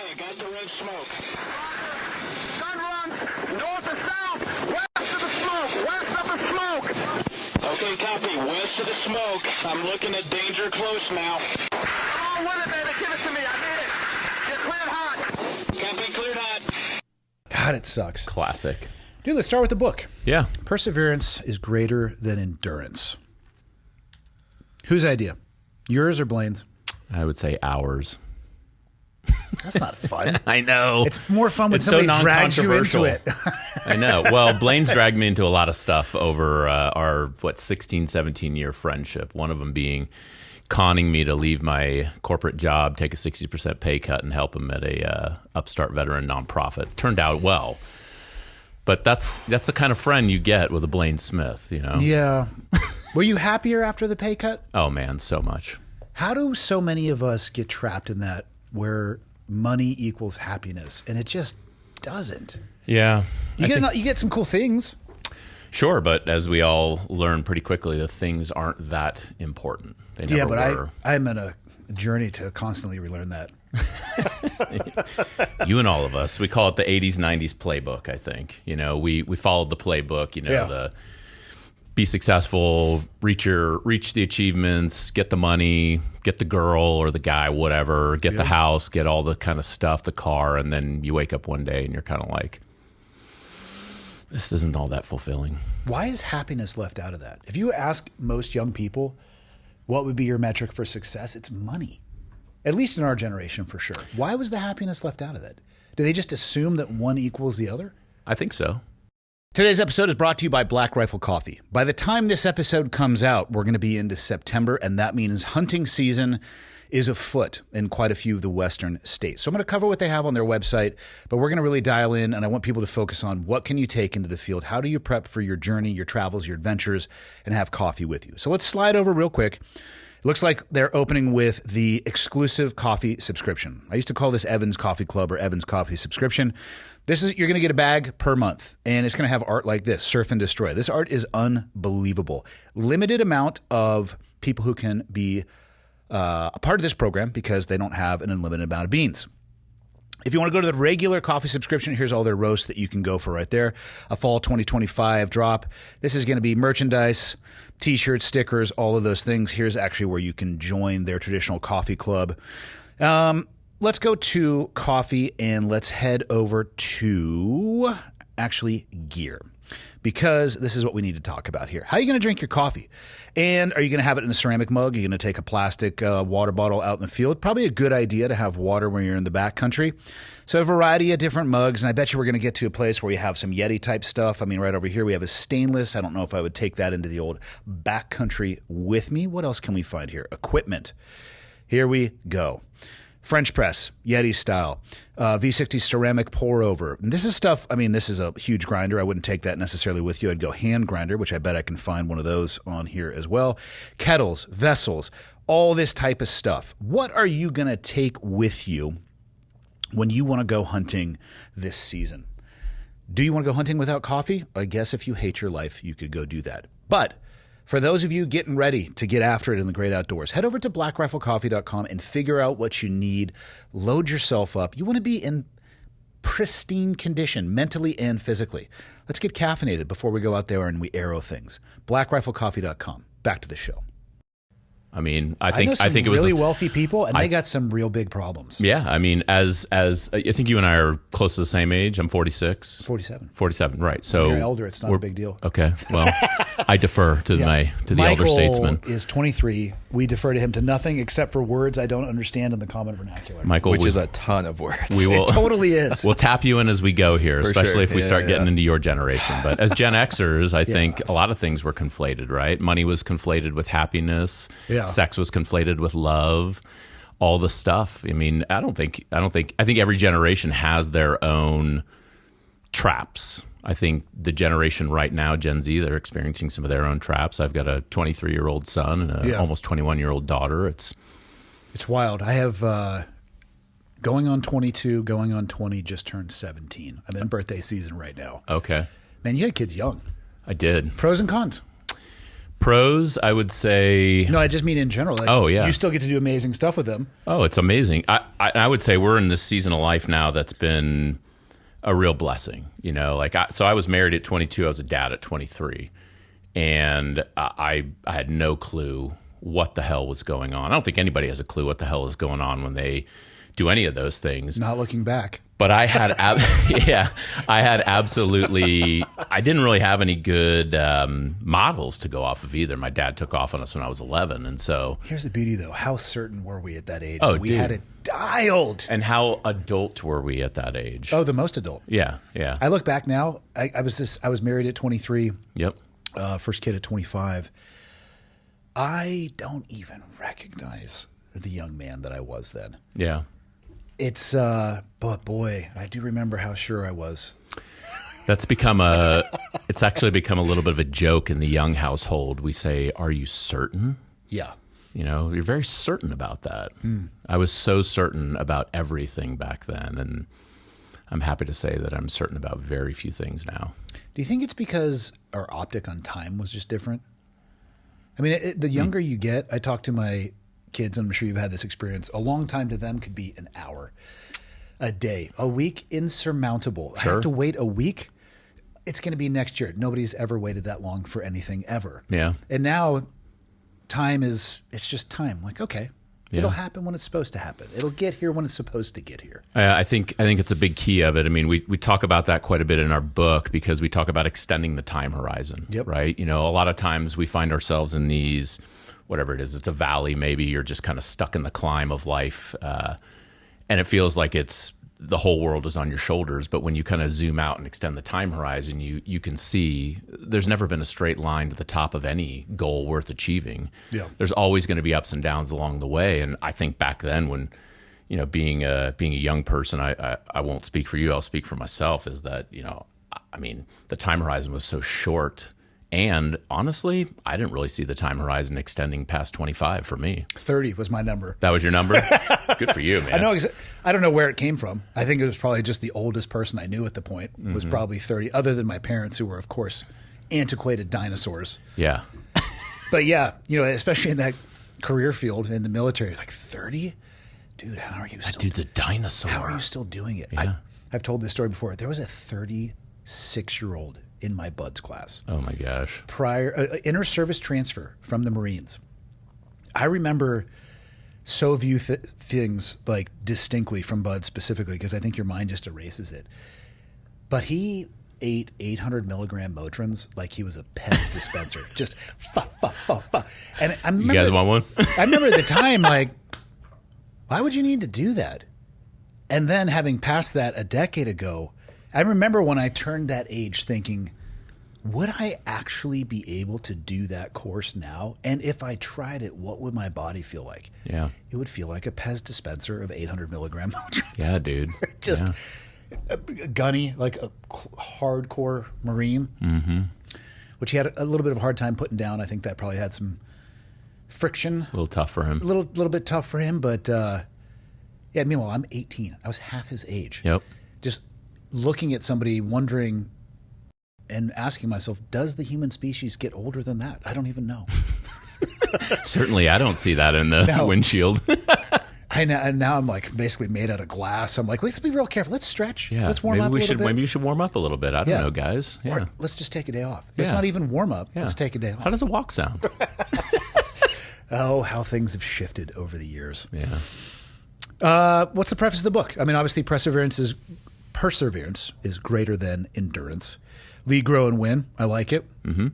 Okay, got the red smoke. Gun runs north to south, west of the smoke, west of the smoke. Okay, copy. West of the smoke. I'm looking at danger close now. Come on with it, baby. Give it to me. I need it. Get cleared hot. Copy, cleared hot. God, it sucks. Classic. Dude, let's start with the book. Yeah. Perseverance is greater than endurance. Whose idea? Yours or Blayne's? I would say ours. That's not fun. I know. It's more fun when It's so somebody drags you into non-controversial. it. I know. Well, Blayne's dragged me into a lot of stuff over our, 16, 17-year friendship. One of them being conning me to leave my corporate job, take a 60% pay cut, and help him at a upstart veteran nonprofit. Turned out well. But that's the kind of friend you get with a Blayne Smith, you know? Yeah. Were you happier after the pay cut? Oh, man, so much. How do so many of us get trapped in that where money equals happiness? And it just doesn't. Yeah. You get some cool things. Sure, but as we all learn pretty quickly, the things aren't that important. They never were. I'm in a journey to constantly relearn that. You and all of us. We call it the 80s, 90s playbook, I think. You know, we followed the playbook, the be successful, reach the achievements, get the money, get the girl or the guy, whatever, get the house, get all the kind of stuff, the car, and then you wake up one day and you're kind of like, this isn't all that fulfilling. Why is happiness left out of that? If you ask most young people what would be your metric for success, it's money. At least in our generation, for sure. Why was the happiness left out of that? Do they just assume that one equals the other? I think so. Today's episode is brought to you by Black Rifle Coffee. By the time this episode comes out, we're going to be into September, and that means hunting season is afoot in quite a few of the western states. So I'm going to cover what they have on their website, but we're going to really dial in, and I want people to focus on what can you take into the field, how do you prep for your journey, your travels, your adventures, and have coffee with you. So let's slide over real quick. It looks like they're opening with the exclusive coffee subscription. I used to call this Evan's Coffee Club or Evan's Coffee Subscription. You're going to get a bag per month, and it's going to have art like this, Surf and Destroy. This art is unbelievable. Limited amount of people who can be a part of this program because they don't have an unlimited amount of beans. If you want to go to the regular coffee subscription, here's all their roasts that you can go for right there. A fall 2025 drop. This is going to be merchandise, T-shirts, stickers, all of those things. Here's actually where you can join their traditional coffee club. Let's go to coffee and let's head over to actually gear, because this is what we need to talk about here. How are you going to drink your coffee? And are you going to have it in a ceramic mug? Are you going to take a plastic water bottle out in the field? Probably a good idea to have water when you're in the backcountry. So a variety of different mugs, and I bet you we're going to get to a place where you have some Yeti type stuff. I mean, right over here we have a stainless. I don't know if I would take that into the old backcountry with me. What else can we find here? Equipment. Here we go. French press, Yeti style, V60 ceramic pour over. And this is stuff, I mean, this is a huge grinder. I wouldn't take that necessarily with you. I'd go hand grinder, which I bet I can find one of those on here as well. Kettles, vessels, all this type of stuff. What are you going to take with you when you want to go hunting this season? Do you want to go hunting without coffee? I guess if you hate your life, you could go do that. But for those of you getting ready to get after it in the great outdoors, head over to blackriflecoffee.com and figure out what you need. Load yourself up. You want to be in pristine condition, mentally and physically. Let's get caffeinated before we go out there and we arrow things. blackriflecoffee.com. Back to the show. I mean, I know some think it was really wealthy people, and they got some real big problems. Yeah, I mean, as I think you and I are close to the same age. I'm 46. 47, right? So when you're elder, it's not a big deal. Okay, well, I defer to the elder statesman. Michael is 23. We defer to him to nothing except for words I don't understand in the common vernacular. Michael, which is a ton of words. It totally is. We'll tap you in as we go here, For especially sure. if we start getting into your generation. But as Gen Xers, I think a lot of things were conflated, right? Money was conflated with happiness. Yeah. Sex was conflated with love. All the stuff. I mean, I think every generation has their own traps. I think the generation right now, Gen Z, they're experiencing some of their own traps. I've got a 23-year-old son and an almost 21-year-old daughter. It's wild. I have going on 22, going on 20, just turned 17. I'm in birthday season right now. okay. Man, you had kids young. I did. Pros and cons. Pros, I would say. No, I just mean in general. Like, oh, yeah. You still get to do amazing stuff with them. Oh, it's amazing. I would say we're in this season of life now that's been a real blessing. You know, like, so I was married at 22. I was a dad at 23. And I had no clue what the hell was going on. I don't think anybody has a clue what the hell is going on when they do any of those things. Not looking back. But I had, absolutely, I didn't really have any good models to go off of either. My dad took off on us when I was 11. And so. Here's the beauty, though. How certain were we at that age? Oh, that we dude. had it dialed. And how adult were we at that age? Oh, the most adult. Yeah. I look back now. I was married at 23. Yep. First kid at 25. I don't even recognize the young man that I was then. Yeah. It's, but boy, I do remember how sure I was. It's actually become a little bit of a joke in the Young household. We say, "Are you certain?" Yeah. You know, you're very certain about that. I was so certain about everything back then. And I'm happy to say that I'm certain about very few things now. Do you think it's because our optic on time was just different? I mean, the younger you get, I talk to my kids, and I'm sure you've had this experience, a long time to them could be an hour, a day, a week, insurmountable. Sure. I have to wait a week. It's going to be next year. Nobody's ever waited that long for anything ever. Yeah. And now it's just time. Like, okay, it'll happen when it's supposed to happen. It'll get here when it's supposed to get here. I think it's a big key of it. I mean, we talk about that quite a bit in our book because we talk about extending the time horizon, right? You know, a lot of times we find ourselves in these, whatever it is, it's a valley, maybe you're just kind of stuck in the climb of life. And it feels like the whole world is on your shoulders. But when you kind of zoom out and extend the time horizon, you can see there's never been a straight line to the top of any goal worth achieving. Yeah. There's always going to be ups and downs along the way. And I think back then when, you know, being a young person, I won't speak for you, I'll speak for myself, is that, you know, I mean, the time horizon was so short. And honestly, I didn't really see the time horizon extending past 25 for me. 30 was my number. That was your number? Good for you, man. I don't know where it came from. I think it was probably just the oldest person I knew at the point was probably 30, other than my parents, who were, of course, antiquated dinosaurs. Yeah. But yeah, you know, especially in that career field in the military, like 30? Dude, how are you still? That dude's a dinosaur. How are you still doing it? Yeah. I've told this story before. There was a 36-year-old in my buds class. Oh my gosh. Prior inter-service transfer from the Marines. I remember so few things like distinctly from Bud specifically, because I think your mind just erases it. But he ate 800 milligram Motrins like he was a Pez dispenser. Just And I remember, you guys want one? I remember at the time, like, why would you need to do that? And then having passed that a decade ago, I remember when I turned that age thinking, would I actually be able to do that course now? And if I tried it, what would my body feel like? Yeah. It would feel like a Pez dispenser of 800 milligram Motrins. Yeah, dude. Just gunny, like a hardcore Marine, which he had a little bit of a hard time putting down. I think that probably had some friction. A little tough for him. A little bit tough for him, but yeah, meanwhile, I'm 18. I was half his age. Yep. Just looking at somebody, wondering and asking myself, does the human species get older than that? I don't even know. Certainly, I don't see that in the windshield. And now I'm like basically made out of glass. I'm like, let's be real careful. Let's stretch. Yeah. Let's warm up a little bit. Maybe we should warm up a little bit. I don't know, guys. Yeah. Or let's just take a day off. It's not even warm up. Yeah. Let's take a day off. How does a walk sound? Oh, how things have shifted over the years. Yeah. What's the preface of the book? I mean, obviously perseverance is greater than endurance. Lead, grow, and win. I like it. Mm-hmm.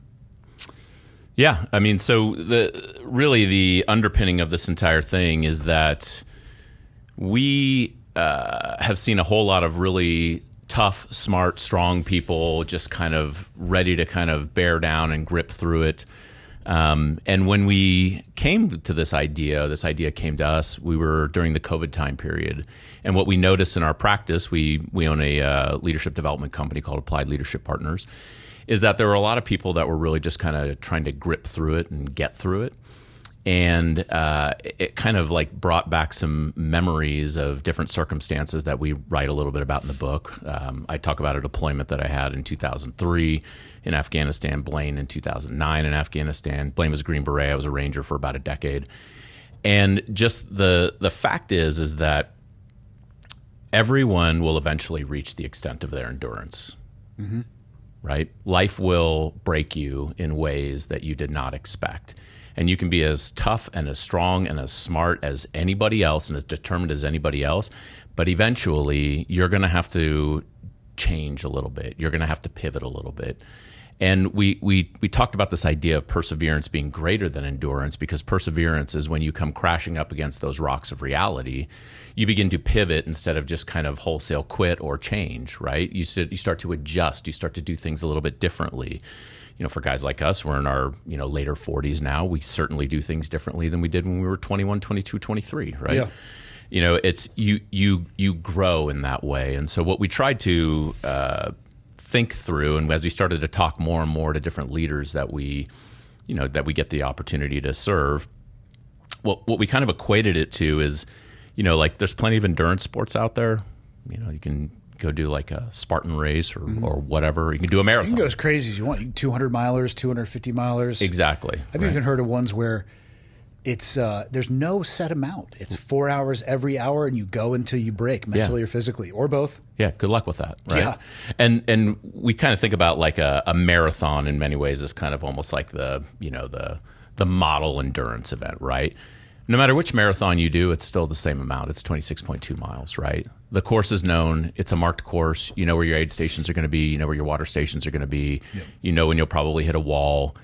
Yeah. I mean, so the underpinning of this entire thing is that we have seen a whole lot of really tough, smart, strong people just kind of ready to kind of bear down and grip through it. And when we came to this idea came to us, we were during the COVID time period. And what we noticed in our practice, we own a leadership development company called Applied Leadership Partners, is that there were a lot of people that were really just kind of trying to grip through it and get through it. And it kind of like brought back some memories of different circumstances that we write a little bit about in the book. I talk about a deployment that I had in 2003 in Afghanistan, Blayne in 2009 in Afghanistan. Blayne was a Green Beret. I was a Ranger for about a decade. And just the fact is that everyone will eventually reach the extent of their endurance, right? Life will break you in ways that you did not expect. And you can be as tough and as strong and as smart as anybody else and as determined as anybody else. But eventually, you're going to have to change a little bit. You're going to have to pivot a little bit. And we talked about this idea of perseverance being greater than endurance, because perseverance is when you come crashing up against those rocks of reality, you begin to pivot instead of just kind of wholesale quit or change, right? You start to adjust. You start to do things a little bit differently. For guys like us, we're in our later 40s now. We certainly do things differently than we did when we were 21, 22, 23, right? Yeah. It's you grow in that way. And so what we tried to think through, and as we started to talk more and more to different leaders that we get the opportunity to serve, what we kind of equated it to is, like there's plenty of endurance sports out there. You can go do like a Spartan race or whatever. You can do a marathon. You can go as crazy as you want. 200 milers, 250 milers. Exactly. I've even heard of ones where it's there's no set amount. It's 4 hours every hour, and you go until you break, mentally or physically, or both. Yeah, good luck with that, right? Yeah. And we kind of think about like a marathon in many ways as kind of almost like the model endurance event, right? No matter which marathon you do, it's still the same amount. It's 26.2 miles, right? The course is known. It's a marked course. You know where your aid stations are going to be. You know where your water stations are going to be. Yep. You know when you'll probably hit a wall.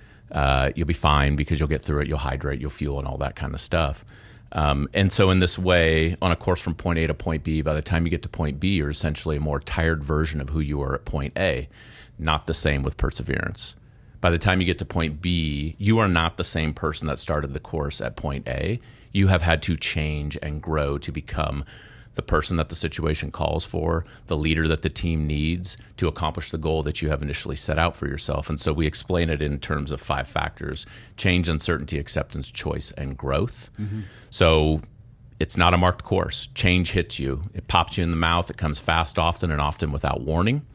You'll be fine because you'll get through it. You'll hydrate, you'll fuel, and all that kind of stuff. And so in this way, on a course from point A to point B, by the time you get to point B, you're essentially a more tired version of who you were at point A. Not the same with perseverance. By the time you get to point B, you are not the same person that started the course at point A. You have had to change and grow to become the person that the situation calls for, the leader that the team needs to accomplish the goal that you have initially set out for yourself. And so we explain it in terms of 5 factors: change, uncertainty, acceptance, choice, and growth. So it's not a marked course. Change hits you. It pops you in the mouth. It comes fast, often, and often without warning.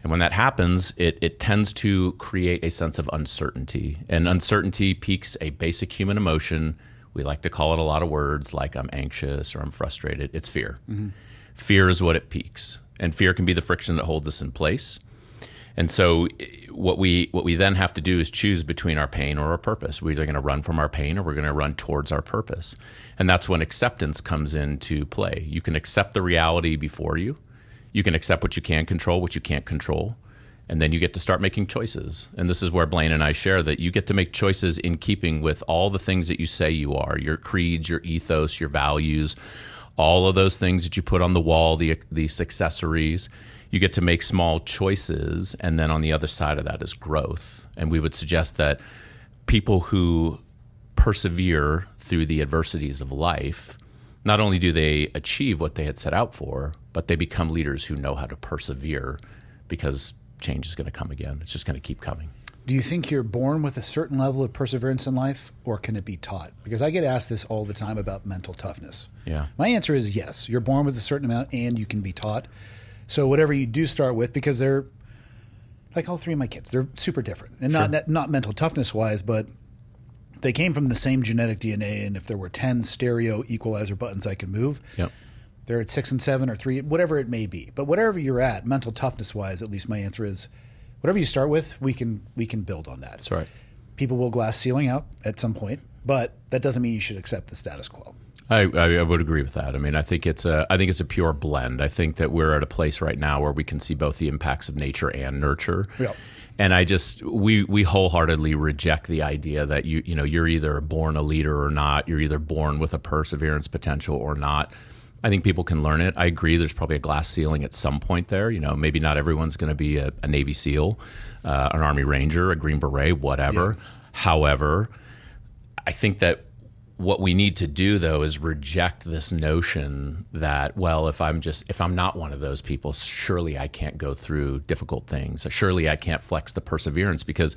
And when that happens, it tends to create a sense of uncertainty. And uncertainty piques a basic human emotion. We like to call it a lot of words like I'm anxious or I'm frustrated. It's fear. Fear is what it piques. And fear can be the friction that holds us in place. And so what we then have to do is choose between our pain or our purpose. We're either going to run from our pain or we're going to run towards our purpose. And that's when acceptance comes into play. You can accept the reality before you. You can accept what you can control, what you can't control, and then you get to start making choices. And this is where Blayne and I share that you get to make choices in keeping with all the things that you say you are, your creeds, your ethos, your values, all of those things that you put on the wall, these accessories. You get to make small choices, and then on the other side of that is growth. And we would suggest that people who persevere through the adversities of life, not only do they achieve what they had set out for, but they become leaders who know how to persevere, because change is going to come again. It's just going to keep coming. Do you think you're born with a certain level of perseverance in life, or can it be taught? Because I get asked this all the time about mental toughness. Yeah. My answer is yes. You're born with a certain amount, and you can be taught. So whatever you do start with, because they're like all 3 of my kids, they're super different. And not mental toughness-wise, but they came from the same genetic DNA, and if there were 10 stereo equalizer buttons I could move, they're at 6 and 7 or 3, whatever it may be. But whatever you're at, mental toughness-wise, at least my answer is, whatever you start with, we can build on that. That's right. People will glass ceiling out at some point, but that doesn't mean you should accept the status quo. I would agree with that. I mean, I think it's a pure blend. I think that we're at a place right now where we can see both the impacts of nature and nurture. Yeah. And we wholeheartedly reject the idea that you're either born a leader or not. You're either born with a perseverance potential or not. I think people can learn it. I agree. There's probably a glass ceiling at some point there. Maybe not everyone's going to be a Navy SEAL, an Army Ranger, a Green Beret, whatever. Yeah. However, I think that what we need to do, though, is reject this notion that, well, if I'm not one of those people, surely I can't go through difficult things. Surely I can't flex the perseverance, because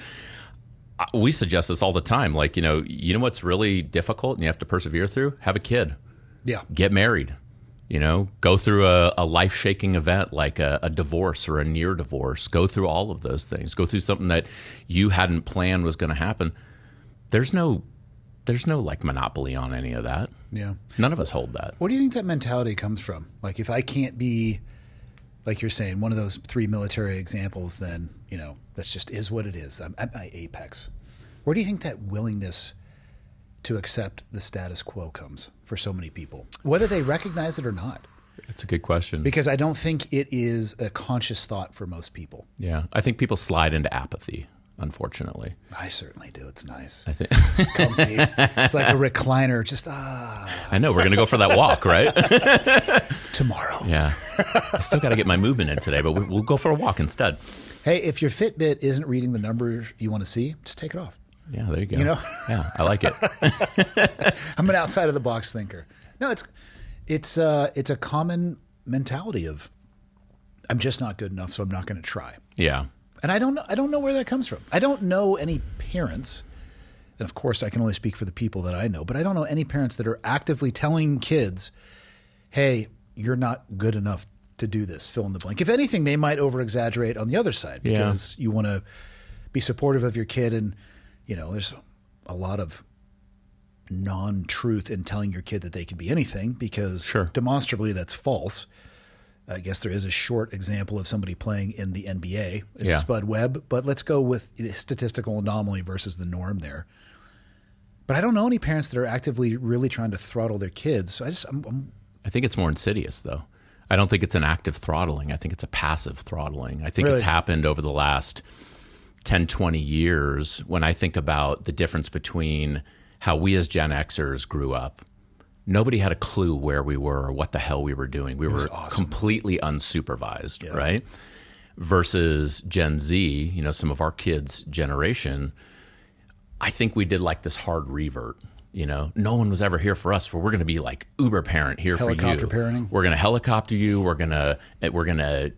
we suggest this all the time. Like, you know what's really difficult and you have to persevere through? Have a kid. Yeah. Get married. You know, go through a life-shaking event like a divorce or a near divorce. Go through all of those things. Go through something that you hadn't planned was going to happen. There's no like monopoly on any of that. Yeah. None of us hold that. What do you think that mentality comes from? Like, if I can't be, like you're saying, one of those 3 military examples, then, you know, that's just is what it is. I'm at my apex. Where do you think that willingness to accept the status quo comes for so many people, whether they recognize it or not? It's a good question. Because I don't think it is a conscious thought for most people. Yeah. I think people slide into apathy, unfortunately. I certainly do. It's nice. I think It's comfy. It's like a recliner. Just, I know. We're going to go for that walk, right? tomorrow. Yeah. I still got to get my movement in today, but we'll go for a walk instead. Hey, if your Fitbit isn't reading the numbers you want to see, just take it off. Yeah, there you go. You know? Yeah, I like it. I'm an outside of the box thinker. No, it's a common mentality of I'm just not good enough, so I'm not going to try. Yeah. And I don't know where that comes from. I don't know any parents, and of course I can only speak for the people that I know, but I don't know any parents that are actively telling kids, "Hey, you're not good enough to do this, fill in the blank." If anything, they might over-exaggerate on the other side because you want to be supportive of your kid, and you know, there's a lot of non-truth in telling your kid that they can be anything because demonstrably that's false. I guess there is a short example of somebody playing in the NBA in Spud Webb, but let's go with statistical anomaly versus the norm there. But I don't know any parents that are actively really trying to throttle their kids. So I think it's more insidious, though. I don't think it's an active throttling. I think it's a passive throttling. I think it's happened over the last 10, 20 years when I think about the difference between how we as Gen Xers grew up. Nobody had a clue where we were or what the hell we were doing. We were completely unsupervised, right? Versus Gen Z, you know, some of our kids' generation, I think we did like this hard revert. You know, no one was ever here for us. We're going to be like uber parent here for you. Helicopter parenting. We're going to helicopter you. We're going to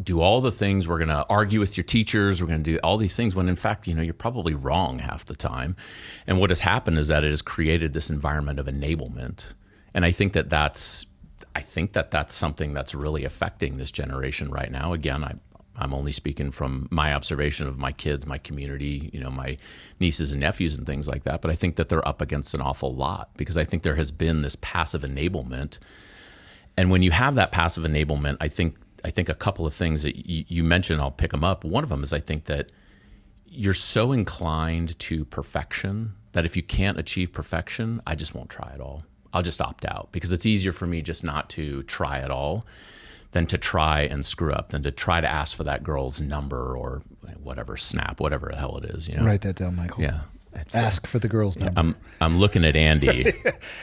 do all the things. We're going to argue with your teachers. We're going to do all these things when in fact, you know, you're probably wrong half the time. And what has happened is that it has created this environment of enablement. And I think that that's something that's really affecting this generation right now. Again, I'm only speaking from my observation of my kids, my community, you know, my nieces and nephews and things like that. But I think that they're up against an awful lot because I think there has been this passive enablement. And when you have that passive enablement, I think a couple of things that you mentioned, I'll pick them up. One of them is I think that you're so inclined to perfection that if you can't achieve perfection, I just won't try at all. I'll just opt out because it's easier for me just not to try at all than to try and screw up, than to try to ask for that girl's number or whatever, snap, whatever the hell it is. You know? Write that down, Michael. Yeah. Ask for the girl's number. I'm looking at Andy,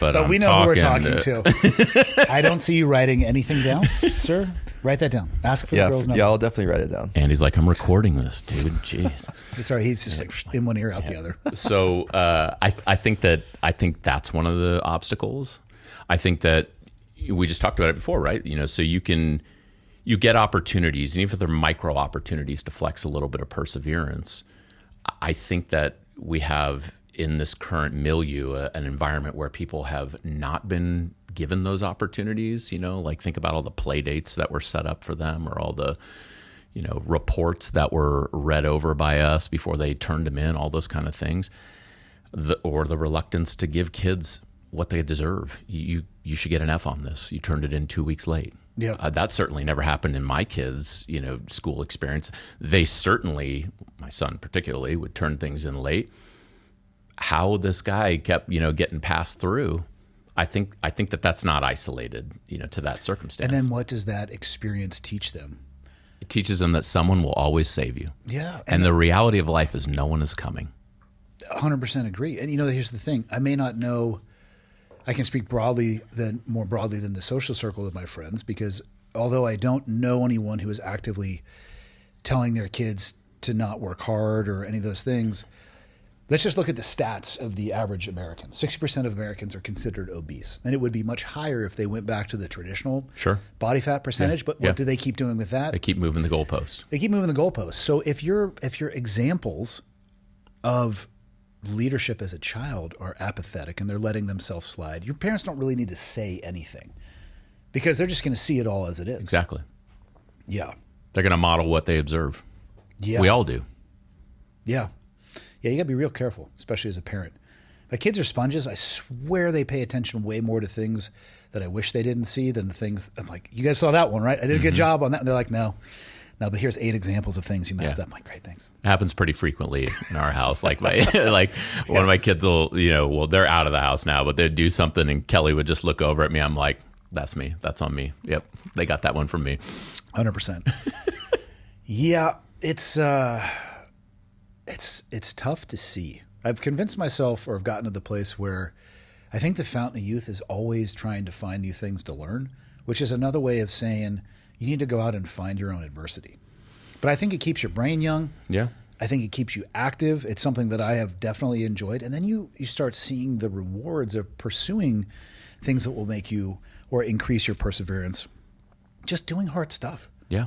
but we know who we're talking to. I don't see you writing anything down, sir. Write that down. Ask for the girl's number. Yeah, I'll definitely write it down. Andy's like, I'm recording this, dude. Jeez. Sorry, he's just like in one ear, out the other. So I think that's one of the obstacles. I think that we just talked about it before, right? You know, so you get opportunities, and even if they're micro opportunities to flex a little bit of perseverance. I think that we have in this current milieu an environment where people have not been given those opportunities. You know, like think about all the play dates that were set up for them, or all the, you know, reports that were read over by us before they turned them in, all those kind of things, or the reluctance to give kids what they deserve. You should get an F on this. You turned it in 2 weeks late. Yeah, that certainly never happened in my kids', you know, school experience. They certainly, my son particularly, would turn things in late. How this guy kept, you know, getting passed through, I think that that's not isolated, you know, to that circumstance. And then what does that experience teach them? It teaches them that someone will always save you. Yeah, and the reality of life is no one is coming. 100% agree. And you know, here's the thing: I may not know. I can speak more broadly than the social circle of my friends, because although I don't know anyone who is actively telling their kids to not work hard or any of those things, let's just look at the stats of the average American. 60% of Americans are considered obese, and it would be much higher if they went back to the traditional body fat percentage. But what do they keep doing with that? They keep moving the goalpost. So if your examples of leadership as a child are apathetic and they're letting themselves slide. Your parents don't really need to say anything because they're just going to see it all as it is. Exactly. Yeah. They're going to model what they observe. Yeah. We all do. Yeah. Yeah, you got to be real careful, especially as a parent. My kids are sponges. I swear they pay attention way more to things that I wish they didn't see than the things I'm like, you guys saw that one, right? I did a good job on that. And they're like, no, but here's 8 examples of things you messed up. I'm like, great, thanks. It happens pretty frequently in our house. Like one of my kids will, they're out of the house now, but they'd do something and Kelly would just look over at me. I'm like, that's me. That's on me. Yep. They got that one from me. 100%. Yeah. It's tough to see. I've convinced myself, or I've gotten to the place where I think the fountain of youth is always trying to find new things to learn, which is another way of saying you need to go out and find your own adversity. But I think it keeps your brain young. Yeah. I think it keeps you active. It's something that I have definitely enjoyed. And then you start seeing the rewards of pursuing things that will make you or increase your perseverance. Just doing hard stuff. Yeah.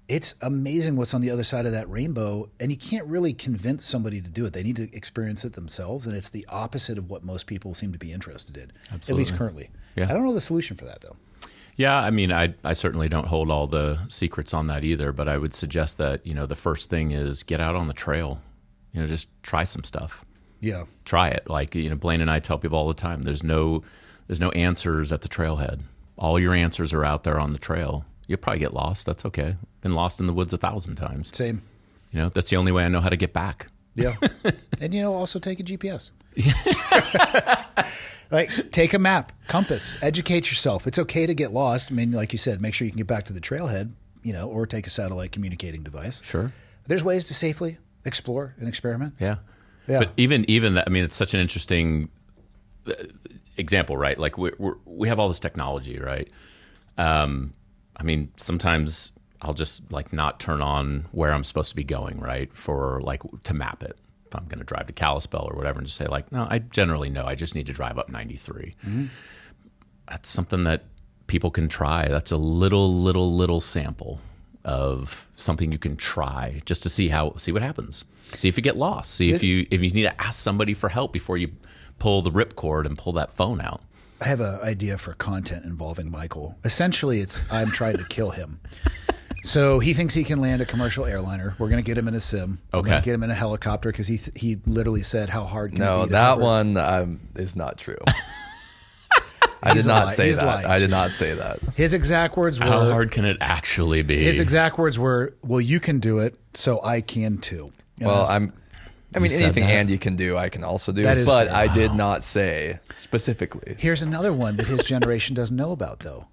It's amazing what's on the other side of that rainbow, and you can't really convince somebody to do it. They need to experience it themselves, and it's the opposite of what most people seem to be interested in, Absolutely. at least currently. Yeah. I don't know the solution for that, though. Yeah, I mean, I certainly don't hold all the secrets on that either, but I would suggest that, the first thing is get out on the trail. Just try some stuff. Yeah. Try it. Like, Blayne and I tell people all the time, there's no answers at the trailhead. All your answers are out there on the trail. You'll probably get lost. That's okay. Been lost in the woods 1,000 times. Same. That's the only way I know how to get back. Yeah. And, also take a GPS. Like, take a map, compass, educate yourself. It's okay to get lost. I mean, like you said, make sure you can get back to the trailhead, or take a satellite communicating device. Sure. There's ways to safely explore and experiment. Yeah. Yeah. But even that, I mean, it's such an interesting example, right? Like we have all this technology, right? I mean, sometimes I'll just not turn on where I'm supposed to be going, right? To map it. If I'm going to drive to Kalispell or whatever, and just say no, I generally know I just need to drive up 93. Mm-hmm. That's something that people can try. That's a little sample of something you can try just to see what happens. See if you get lost. See if you need to ask somebody for help before you pull the ripcord and pull that phone out. I have an idea for content involving Michael. Essentially, I'm trying to kill him. So he thinks he can land a commercial airliner. We're going to get him in a sim. We're going to get him in a helicopter because he literally said how hard can it be to No, that hover. one is not true. I did not say that. I did not say that. His exact words were, how hard can it actually be? His exact words were, well, you can do it, so I can too. Well, anything Andy can do, I can also do. But fair. I did not say specifically. Here's another one that his generation doesn't know about, though.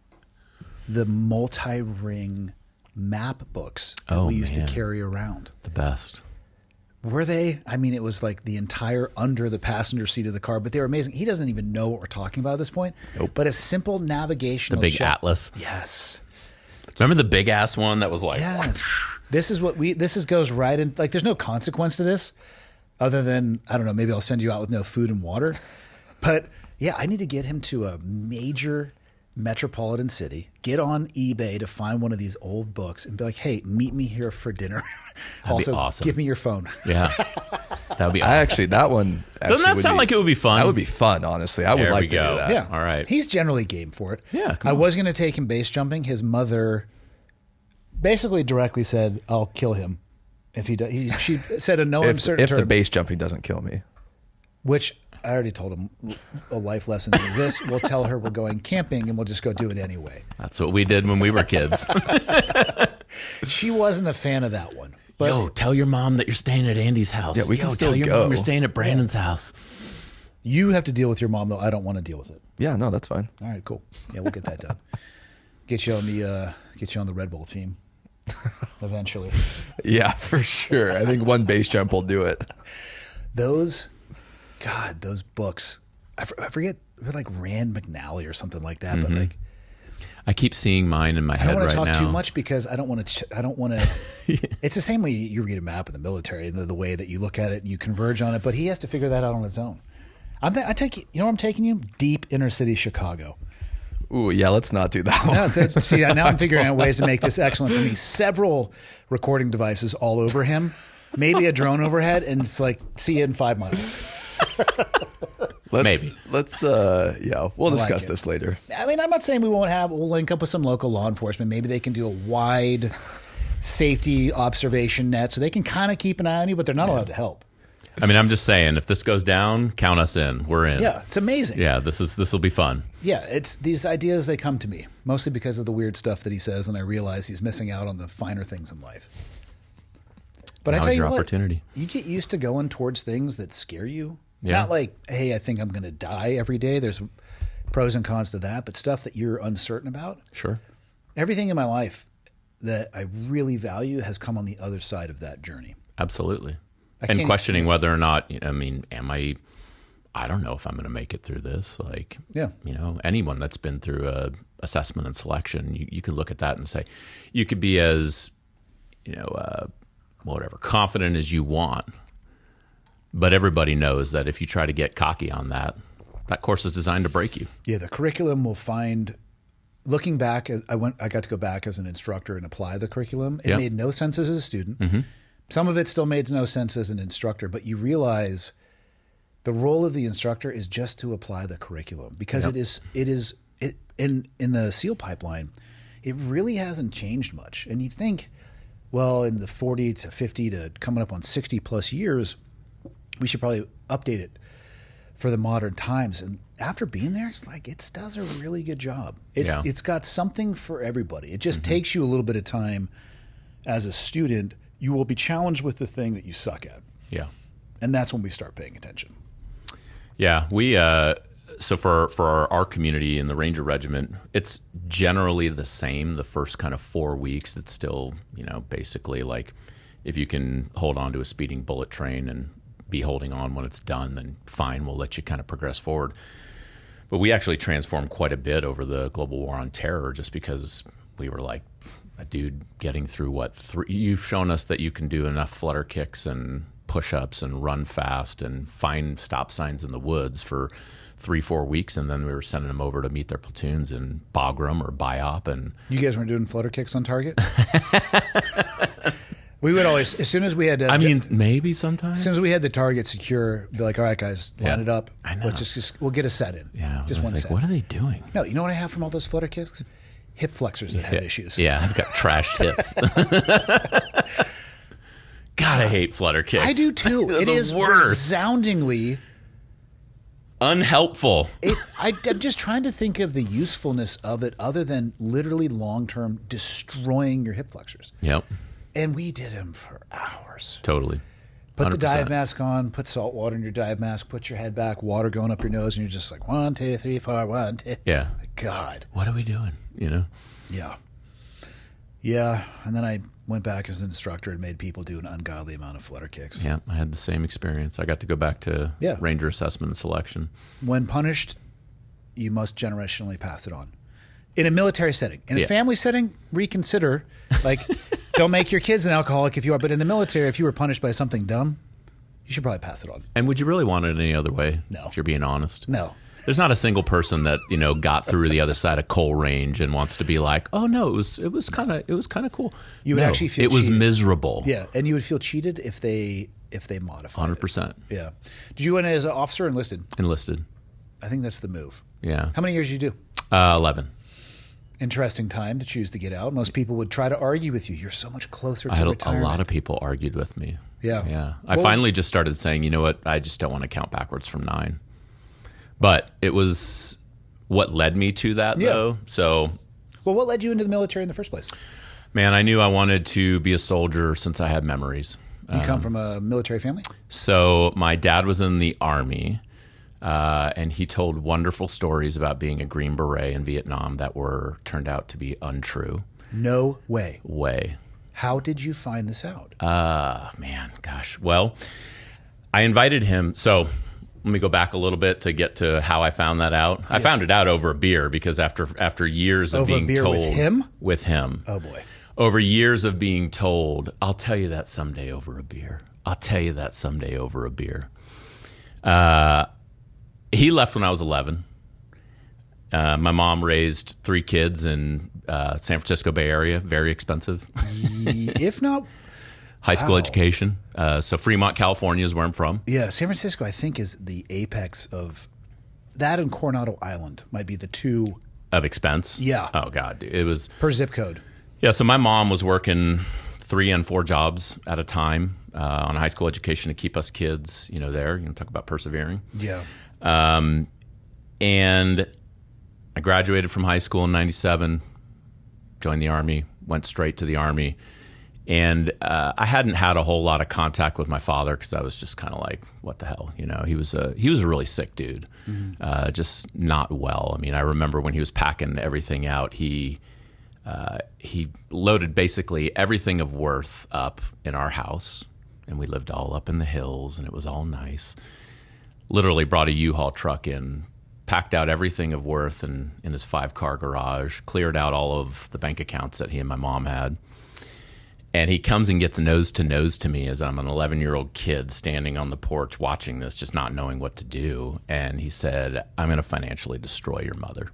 The multi-ring map books that we used to carry around. The best. Were they? I mean, it was like the entire under the passenger seat of the car, but they were amazing. He doesn't even know what we're talking about at this point. Nope. But a simple navigational The big atlas. Yes. Remember the big ass one that was like, Yes. This goes right in, there's no consequence to this other than, I don't know, maybe I'll send you out with no food and water. But yeah, I need to get him to a major metropolitan city, get on eBay to find one of these old books and be like, hey, meet me here for dinner. Also, be awesome. Give me your phone. Yeah. That would be awesome. That one. Doesn't that sound like it would be fun? That would be fun, honestly. I would like to do that. Yeah. All right. He's generally game for it. Yeah. I was going to take him base jumping. His mother basically directly said, I'll kill him if he does. She said in no uncertain If terms. the base jumping doesn't kill me. Which I already told him a life lesson in this. We'll tell her we're going camping and we'll just go do it anyway. That's what we did when we were kids. She wasn't a fan of that one. But Yo, tell your mom that you're staying at Andy's house. Yeah, we can still tell your go. mom you're staying at Brandon's house. you have to deal with your mom, though. I don't want to deal with it. Yeah, no, that's fine. All right, cool. Yeah, we'll get that done. Get you on the Red Bull team eventually. Yeah, for sure. I think one base jump will do it. Those books. I forget, they're like Rand McNally or something like that. But like, I keep seeing mine in my I head don't want right to now. talk too much because I don't want to. It's the same way you read a map in the military, the way that you look at it and you converge on it. But he has to figure that out on his own. I take you. You know where I'm taking you? Deep inner city Chicago. Ooh, yeah, let's not do that one. No, see, now I'm figuring out ways to make this excellent for me. Several recording devices all over him. maybe a drone overhead, and it's like, see you in 5 miles. We'll I discuss like this later. I mean, I'm not saying we'll link up with some local law enforcement. Maybe they can do a wide safety observation net so they can kind of keep an eye on you, but they're not allowed to help. I mean, I'm just saying, if this goes down, count us in. We're in. Yeah, it's amazing. Yeah, this will be fun. Yeah, it's these ideas, they come to me mostly because of the weird stuff that he says, and I realize he's missing out on the finer things in life. But I tell you what, opportunity. You get used to going towards things that scare you. Yeah. Not like, hey, I think I'm going to die every day. There's pros and cons to that, but stuff that you're uncertain about. Sure. Everything in my life that I really value has come on the other side of that journey. Absolutely. And questioning whether or not, I mean, I don't know if I'm going to make it through this. Like, anyone that's been through a assessment and selection, you could look at that and say, you could be as, confident as you want. But everybody knows that if you try to get cocky on that course is designed to break you. Yeah, the curriculum will find. Looking back, I got to go back as an instructor and apply the curriculum. It made no sense as a student. Mm-hmm. Some of it still made no sense as an instructor, but you realize the role of the instructor is just to apply the curriculum because it is in the SEAL pipeline. It really hasn't changed much, and you'd think, well, in the 40 to 50 to coming up on 60 plus years, we should probably update it for the modern times. And after being there, it's like it does a really good job. It's got something for everybody. It just takes you a little bit of time as a student. You will be challenged with the thing that you suck at. Yeah. And that's when we start paying attention. Yeah. We so for our community in the Ranger Regiment, it's generally the same the first kind of 4 weeks. It's still, basically like if you can hold on to a speeding bullet train and be holding on when it's done, then fine, we'll let you kind of progress forward. But we actually transformed quite a bit over the global war on terror just because we were like, a dude getting through you've shown us that you can do enough flutter kicks and push-ups and run fast and find stop signs in the woods for 3-4 weeks, and then we were sending them over to meet their platoons in Bagram or Biop. And you guys weren't doing flutter kicks on target? We would always, as soon as we had maybe sometimes. As soon as we had the target secure, be like, all right, guys, line it up. I know. We'll get a set in. Yeah. Just one set. What are they doing? No, you know what I have from all those flutter kicks? Hip flexors that have issues. Yeah, I've got trashed hips. God, I hate flutter kicks. I do too. It is resoundingly unhelpful. I'm just trying to think of the usefulness of it other than literally long-term destroying your hip flexors. Yep. And we did them for hours. Totally. 100%. Put the dive mask on, put salt water in your dive mask, put your head back, water going up your nose, and you're just like, 1, 2, 3, 4, 1, 2. Yeah. God. What are we doing? Yeah. Yeah. And then I went back as an instructor and made people do an ungodly amount of flutter kicks. Yeah. I had the same experience. I got to go back to Ranger assessment and selection. When punished, you must generationally pass it on. In a military setting. In a family setting, reconsider. Like, don't make your kids an alcoholic if you are. But in the military, if you were punished by something dumb, you should probably pass it on. And would you really want it any other way? No. If you're being honest? No. There's not a single person that, got through the other side of Coal Range and wants to be like, oh no, it was kind of cool. You would actually feel it was cheated. Miserable. Yeah, and you would feel cheated if they modified 100%. Yeah. Did you went as an officer or enlisted? Enlisted. I think that's the move. Yeah. How many years did you do? 11. Interesting time to choose to get out. Most people would try to argue with you. You're so much closer to retirement. A lot of people argued with me. Yeah. Yeah. I finally just started saying, you know what? I just don't want to count backwards from 9. But it was what led me to that, though. So, well, what led you into the military in the first place? Man, I knew I wanted to be a soldier since I had memories. You come from a military family? So my dad was in the Army, and he told wonderful stories about being a Green Beret in Vietnam that turned out to be untrue. No way. How did you find this out? Man, gosh. Well, I invited him. So let me go back a little bit to get to how I found that out. Yes. I found it out over a beer because after years of being told. With him. Oh, boy. Over years of being told, I'll tell you that someday over a beer. I'll tell you that someday over a beer. He left when I was 11. My mom raised 3 kids in San Francisco Bay Area. Very expensive. If not high school education. So Fremont, California is where I'm from. Yeah, San Francisco, I think, is the apex of that, and Coronado Island might be the two. Of expense? Yeah. Oh, God. It was... Per zip code. Yeah, so my mom was working 3 and 4 jobs at a time on a high school education to keep us kids, there. Talk about persevering. Yeah. And I graduated from high school in 97, joined the Army, went straight to the Army. And I hadn't had a whole lot of contact with my father because I was just kind of like, what the hell? He was a really sick dude, just not well. I mean, I remember when he was packing everything out, he loaded basically everything of worth up in our house, and we lived all up in the hills, and it was all nice. Literally brought a U-Haul truck in, packed out everything of worth in his 5-car garage, cleared out all of the bank accounts that he and my mom had. And he comes and gets nose to nose to me as I'm an 11-year-old kid standing on the porch watching this, just not knowing what to do. And he said, "I'm going to financially destroy your mother."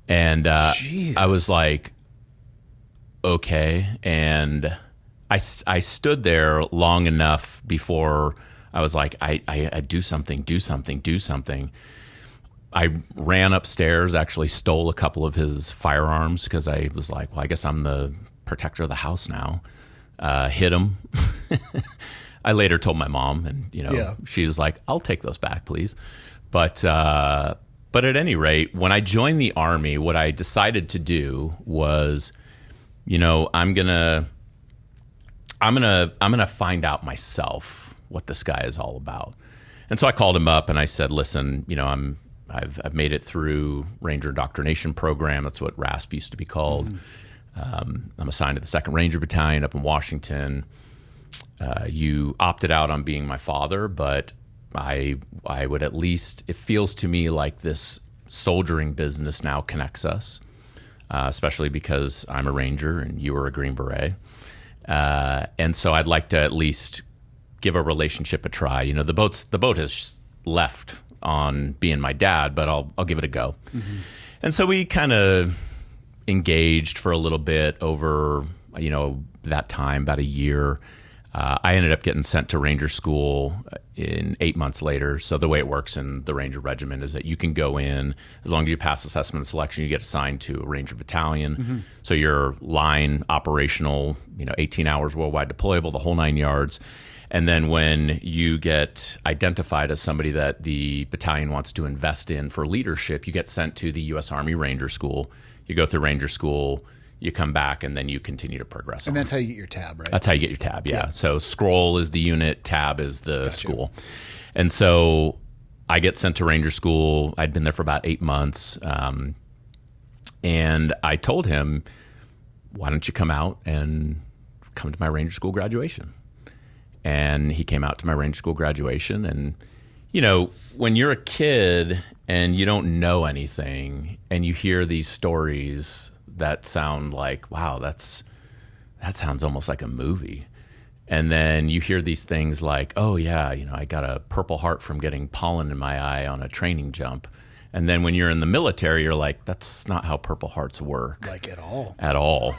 And I was like, okay. And I stood there long enough before I was like, I do something. I ran upstairs, actually stole a couple of his firearms because I was like, well, I guess I'm the protector of the house now. Hit him. I later told my mom, and she was like, "I'll take those back, please." But at any rate, when I joined the Army, what I decided to do was, I'm gonna find out myself what this guy is all about. And so I called him up and I said, "Listen, I've made it through Ranger Indoctrination Program. That's what RASP used to be called. Mm-hmm. I'm assigned to the 2nd Ranger Battalion up in Washington. You opted out on being my father, but I would at least, it feels to me like this soldiering business now connects us, especially because I'm a Ranger and you were a Green Beret. And so I'd like to at least give a relationship a try. The boat has left on being my dad, but I'll give it a go." Mm-hmm. And so we kind of engaged for a little bit over, that time, about a year. I ended up getting sent to Ranger School in 8 months later. So the way it works in the Ranger Regiment is that you can go in, as long as you pass assessment and selection, you get assigned to a Ranger Battalion. Mm-hmm. So you're line operational, 18 hours worldwide deployable, the whole 9 yards. And then when you get identified as somebody that the battalion wants to invest in for leadership, you get sent to the US Army Ranger School. You go through Ranger School, you come back, and then you continue to progress. And that's how you get your tab, right? That's how you get your tab, yeah. So scroll is the unit, tab is the school. And so I get sent to Ranger School. I'd been there for about 8 months. And I told him, "Why don't you come out and come to my Ranger School graduation?" And he came out to my Ranger School graduation. And, when you're a kid and you don't know anything and you hear these stories that sound like, wow, that sounds almost like a movie. And then you hear these things like, oh yeah, I got a Purple Heart from getting pollen in my eye on a training jump. And then when you're in the military, you're like, that's not how Purple Hearts work. Like at all. At all.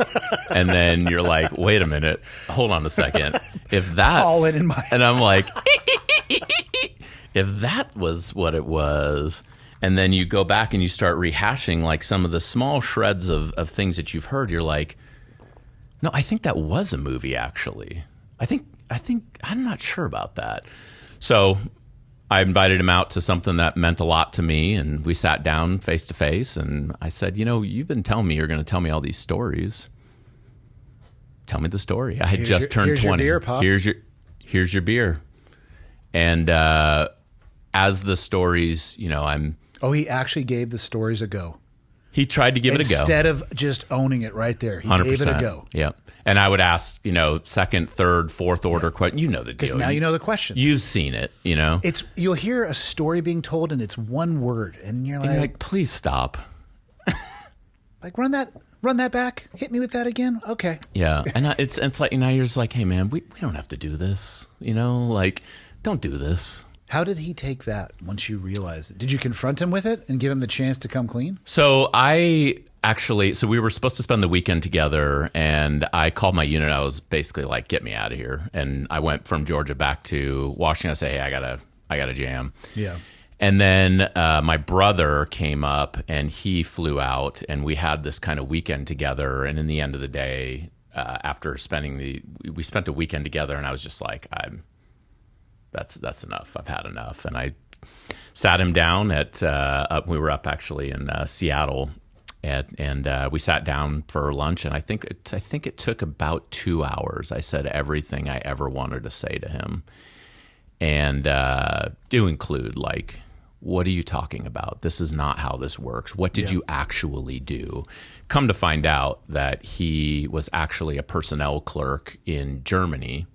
And then you're like, wait a minute, hold on a second. If that's... pollen in my And I'm like, if that was what it was... And then you go back and you start rehashing like some of the small shreds of things that you've heard. You're like, no, I think that was a movie, actually. I think I'm not sure about that. So I invited him out to something that meant a lot to me, and we sat down face to face, and I said, you've been telling me you're going to tell me all these stories. Tell me the story. I had just turned 20. Your beer, Pop. Here's your beer. And as the stories, I'm... Oh, he actually gave the stories a go. He tried to give it a go. Instead of just owning it right there. He 100%. Gave it a go. Yeah. And I would ask, second, third, fourth order questions. You know the deal. Because now you know the questions. You've seen it, You'll hear a story being told and it's one word. And you're like, please stop. Like, run that back. Hit me with that again. Okay. Yeah. And it's like, you're just like, hey, man, we don't have to do this. Don't do this. How did he take that once you realized it? Did you confront him with it and give him the chance to come clean? So I actually, so we were supposed to spend the weekend together, and I called my unit. I was basically like, "Get me out of here." And I went from Georgia back to Washington. I say, "Hey, I gotta jam." Yeah. And then my brother came up, and he flew out, and we had this kind of weekend together. And in the end of the day, after we spent a weekend together, and I was just like, that's enough. I've had enough. And I sat him down we were up actually in Seattle, and we sat down for lunch. And I think it took about 2 hours. I said everything I ever wanted to say to him, and do include like, what are you talking about? This is not how this works. What did you actually do? Come to find out that he was actually a personnel clerk in Germany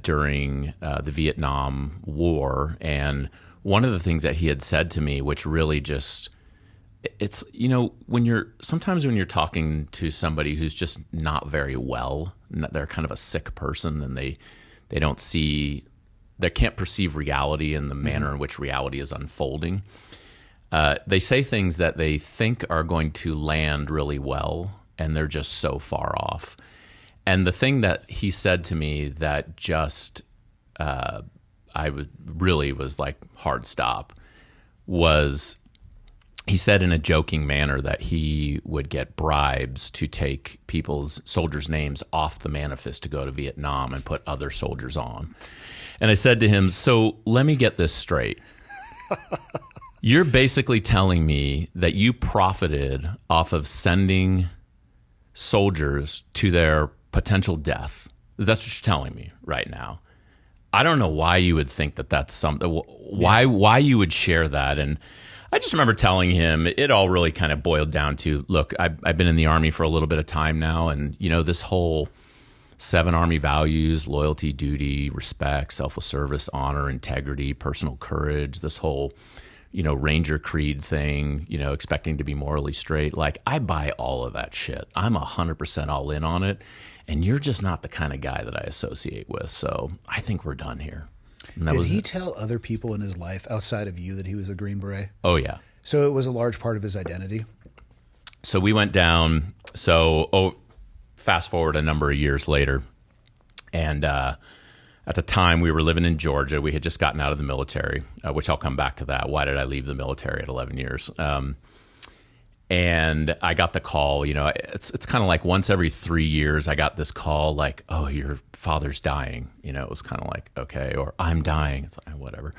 during the Vietnam War. And one of the things that he had said to me, which really just, it's, sometimes when you're talking to somebody who's just not very well, they're kind of a sick person, and they can't perceive reality in the manner in which reality is unfolding. They say things that they think are going to land really well, and they're just so far off. And the thing that he said to me that just was like hard stop was, he said in a joking manner that he would get bribes to take soldiers' names off the manifest to go to Vietnam and put other soldiers on. And I said to him, so let me get this straight. You're basically telling me that you profited off of sending soldiers to their potential death. That's what you're telling me right now. I don't know why you would think that that's something, why you would share that. And I just remember telling him, it all really kind of boiled down to, look, I've been in the Army for a little bit of time now, and this whole 7 Army values, loyalty, duty, respect, selfless service, honor, integrity, personal courage, this whole, Ranger Creed thing, expecting to be morally straight. Like, I buy all of that shit. I'm 100% all in on it. And you're just not the kind of guy that I associate with. So I think we're done here. Did he tell other people in his life outside of you that he was a Green Beret? Oh, yeah. So it was a large part of his identity? So we went down. Fast forward a number of years later, and at the time we were living in Georgia. We had just gotten out of the military, which I'll come back to that. Why did I leave the military at 11 years? And I got the call, it's kind of like once every 3 years I got this call like, oh, your father's dying. It was kind of like, okay, or I'm dying. It's like, whatever.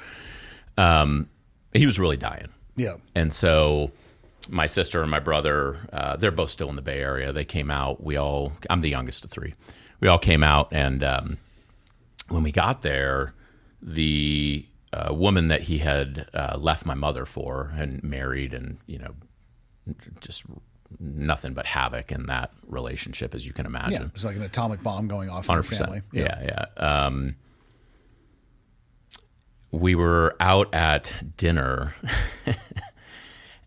He was really dying. Yeah. And so my sister and my brother, they're both still in the Bay Area. They came out. I'm the youngest of 3. We all came out, and when we got there, the woman that he had left my mother for and married, and just nothing but havoc in that relationship, as you can imagine. Yeah, it was like an atomic bomb going off in your family. Yeah. We were out at dinner.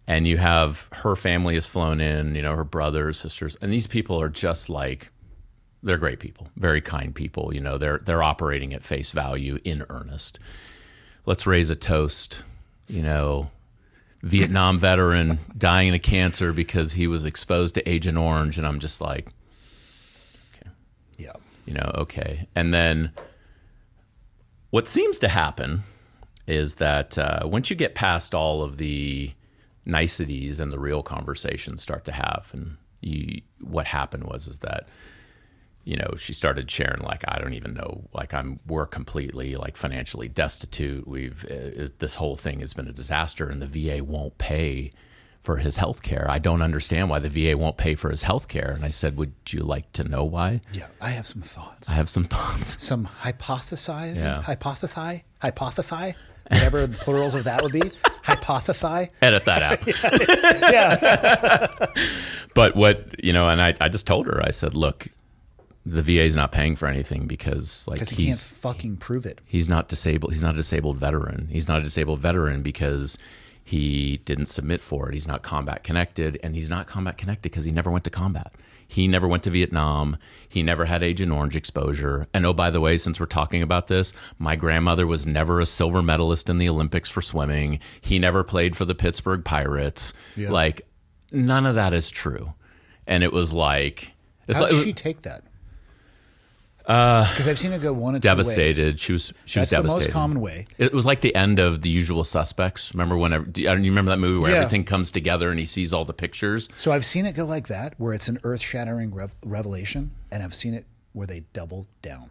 And you have her family has flown in, her brothers, sisters, and these people are just like, they're great people, very kind people. They're operating at face value in earnest. Let's raise a toast. Vietnam veteran dying of cancer because he was exposed to Agent Orange, and I'm just like, okay, yeah, okay. And then what seems to happen is that once you get past all of the niceties and the real conversations start to have, and what happened is that she started sharing like, I don't even know, like we're completely like financially destitute. This whole thing has been a disaster, and the VA won't pay for his health care. I don't understand why the VA won't pay for his health care. And I said, would you like to know why? Yeah, I have some thoughts. Some hypothesizing. Yeah. Hypothesize, whatever the plurals of that would be. Hypothesize. Edit that out. Yeah. But what, and I just told her, I said, look, the VA is not paying for anything because he can't fucking prove it. He's not disabled. He's not a disabled veteran. He's not a disabled veteran because he didn't submit for it. He's not combat connected, and he's not combat connected because he never went to combat. He never went to Vietnam. He never had Agent Orange exposure. And oh, by the way, since we're talking about this, my grandmother was never a silver medalist in the Olympics for swimming. He never played for the Pittsburgh Pirates. Yeah. Like, none of that is true. And it was like... How did she take that? Because I've seen it go one of two ways. Devastated. She was That's devastated. the most common way. It was like the end of The Usual Suspects. Remember whenever? You remember that movie where Yeah. everything comes together and he sees all the pictures? So I've seen it go like that, where it's an earth-shattering revelation, and I've seen it where they double down.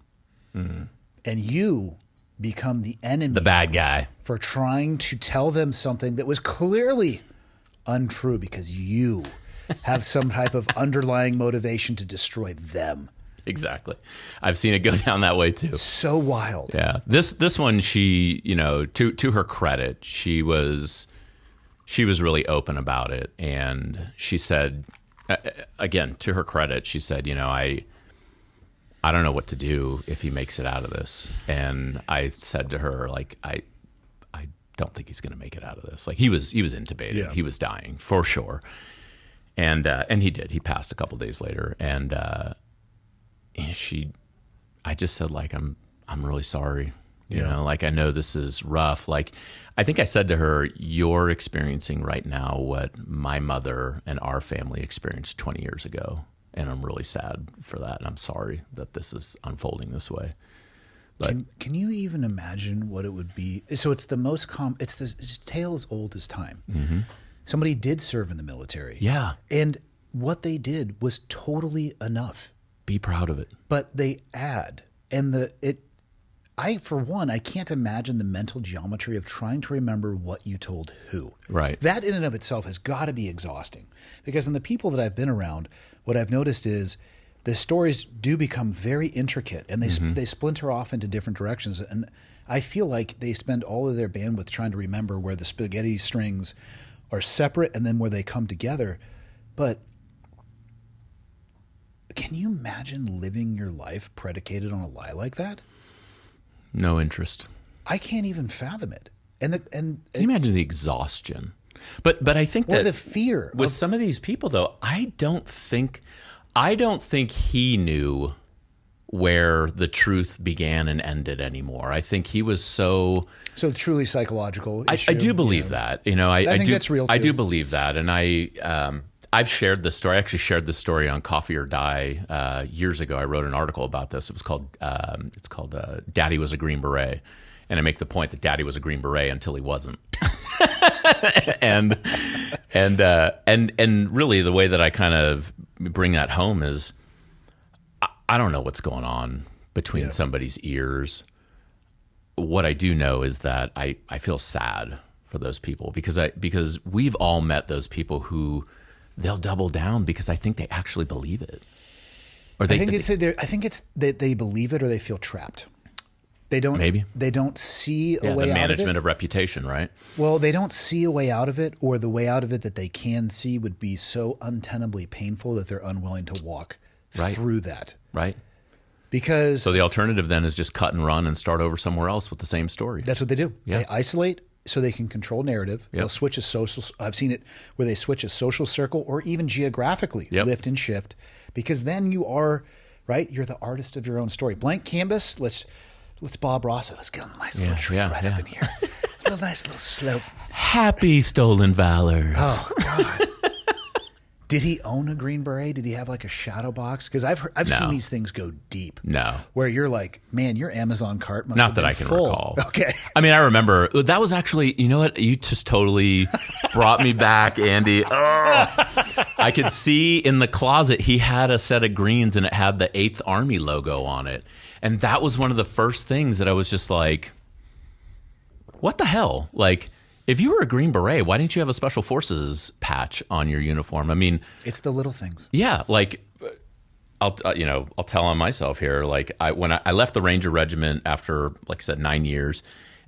Mm-hmm. And you become the enemy. The bad guy. For trying to tell them something that was clearly untrue because you have some type of underlying motivation to destroy them. Exactly. I've seen it go down that way too. So wild. Yeah. This one, she, to her credit, she was really open about it. And she said, again, to her credit, she said, I don't know what to do if he makes it out of this. And I said to her, like, I don't think he's going to make it out of this. Like he was intubated. Yeah. He was dying for sure. And he did. He passed a couple days later. And I just said, like, I'm really sorry. You know, like, I know this is rough. Like, I think I said to her, you're experiencing right now what my mother and our family experienced 20 years ago. And I'm really sad for that. And I'm sorry that this is unfolding this way. But Can you even imagine what it would be? So it's the most it's the tale as old as time. Mm-hmm. Somebody did serve in the military. Yeah. And what they did was totally enough. Be proud of it. But they add. And for one, I can't imagine the mental geometry of trying to remember what you told who. Right. That in and of itself has got to be exhausting. Because in the people that I've been around, what I've noticed is the stories do become very intricate and they splinter off into different directions. And I feel like they spend all of their bandwidth trying to remember where the spaghetti strings are separate and then where they come together. But can you imagine living your life predicated on a lie like that? No interest. I can't even fathom it. Can you imagine the exhaustion? But I think or that the fear with some of these people, though, I don't think he knew where the truth began and ended anymore. I think he was so truly psychological issue. I do believe that. I think that's real too. I do believe that, and I've shared this story. I actually shared this story on Coffee or Die years ago. I wrote an article about this. It was called "Daddy Was a Green Beret," and I make the point that Daddy was a Green Beret until he wasn't. and really, the way that I kind of bring that home is, I don't know what's going on between somebody's ears. What I do know is that I feel sad for those people because we've all met those people who they'll double down because I think they actually believe it. Or I think it's that they believe it or they feel trapped. They don't. Maybe they don't see a way out of it. The management of reputation, right? Well, they don't see a way out of it, or the way out of it that they can see would be so untenably painful that they're unwilling to walk through that. Right. Because so the alternative then is just cut and run and start over somewhere else with the same story. That's what they do. Yeah. They isolate so they can control narrative. Yep. They'll switch a social. I've seen it where they switch a social circle or even geographically lift and shift, because then you are right. You're the artist of your own story. Blank canvas. Let's Bob Ross it. Let's get on a nice little tree up in here. A little nice little slope. Happy stolen valors. Oh God. Did he own a Green Beret? Did he have like a shadow box? Because I've seen these things go deep. No. Where you're like, man, your Amazon cart must Not have been that I can full. recall. Okay. I mean, I remember that was actually, you know what? You just totally brought me back, Andy. I could see in the closet he had a set of greens and it had the 8th Army logo on it. And that was one of the first things that I was just like, what the hell? Like, if you were a Green Beret, why didn't you have a Special Forces patch on your uniform? I mean, it's the little things. Yeah, like I'll tell on myself here. Like when I left the Ranger Regiment after, like I said, 9 years,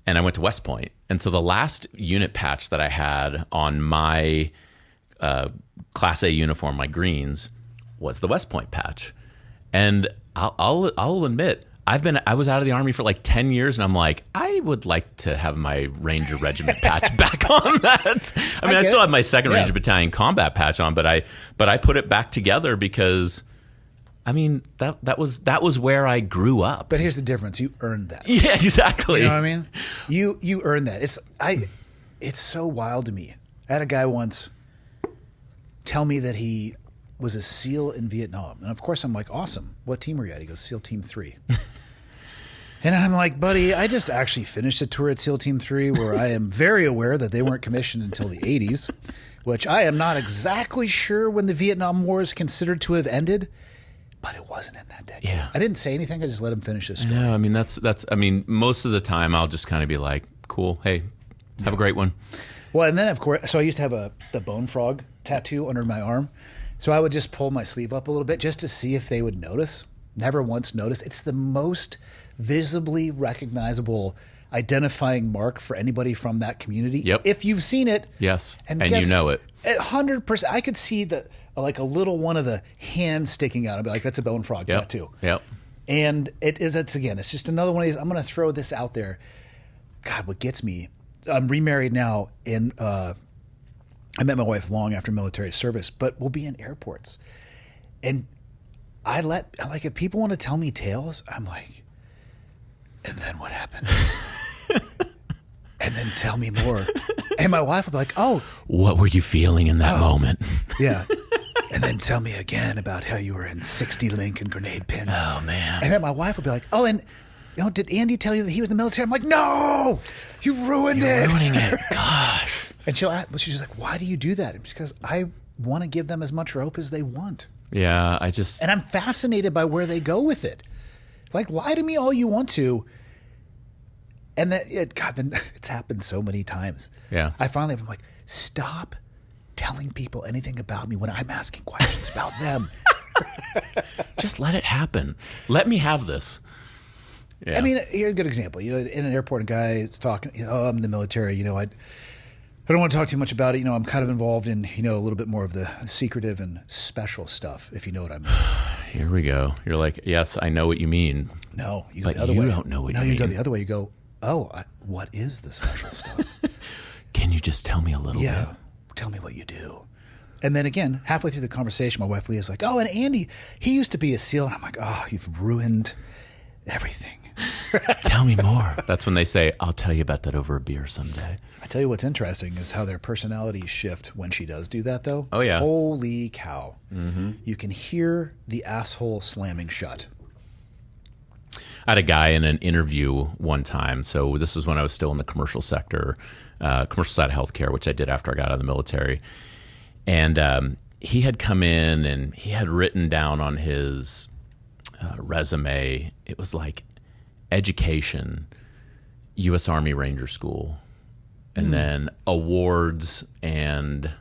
and I went to West Point, and so the last unit patch that I had on my Class A uniform, my greens, was the West Point patch, and I'll admit. I was out of the Army for like 10 years, and I'm like, I would like to have my Ranger Regiment patch back on that. I mean, I still have my 2nd Ranger Battalion combat patch on, but I put it back together because, I mean, that was where I grew up. But here's the difference: you earned that. Yeah, exactly. You know what I mean? You earned that. It's so wild to me. I had a guy once. tell me that he was a SEAL in Vietnam. And of course I'm like, awesome. What team were you at? He goes, SEAL Team 3. And I'm like, buddy, I just actually finished a tour at SEAL Team 3 where I am very aware that they weren't commissioned until the 80s, which I am not exactly sure when the Vietnam War is considered to have ended, but it wasn't in that decade. Yeah. I didn't say anything. I just let him finish his story. No, I mean, that's. I mean, most of the time I'll just kind of be like, cool, hey, have a great one. Well, and then, of course, so I used to have the bone frog tattoo under my arm. So I would just pull my sleeve up a little bit just to see if they would notice. Never once noticed. It's the most visibly recognizable identifying mark for anybody from that community. Yep. If you've seen it. Yes. And guess, you know it. 100%. I could see like a little one of the hands sticking out. I'd be like, that's a bone frog tattoo. Yep. And it's just another one of these. I'm going to throw this out there. God, what gets me, I'm remarried now, and I met my wife long after military service, but we'll be in airports. And if people want to tell me tales, I'm like, and then what happened? And then tell me more. And my wife will be like, oh. What were you feeling in that moment? Yeah. And then tell me again about how you were in 60 Lincoln grenade pins. Oh, man. And then my wife will be like, oh, and did Andy tell you that he was in the military? I'm like, no, you ruined it. You're ruining it. Gosh. And she's like, why do you do that? It's because I want to give them as much rope as they want. Yeah, and I'm fascinated by where they go with it. Like, lie to me all you want to. And it's happened so many times. Yeah. I finally am like, stop telling people anything about me when I'm asking questions about them. Just let it happen. Let me have this. Yeah. I mean, here's a good example. In an airport, a guy is talking, I'm in the military, I don't want to talk too much about it. I'm kind of involved in, a little bit more of the secretive and special stuff, if you know what I mean. Here we go. You're like, yes, I know what you mean. No, you go but the other you way. Don't know what you mean. No, you go the other way. You go, what is the special stuff? Can you just tell me a little bit? Yeah, tell me what you do. And then again, halfway through the conversation, my wife Leah's like, oh, and Andy, he used to be a SEAL. And I'm like, oh, you've ruined everything. Tell me more. That's when they say, I'll tell you about that over a beer someday. I tell you what's interesting is how their personalities shift when she does do that, though. Oh, yeah. Holy cow. Mm-hmm. You can hear the asshole slamming shut. I had a guy in an interview one time. So this is when I was still in the commercial sector, commercial side of healthcare, which I did after I got out of the military. And he had come in and he had written down on his resume, it was like education, US Army Ranger School, and then awards and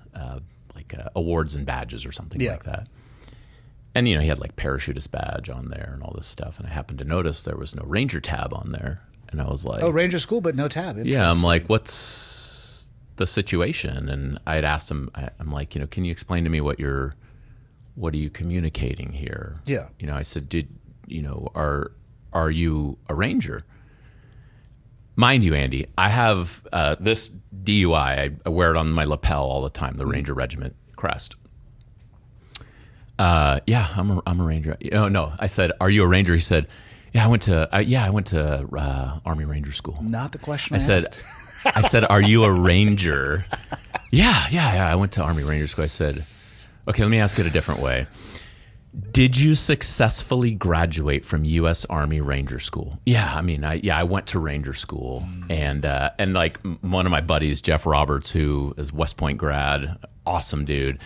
awards and badges or something like that. And, he had like parachutist badge on there and all this stuff. And I happened to notice there was no Ranger tab on there. And I was like, oh, Ranger School, but no tab. Yeah. I'm like, what's the situation? And I had asked him, I'm like, can you explain to me what are you communicating here? Yeah. I said, are you a Ranger? Mind you, Andy, I have this DUI. I wear it on my lapel all the time, the Ranger Regiment crest. Yeah, I'm a Ranger. Oh, no, I said, are you a Ranger? He said, yeah, I went to Army Ranger School. Not the question I said. asked. I said, are you a Ranger? Yeah, I went to Army Ranger School. I said, okay, let me ask it a different way. Did you successfully graduate from US Army Ranger School? Yeah, I went to Ranger School, and like one of my buddies, Jeff Roberts, who is West Point grad, awesome dude.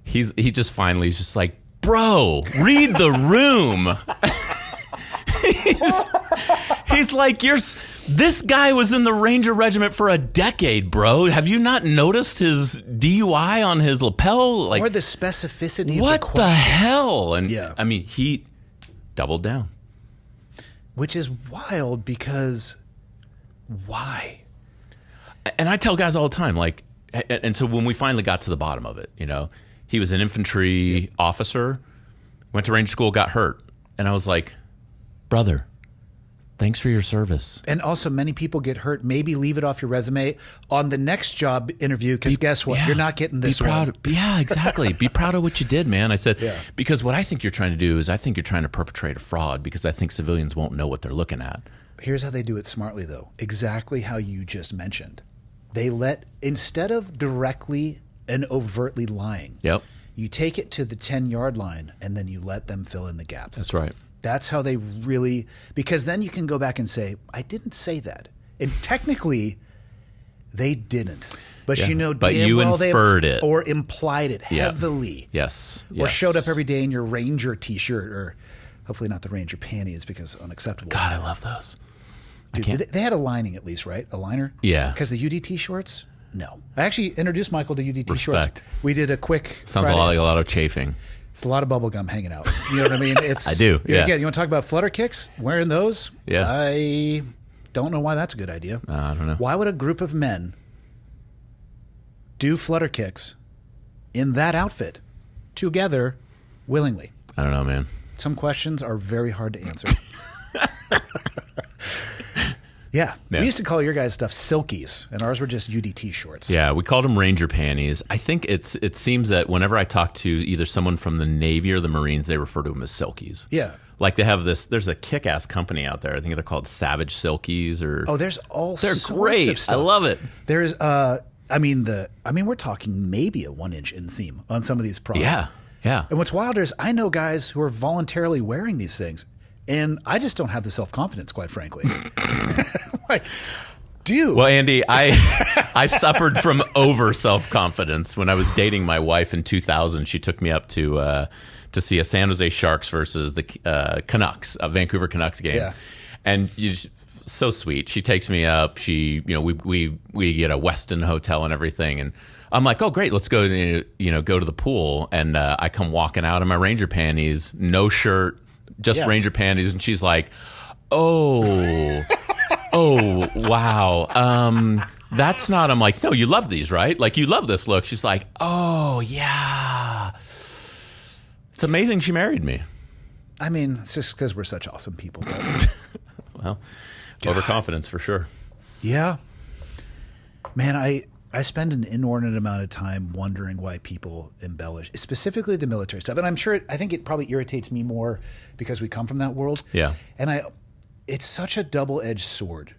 He's just like, bro, read the room. he's like, this guy was in the Ranger Regiment for a decade, bro. Have you not noticed his DUI on his lapel? Like, or the specificity what of the question. The hell? And yeah. He doubled down. Which is wild because why? And I tell guys all the time, like, and so when we finally got to the bottom of it, he was an infantry officer, went to Ranger School, got hurt. And I was like, brother, thanks for your service. And also, many people get hurt. Maybe leave it off your resume on the next job interview, because guess what? You're not getting this one. Yeah, exactly. Be proud of what you did, man. I said, because what I think you're trying to do is I think you're trying to perpetrate a fraud, because I think civilians won't know what they're looking at. Here's how they do it smartly, though. Exactly how you just mentioned. They instead of directly and overtly lying. Yep. You take it to the 10-yard line, and then you let them fill in the gaps. That's right. That's how they really, because then you can go back and say, I didn't say that. And technically, they didn't. But but you inferred it. Or implied it heavily. Yes. Or showed up every day in your Ranger t-shirt, or hopefully not the Ranger panties, because unacceptable. God, I love those. Dude, they had a lining at least, right? A liner? Yeah. Because the UDT shorts? No. I actually introduced Michael to UDT Respect. shorts. We did a quick Sounds Friday. like a lot of chafing. It's a lot of bubble gum hanging out. You know what I mean? It's I do, yeah. Again, you want to talk about flutter kicks? Wearing those? Yeah. I don't know why that's a good idea. I don't know. Why would a group of men do flutter kicks in that outfit together willingly? I don't know, man. Some questions are very hard to answer. Yeah. We used to call your guys' stuff silkies, and ours were just UDT shorts. Yeah, we called them Ranger panties. I think it seems that whenever I talk to either someone from the Navy or the Marines, they refer to them as silkies. Yeah. Like they have there's a kick-ass company out there. I think they're called Savage Silkies or... Oh, there's all sorts great. of stuff. I love it. There's, we're talking maybe a 1-inch inseam on some of these products. Yeah, yeah. And what's wilder is I know guys who are voluntarily wearing these things, and I just don't have the self-confidence, quite frankly. Like, dude. Well, Andy, I suffered from over self-confidence when I was dating my wife in 2000. She took me up to see a San Jose Sharks versus the Canucks, a Vancouver Canucks game. Yeah. And so sweet. She takes me up. We get a Westin hotel and everything, and I'm like, oh great, let's go to the pool. And I come walking out in my Ranger panties, no shirt, just Ranger panties, and she's like, oh wow, that's not. I'm like, no, you love these, right? Like, you love this look. She's like, oh yeah. It's amazing she married me. I mean, it's just because we're such awesome people. Well, overconfidence for sure. Yeah. Man, I spend an inordinate amount of time wondering why people embellish, specifically the military stuff. And I think it probably irritates me more because we come from that world. Yeah. And it's such a double-edged sword.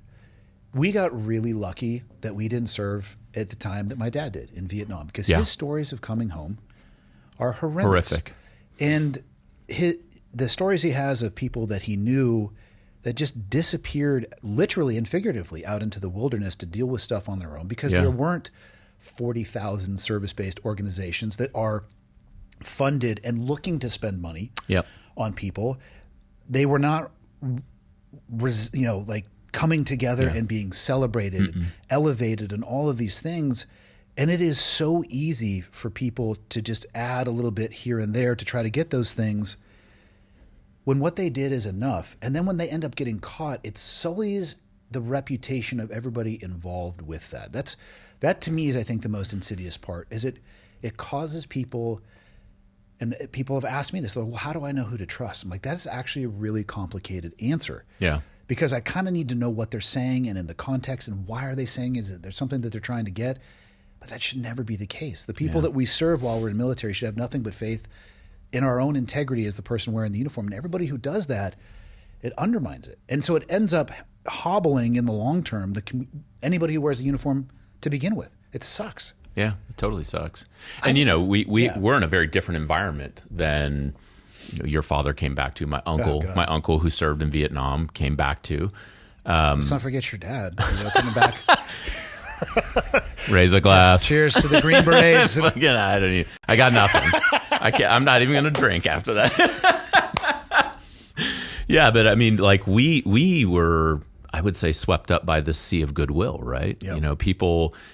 We got really lucky that we didn't serve at the time that my dad did in Vietnam, because his stories of coming home are horrific. And the stories he has of people that he knew that just disappeared literally and figuratively out into the wilderness to deal with stuff on their own, because there weren't 40,000 service-based organizations that are funded and looking to spend money on people. They were not, coming together and being celebrated, elevated, and all of these things. And it is so easy for people to just add a little bit here and there to try to get those things, when what they did is enough. And then when they end up getting caught, it sullies the reputation of everybody involved with that. That to me is, I think, the most insidious part, is it causes people, and people have asked me this, like, well, how do I know who to trust? I'm like, that's actually a really complicated answer. Yeah. Because I kind of need to know what they're saying and in the context, and why are they saying, is it there's something that they're trying to get? But that should never be the case. The people that we serve while we're in the military should have nothing but faith in our own integrity as the person wearing the uniform. And everybody who does that, it undermines it. And so it ends up hobbling in the long term anybody who wears a uniform to begin with. It sucks. Yeah, it totally sucks. And we're in a very different environment than your father came back to. My uncle who served in Vietnam came back to. Let's not forget your dad coming back. Raise a glass. Cheers to the Green Berets. I got nothing. I'm not even going to drink after that. Yeah, but I mean, like, we were, I would say, swept up by this sea of goodwill, right? Yep.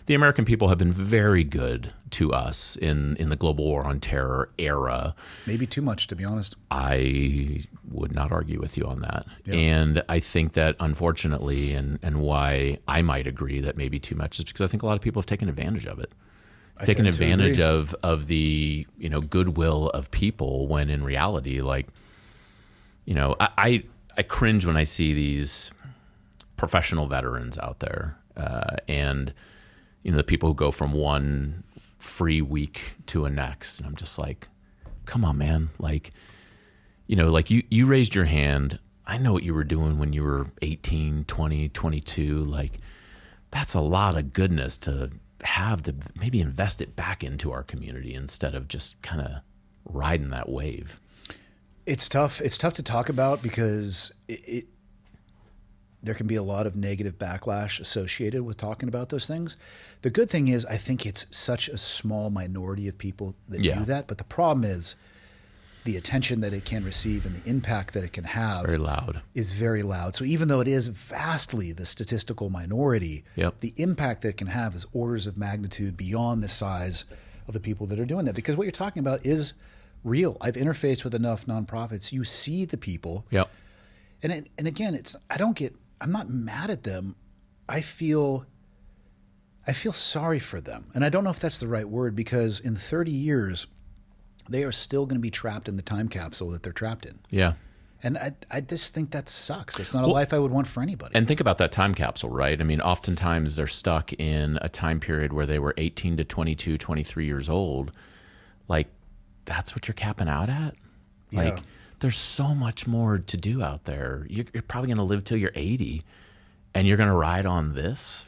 The American people have been very good to us in the global war on terror era. Maybe too much, to be honest. I would not argue with you on that. Yep. And I think that, unfortunately, and why I might agree that maybe too much, is because I think a lot of people have taken advantage of it. Taken advantage of the goodwill of people, when in reality, like, I cringe when I see these professional veterans out there, and the people who go from one free week to a next, and I'm just like, come on, man. Like, you raised your hand. I know what you were doing when you were 18, 20, 22. Like, that's a lot of goodness to have to maybe invest it back into our community instead of just kind of riding that wave? It's tough. It's tough to talk about because there can be a lot of negative backlash associated with talking about those things. The good thing is I think it's such a small minority of people that do that. But the problem is the attention that it can receive and the impact that it can have It's very loud. is very loud. So even though it is vastly the statistical minority, the impact that it can have is orders of magnitude beyond the size of the people that are doing that. Because what you're talking about is real. I've interfaced with enough nonprofits. You see the people. And again, I'm not mad at them. I feel sorry for them. And I don't know if that's the right word, because in 30 years, they are still going to be trapped in the time capsule that they're trapped in. And I just think that sucks. It's not a life I would want for anybody. And think about that time capsule, right? I mean, oftentimes they're stuck in a time period where they were 18 to 22, 23 years old. Like, that's what you're capping out at? Like, there's so much more to do out there. You're probably going to live till you're 80, and you're going to ride on this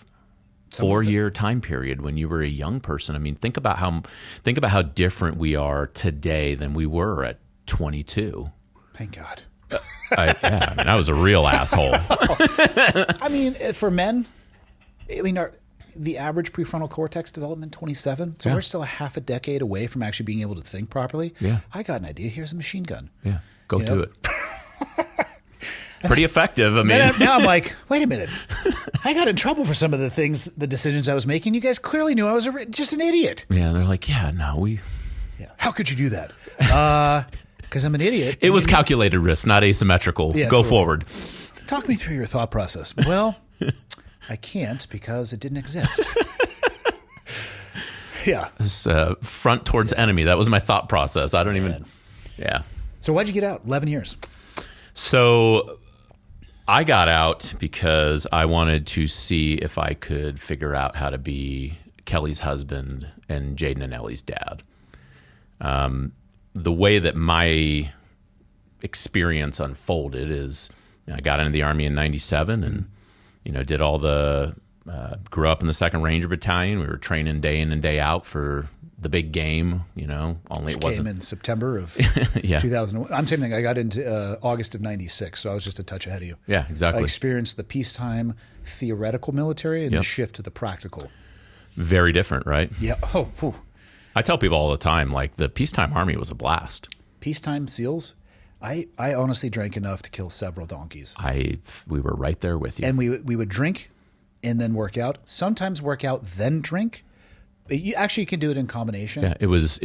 4-year time period when you were a young person. I mean, think about how different we are today than we were at 22. Thank God. I was a real asshole. I mean, for men, the average prefrontal cortex development 27. So we're still a half a decade away from actually being able to think properly. I got an idea. Here's a machine gun. Go do it. Pretty effective. I mean, now I'm like, wait a minute. I got in trouble for some of the decisions I was making. You guys clearly knew I was just an idiot. They're like, how could you do that? Because I'm an idiot. It was calculated risk, not asymmetrical. Go forward. Talk me through your thought process. Well, I can't because it didn't exist. This, front towards enemy. That was my thought process. I don't even. So why'd you get out? 11 years. So I got out because I wanted to see if I could figure out how to be Kelly's husband and Jaden and Ellie's dad. The way that my experience unfolded is I got into the Army in 97 and, did all grew up in the 2nd Ranger Battalion. We were training day in and day out for the big game, only it wasn't. Came in September of 2001. I'm same thing. I got into August of 96, so I was just a touch ahead of you. Yeah, exactly. I experienced the peacetime theoretical military and the shift to the practical. Very different, right? Yeah. I tell people all the time, like, the peacetime Army was a blast. Peacetime SEALs, I honestly drank enough to kill several donkeys. We were right there with you. And we would drink and then work out. Sometimes work out, then drink. You can do it in combination. Yeah, it was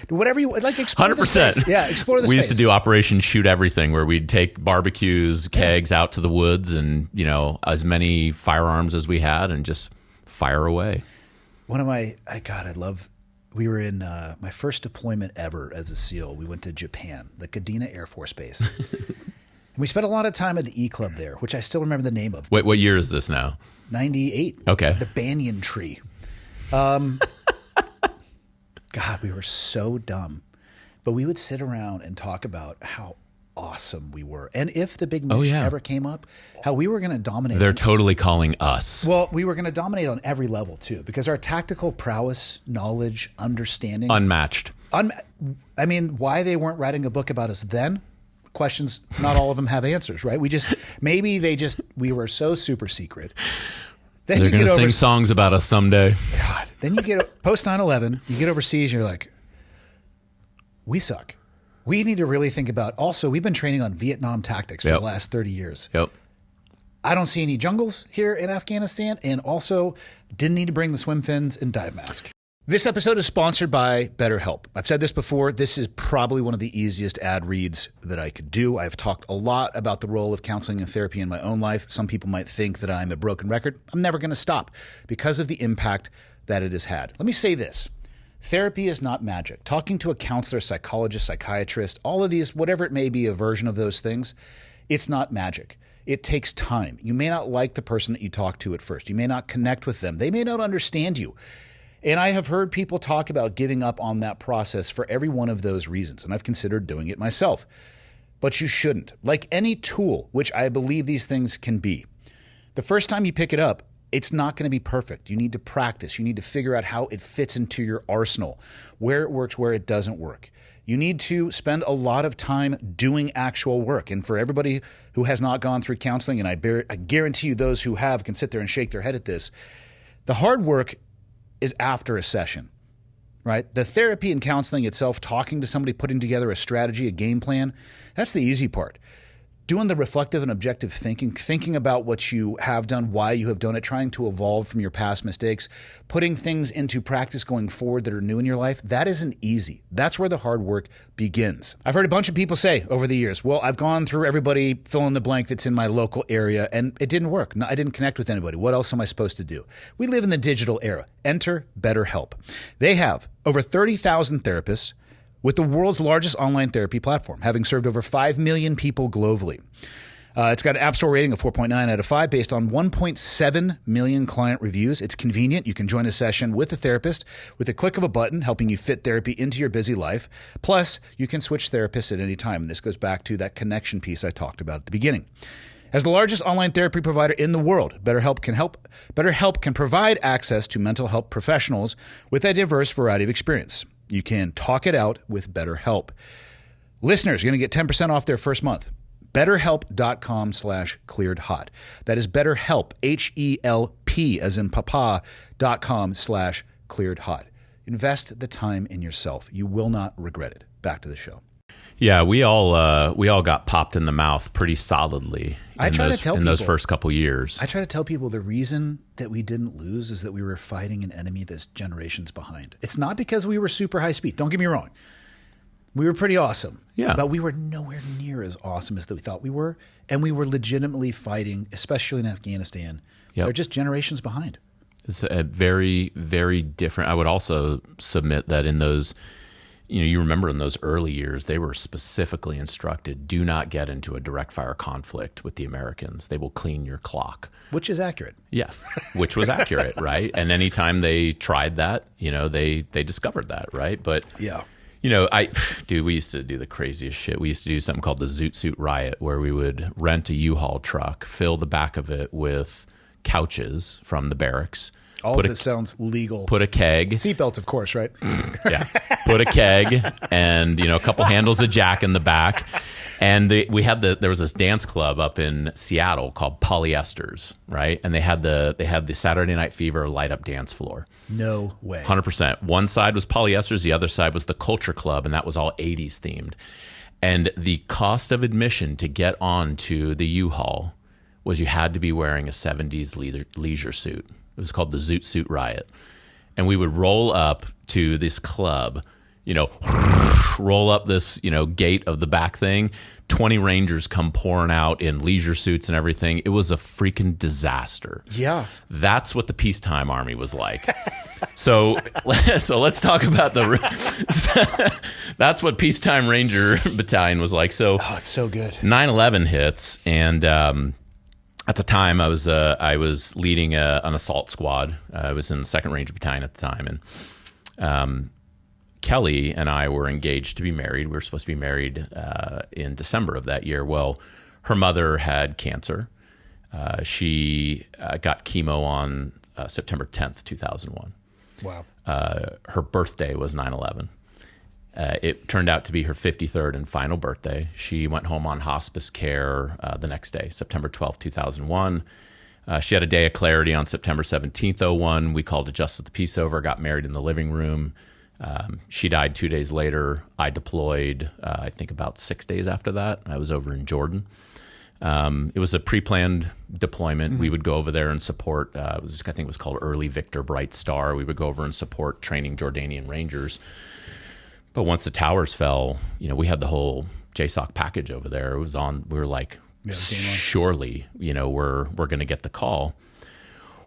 whatever you like. Explore 100%. the space. Yeah, explore the space. We used to do Operation Shoot Everything, where we'd take barbecues, kegs out to the woods, and as many firearms as we had, and just fire away. One of we were in my first deployment ever as a SEAL. We went to Japan, the Kadena Air Force Base. And we spent a lot of time at the E Club there, which I still remember the name of. Wait, what year is this now? 98. Okay. The banyan tree. God, we were so dumb. But we would sit around and talk about how awesome we were. And if the big mission ever came up, how we were going to dominate. They're totally calling us. Well, we were going to dominate on every level, too, because our tactical prowess, knowledge, understanding. Unmatched. Why they weren't writing a book about us then? Questions, not all of them have answers, right? We were so super secret. Then they're going to sing songs about us someday. God. Then you get post 9/11, you get overseas, and you're like, we suck. We need to really think about. Also, we've been training on Vietnam tactics for the last 30 years. I don't see any jungles here in Afghanistan, and also didn't need to bring the swim fins and dive mask. This episode is sponsored by BetterHelp. I've said this before. This is probably one of the easiest ad reads that I could do. I've talked a lot about the role of counseling and therapy in my own life. Some people might think that I'm a broken record. I'm never going to stop because of the impact that it has had. Let me say this. Therapy is not magic. Talking to a counselor, psychologist, psychiatrist, all of these, whatever it may be, a version of those things, it's not magic. It takes time. You may not like the person that you talk to at first. You may not connect with them. They may not understand you. And I have heard people talk about giving up on that process for every one of those reasons, and I've considered doing it myself. But you shouldn't. Like any tool, which I believe these things can be, the first time you pick it up, It's not going to be perfect. You need to practice. You need to figure out how it fits into your arsenal, where it works, where it doesn't work. You need to spend a lot of time doing actual work. And for everybody who has not gone through counseling, and I guarantee you those who have can sit there and shake their head at this, the hard work is after a session, right? The therapy and counseling itself, talking to somebody, putting together a strategy, a game plan, that's the easy part. Doing the reflective and objective thinking about what you have done, why you have done it, trying to evolve from your past mistakes, putting things into practice going forward that are new in your life, that isn't easy. That's where the hard work begins. I've heard a bunch of people say over the years, well, I've gone through everybody fill in the blank that's in my local area and it didn't work. I didn't connect with anybody. What else am I supposed to do? We live in the digital era. Enter BetterHelp. They have over 30,000 therapists with the world's largest online therapy platform, having served over 5 million people globally. It's got an App Store rating of 4.9 out of 5 based on 1.7 million client reviews. It's convenient. You can join a session with a therapist with a click of a button, helping you fit therapy into your busy life. Plus, you can switch therapists at any time. And this goes back to that connection piece I talked about at the beginning. As the largest online therapy provider in the world, BetterHelp can provide access to mental health professionals with a diverse variety of experience. You can talk it out with BetterHelp. Listeners are going to get 10% off their first month. BetterHelp.com/clearedhot. That is BetterHelp, HELP, as in papa.com/clearedhot. Invest the time in yourself. You will not regret it. Back to the show. Yeah, we all got popped in the mouth pretty solidly in those first couple years. I try to tell people the reason that we didn't lose is that we were fighting an enemy that's generations behind. It's not because we were super high speed. Don't get me wrong. We were pretty awesome. Yeah. But we were nowhere near as awesome as we thought we were. And we were legitimately fighting, especially in Afghanistan. Yep. They're just generations behind. It's a very, very different. I would also submit that in those, you remember in those early years, they were specifically instructed, do not get into a direct fire conflict with the Americans. They will clean your clock. Which is accurate. Yeah, which was accurate, right? And anytime they tried that, they discovered that, right? But yeah. We used to do the craziest shit. We used to do something called the Zoot Suit Riot, where we would rent a U-Haul truck, fill the back of it with couches from the barracks. All of this sounds legal. Put a keg. Seatbelts, of course, right? Yeah. Put a keg and, a couple handles of Jack in the back. And there was this dance club up in Seattle called Polyesters, right? And they had the Saturday Night Fever light up dance floor. No way. 100%. One side was Polyesters, the other side was the Culture Club, and that was all 80s themed. And the cost of admission to get onto the U-Haul was you had to be wearing a 70s leisure suit. It was called the Zoot Suit Riot. And we would roll up to this club, roll up this, gate of the back thing. 20 Rangers come pouring out in leisure suits and everything. It was a freaking disaster. Yeah. That's what the peacetime army was like. So let's talk about that's what peacetime Ranger battalion was like. So it's so good. 9/11 hits, and at the time, I was leading an assault squad. I was in the 2nd Ranger Battalion at the time, and Kelly and I were engaged to be married. We were supposed to be married in December of that year. Well, her mother had cancer. She got chemo on September 10th, 2001. Wow. Her birthday was 9/11. It turned out to be her 53rd and final birthday. She went home on hospice care the next day, September 12th, 2001. She had a day of clarity on September 17th, 01. We called a Justice of the Peace over, got married in the living room. She died 2 days later. I deployed, I think about 6 days after that. I was over in Jordan. It was a pre-planned deployment. Mm-hmm. We would go over there and support, I think it was called Early Victor Bright Star. We would go over and support training Jordanian Rangers. But once the towers fell, we had the whole JSOC package over there. It was on. We were like, surely, we're going to get the call.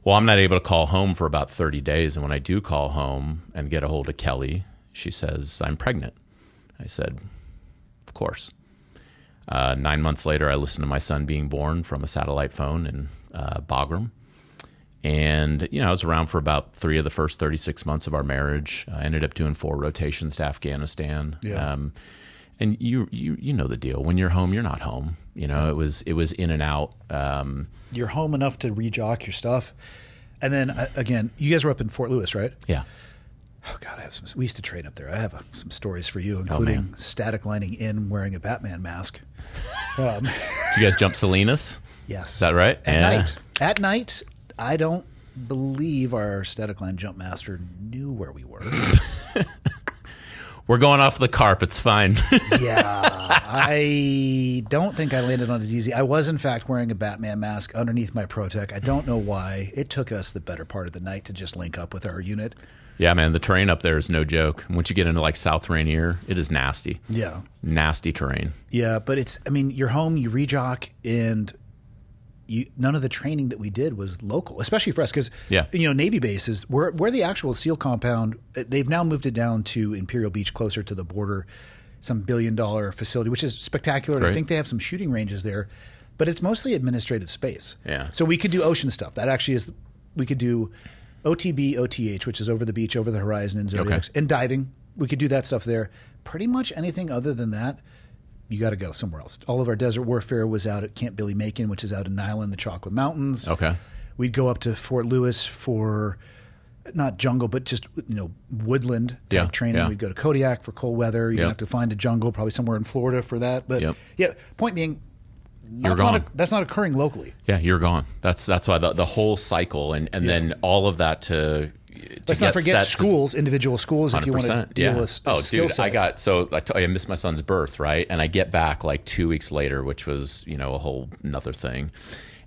Well, I'm not able to call home for about 30 days. And when I do call home and get a hold of Kelly, she says, I'm pregnant. I said, of course. 9 months later, I listened to my son being born from a satellite phone in Bagram. And, I was around for about 3 of the first 36 months of our marriage. I ended up doing 4 rotations to Afghanistan. Yeah. And you know the deal. When you're home, you're not home. It was in and out. You're home enough to rejock your stuff, And then again, you guys were up in Fort Lewis, right? Yeah. Oh God, we used to train up there. I have some stories for you, including static lining in wearing a Batman mask. Did you guys jump Salinas? Yes. Is that right? At night, I don't believe our static line jump master knew where we were. We're going off the carp. It's fine. Yeah. I don't think I landed on it easy. I was, in fact, wearing a Batman mask underneath my Protec. I don't know why. It took us the better part of the night to just link up with our unit. Yeah, man, the terrain up there is no joke. Once you get into like South Rainier, it is nasty. Yeah. Nasty terrain. Yeah, but you're home, you rejock, and none of the training that we did was local, especially for us, because Navy bases, where the actual SEAL compound, they've now moved it down to Imperial Beach, closer to the border, some $1 billion facility, which is spectacular. And I think they have some shooting ranges there, but it's mostly administrative space. Yeah. So we could do ocean stuff. That actually is, we could do OTB, OTH, which is over the beach, over the horizon, and Zodiacs, and diving. We could do that stuff there. Pretty much anything other than that, you got to go somewhere else. All of our desert warfare was out at Camp Billy Macon, which is out in Nyland, the Chocolate Mountains. Okay. We'd go up to Fort Lewis for not jungle, but just woodland type training. Yeah. We'd go to Kodiak for cold weather. You'd have to find a jungle, probably somewhere in Florida for that. But point being, that's not occurring locally. Yeah, you're gone. That's why the whole cycle and then all of that to let's not forget schools, individual schools, 100%, if you want to deal with skill set. I missed my son's birth, right? And I get back like 2 weeks later, which was, a whole nother thing.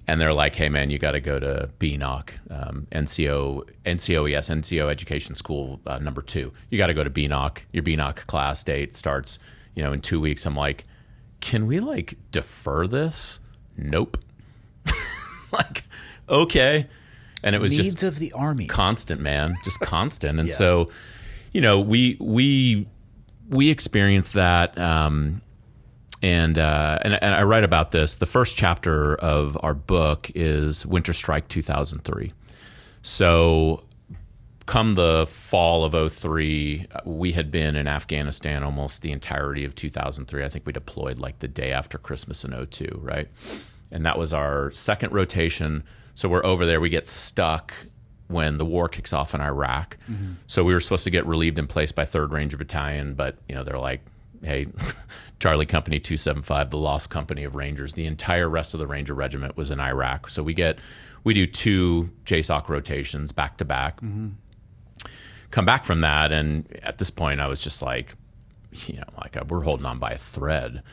And they're like, hey, man, you got to go to BNOC, NCO Education School number 2. You got to go to BNOC. Your BNOC class date starts, in 2 weeks. I'm like, can we defer this? Nope. Okay. And it was needs just of the Army, constant, man, just constant. And so, we experienced that. And I write about this. The first chapter of our book is Winter Strike 2003. So come the fall of 2003, we had been in Afghanistan almost the entirety of 2003. I think we deployed the day after Christmas in 2002, right? And that was our second rotation. So we're over there. We get stuck when the war kicks off in Iraq. Mm-hmm. So we were supposed to get relieved in place by 3rd Ranger Battalion, but they're like, hey, Charlie Company 275, the lost company of Rangers. The entire rest of the Ranger Regiment was in Iraq. So we do 2 JSOC rotations back to back. Mm-hmm. Come back from that, and at this point, I was just we're holding on by a thread.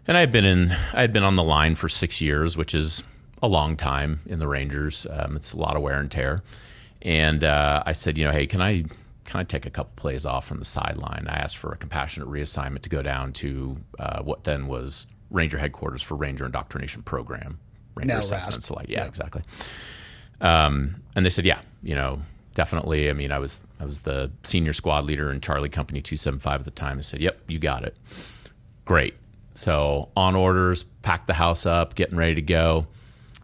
And I had been on the line for 6 years, which is a long time in the Rangers. It's a lot of wear and tear. And I said, hey, can I take a couple plays off from the sideline? I asked for a compassionate reassignment to go down to what then was Ranger Headquarters for Ranger Indoctrination Program, Ranger Assessments. Exactly. And they said, definitely. I mean, I was the senior squad leader in Charlie Company 275 at the time. I said, yep, you got it. Great. So on orders, packed the house up, getting ready to go.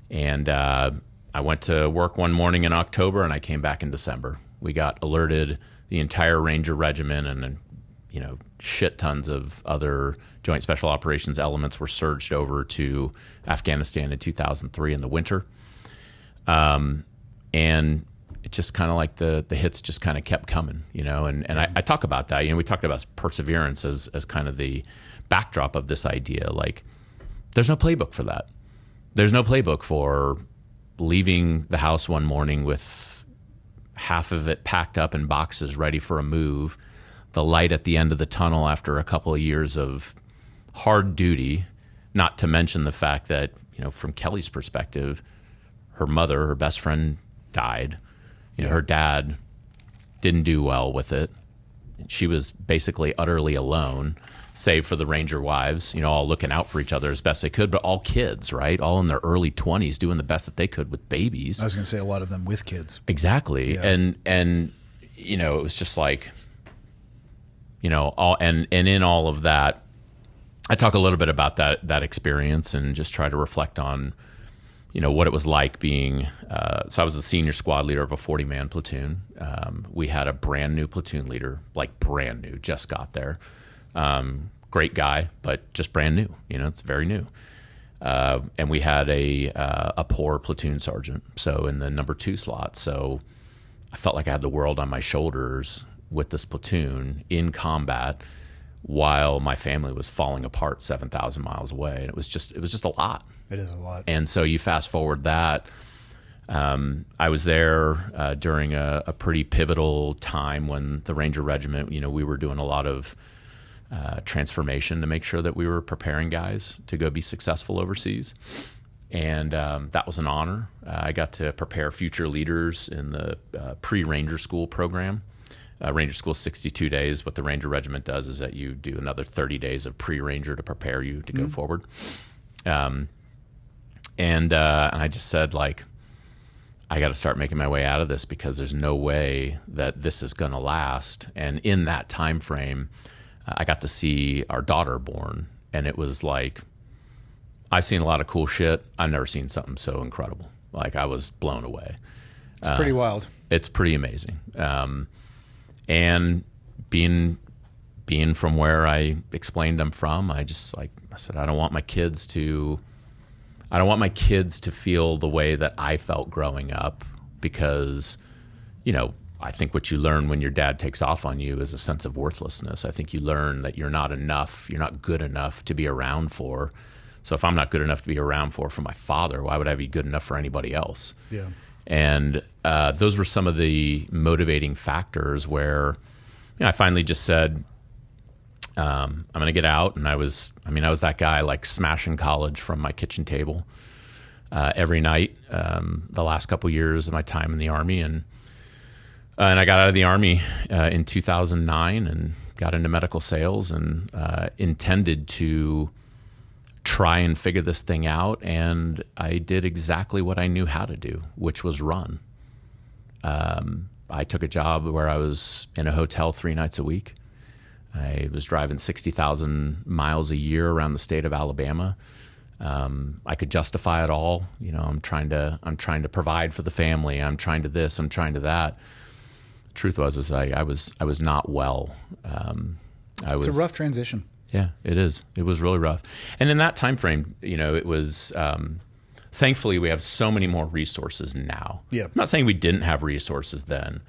And I went to work one morning in October, and I came back in December. We got alerted, the entire Ranger Regiment and shit tons of other Joint Special Operations elements were surged over to Afghanistan in 2003 in the winter. And it just kind of the hits just kind of kept coming, and I talk about that. We talked about perseverance as kind of the backdrop of this idea. There's no playbook for that. There's no playbook for leaving the house one morning with half of it packed up in boxes ready for a move, the light at the end of the tunnel after a couple of years of hard duty, not to mention the fact that, from Kelly's perspective, her mother, her best friend, died. Her dad didn't do well with it. She was basically utterly alone, save for the Ranger wives, all looking out for each other as best they could, but all kids, right? All in their early 20s doing the best that they could with babies. I was going to say a lot of them with kids. Exactly. Yeah. And it was just all, and in all of that, I talk a little bit about that experience and just try to reflect on, what it was like being, so I was the senior squad leader of a 40-man platoon. We had a brand new platoon leader, brand new, just got there. Great guy, but just brand new. It's very new. And we had a poor platoon sergeant, so in the number 2 slot. So I felt like I had the world on my shoulders with this platoon in combat while my family was falling apart 7,000 miles away. And it was just a lot. It is a lot. And so you fast forward that. I was there during a pretty pivotal time when the Ranger Regiment, we were doing a lot of transformation to make sure that we were preparing guys to go be successful overseas. And that was an honor. I got to prepare future leaders in the pre-Ranger School program. Ranger School is 62 days. What the Ranger Regiment does is that you do another 30 days of pre-Ranger to prepare you to go forward. And I just said, like, I got to start making my way out of this because there's no way that this is going to last. And in that time frame, I got to see our daughter born, and it was like, I've seen a lot of cool shit. I've never seen something so incredible. Like, I was blown away. It's pretty wild. It's pretty amazing. And being from where I explained I'm from, I said, I don't want my kids to feel the way that I felt growing up, because, I think what you learn when your dad takes off on you is a sense of worthlessness. I think you learn that you're not enough, you're not good enough to be around for. So if I'm not good enough to be around for my father, why would I be good enough for anybody else? Yeah. And those were some of the motivating factors where, I finally just said, I'm going to get out. And I was that guy, like, smashing college from my kitchen table every night the last couple years of my time in the Army. And I got out of the Army in 2009 and got into medical sales and intended to try and figure this thing out. And I did exactly what I knew how to do, which was run. I took a job where I was in a hotel 3 nights a week. I was driving 60,000 miles a year around the state of Alabama. I could justify it all. I'm trying to provide for the family. I'm trying to this. I'm trying to that. Truth was, I was not well. It's a rough transition. Yeah, it is. It was really rough. And in that time frame, it was. Thankfully, we have so many more resources now. Yeah. I'm not saying we didn't have resources then,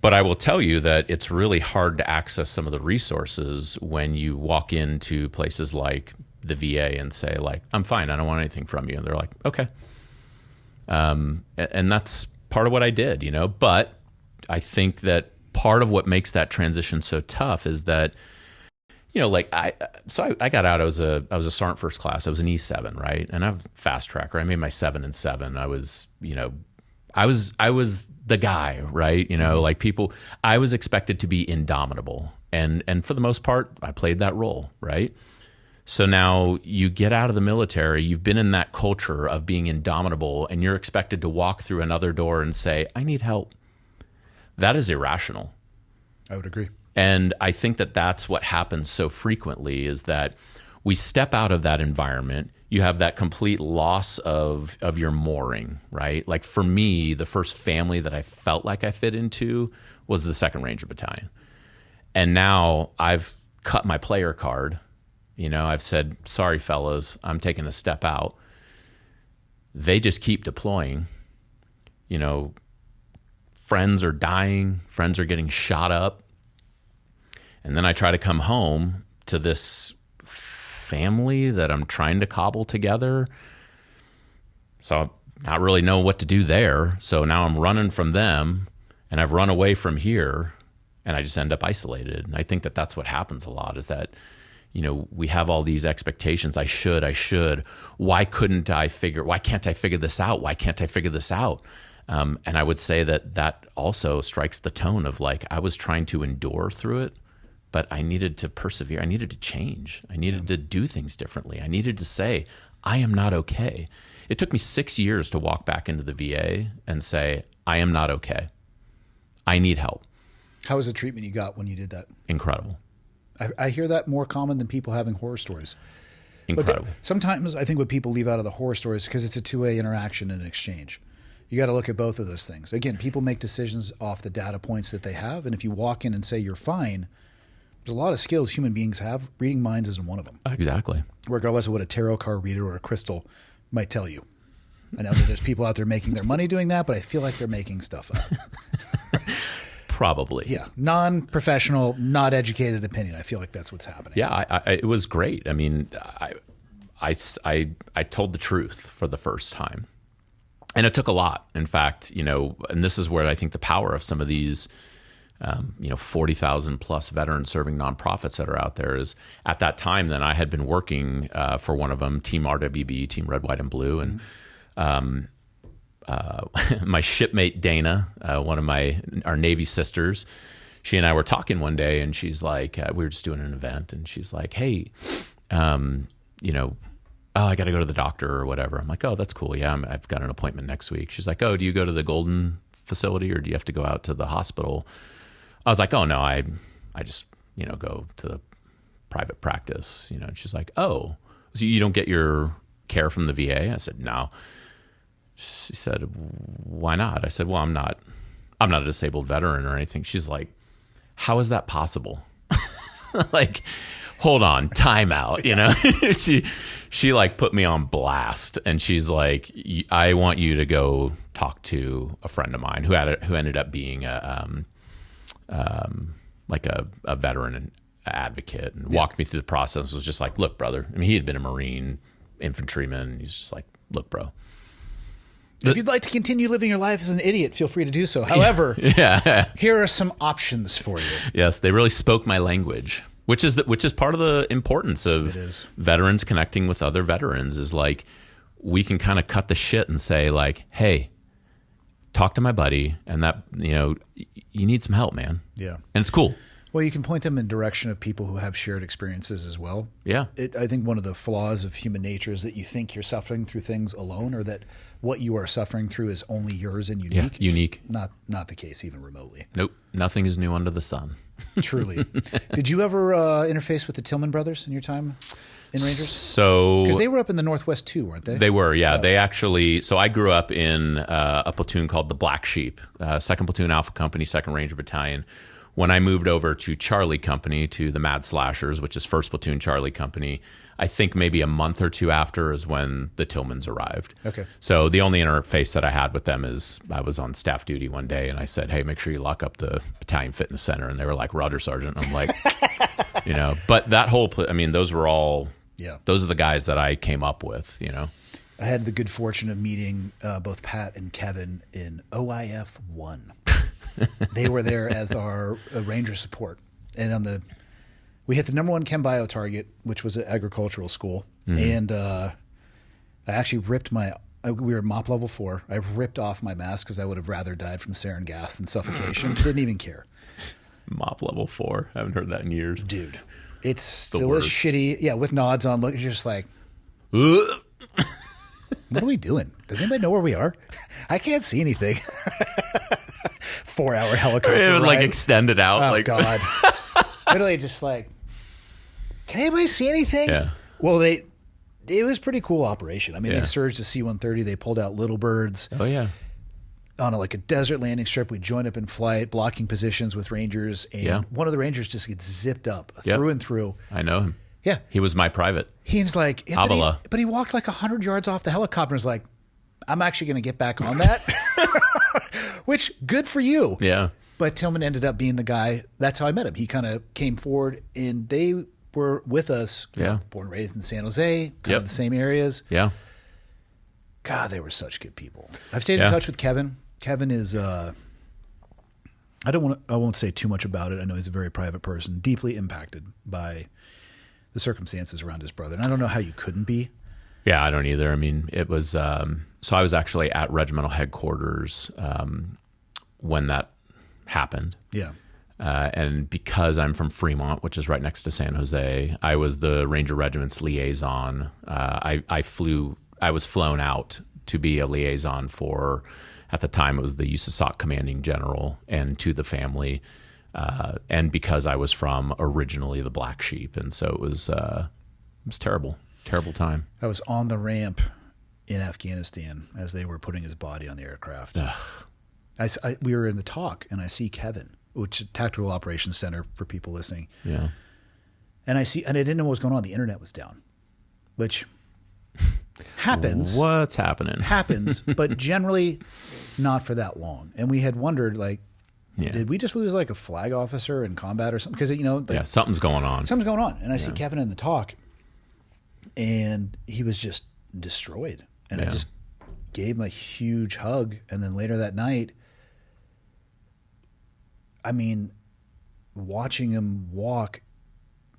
but I will tell you that it's really hard to access some of the resources when you walk into places like the VA and say, like, I'm fine, I don't want anything from you. And they're like, okay. And that's part of what I did, But I think that part of what makes that transition so tough is that, I got out. I was a sergeant first class. I was an E7, right? And I'm a fast tracker. I made my 7 and 7. I was the guy, right? Like, people, I was expected to be indomitable. And for the most part, I played that role, right? So now you get out of the military, you've been in that culture of being indomitable, and you're expected to walk through another door and say, I need help. That is irrational. I would agree. And I think that that's what happens so frequently, is that we step out of that environment. You have that complete loss of your mooring, right? Like, for me, the first family that I felt like I fit into was the 2nd Ranger Battalion. And now I've cut my player card. I've said, sorry, fellas, I'm taking a step out. They just keep deploying. Friends are dying. Friends are getting shot up. And then I try to come home to this family that I'm trying to cobble together. So I not really know what to do there. So now I'm running from them, and I've run away from here, and I just end up isolated. And I think that that's what happens a lot, is that, we have all these expectations. I should. Why can't I figure this out? Why can't I figure this out? And I would say that also strikes the tone of, like, I was trying to endure through it, but I needed to persevere. I needed to change. I needed to do things differently. I needed to say, I am not okay. It took me 6 years to walk back into the VA and say, I am not okay. I need help. How was the treatment you got when you did that? Incredible. I hear that more common than people having horror stories. Incredible. Sometimes I think what people leave out of the horror stories is because it's a two-way interaction and an exchange. You got to look at both of those things. Again, people make decisions off the data points that they have, and if you walk in and say you're fine, There's a lot of skills human beings have. Reading minds isn't one of them. Exactly. Regardless of what a tarot card reader or a crystal might tell you. I know that there's people out there making their money doing that, but I feel like they're making stuff up. Probably. Yeah. Non-professional, not educated opinion. I feel like that's what's happening. Yeah, it was great. I mean, I told the truth for the first time. And it took a lot. In fact, and this is where I think the power of some of these 40,000 plus veteran serving nonprofits that are out there is at that time. Then I had been working for one of them, Team RWB, Team Red, White, and Blue, and my shipmate Dana, one of our Navy sisters, she and I were talking one day, and she's like, we were just doing an event, and she's like, hey, oh, I got to go to the doctor or whatever. I'm like, oh, that's cool. Yeah, I've got an appointment next week. She's like, oh, do you go to the Golden facility or do you have to go out to the hospital? I was like, oh, no, I just, go to the private practice, and she's like, oh, so you don't get your care from the VA? I said, no. She said, why not? I said, well, I'm not a disabled veteran or anything. She's like, how is that possible? Like, hold on, time out, she like put me on blast, and she's like, I want you to go talk to a friend of mine who ended up being a veteran advocate, and walked me through the process. Was just like, look, brother. I mean, he had been a Marine infantryman. He's just like, look, bro. If you'd like to continue living your life as an idiot, feel free to do so. However, here are some options for you. Yes, they really spoke my language. Which is part of the importance of veterans connecting with other veterans, is like, we can kind of cut the shit and say like, hey, talk to my buddy, and that, you need some help, man. Yeah. And it's cool. Well, you can point them in the direction of people who have shared experiences as well. Yeah. I think one of the flaws of human nature is that you think you're suffering through things alone, or that what you are suffering through is only yours and unique. Yeah, unique. It's not the case, even remotely. Nope. Nothing is new under the sun. Truly. Did you ever interface with the Tilman brothers in your time in Rangers? So, because they were up in the Northwest too, weren't they? They were, yeah. They actually. So I grew up in a platoon called the Black Sheep, 2nd Platoon Alpha Company, 2nd Ranger Battalion. When I moved over to Charlie Company, to the Mad Slashers, which is 1st Platoon Charlie Company, I think maybe a month or two after is when the Tilmans arrived. Okay. So the only interface that I had with them is I was on staff duty one day, and I said, hey, make sure you lock up the Battalion Fitness Center. And they were like, Roger, Sergeant. I'm like, but that whole, those were all, those are the guys that I came up with, I had the good fortune of meeting both Pat and Kevin in OIF 1. They were there as our Ranger support. And we hit the #1 Chem Bio target, which was an agricultural school. Mm-hmm. And I actually ripped we were MOP level 4. I ripped off my mask because I would have rather died from sarin gas than suffocation. Didn't even care. MOP level 4. I haven't heard that in years. Dude, it's still as shitty. Yeah, with nods on. Look, you're just like, what are we doing? Does anybody know where we are? I can't see anything. 4-hour helicopter It would ride. like extend it out. Oh, God. Literally just like, can anybody see anything? Yeah. Well, it was a pretty cool operation. I mean, they surged the C-130. They pulled out Little Birds. Oh, yeah. On a desert landing strip. We joined up in flight, blocking positions with Rangers. And one of the Rangers just gets zipped up through and through. I know him. Yeah. He was my private. He's like, but he walked like 100 yards off the helicopter and was like, I'm actually going to get back on that. Which, good for you. Yeah. But Tilman ended up being the guy. That's how I met him. He kind of came forward, and they were with us. Born and raised in San Jose, kind of the same areas. Yeah. God, they were such good people. I've stayed in touch with Kevin. Kevin is, I won't say too much about it. I know he's a very private person, deeply impacted by the circumstances around his brother. And I don't know how you couldn't be. Yeah, I don't either. I mean, it was, so I was actually at regimental headquarters when that happened. Yeah. And because I'm from Fremont, which is right next to San Jose, I was the Ranger Regiment's liaison. I was flown out to be a liaison for, at the time, it was the USASOC commanding general and to the family. And because I was from originally the Black Sheep. And so it was terrible. Terrible time. I was on the ramp in Afghanistan as they were putting his body on the aircraft. We were in the talk, and I see Kevin which is Tactical Operations Center for people listening. Yeah. And I didn't know what was going on. The internet was down, which happens. What's happening? Happens, but generally not for that long. And we had wondered, like, did we just lose like a flag officer in combat or something? Because, you know, like, something's going on. Something's going on. And I see Kevin in the talk, and he was just destroyed. And I just gave him a huge hug. And then later that night, I mean, watching him walk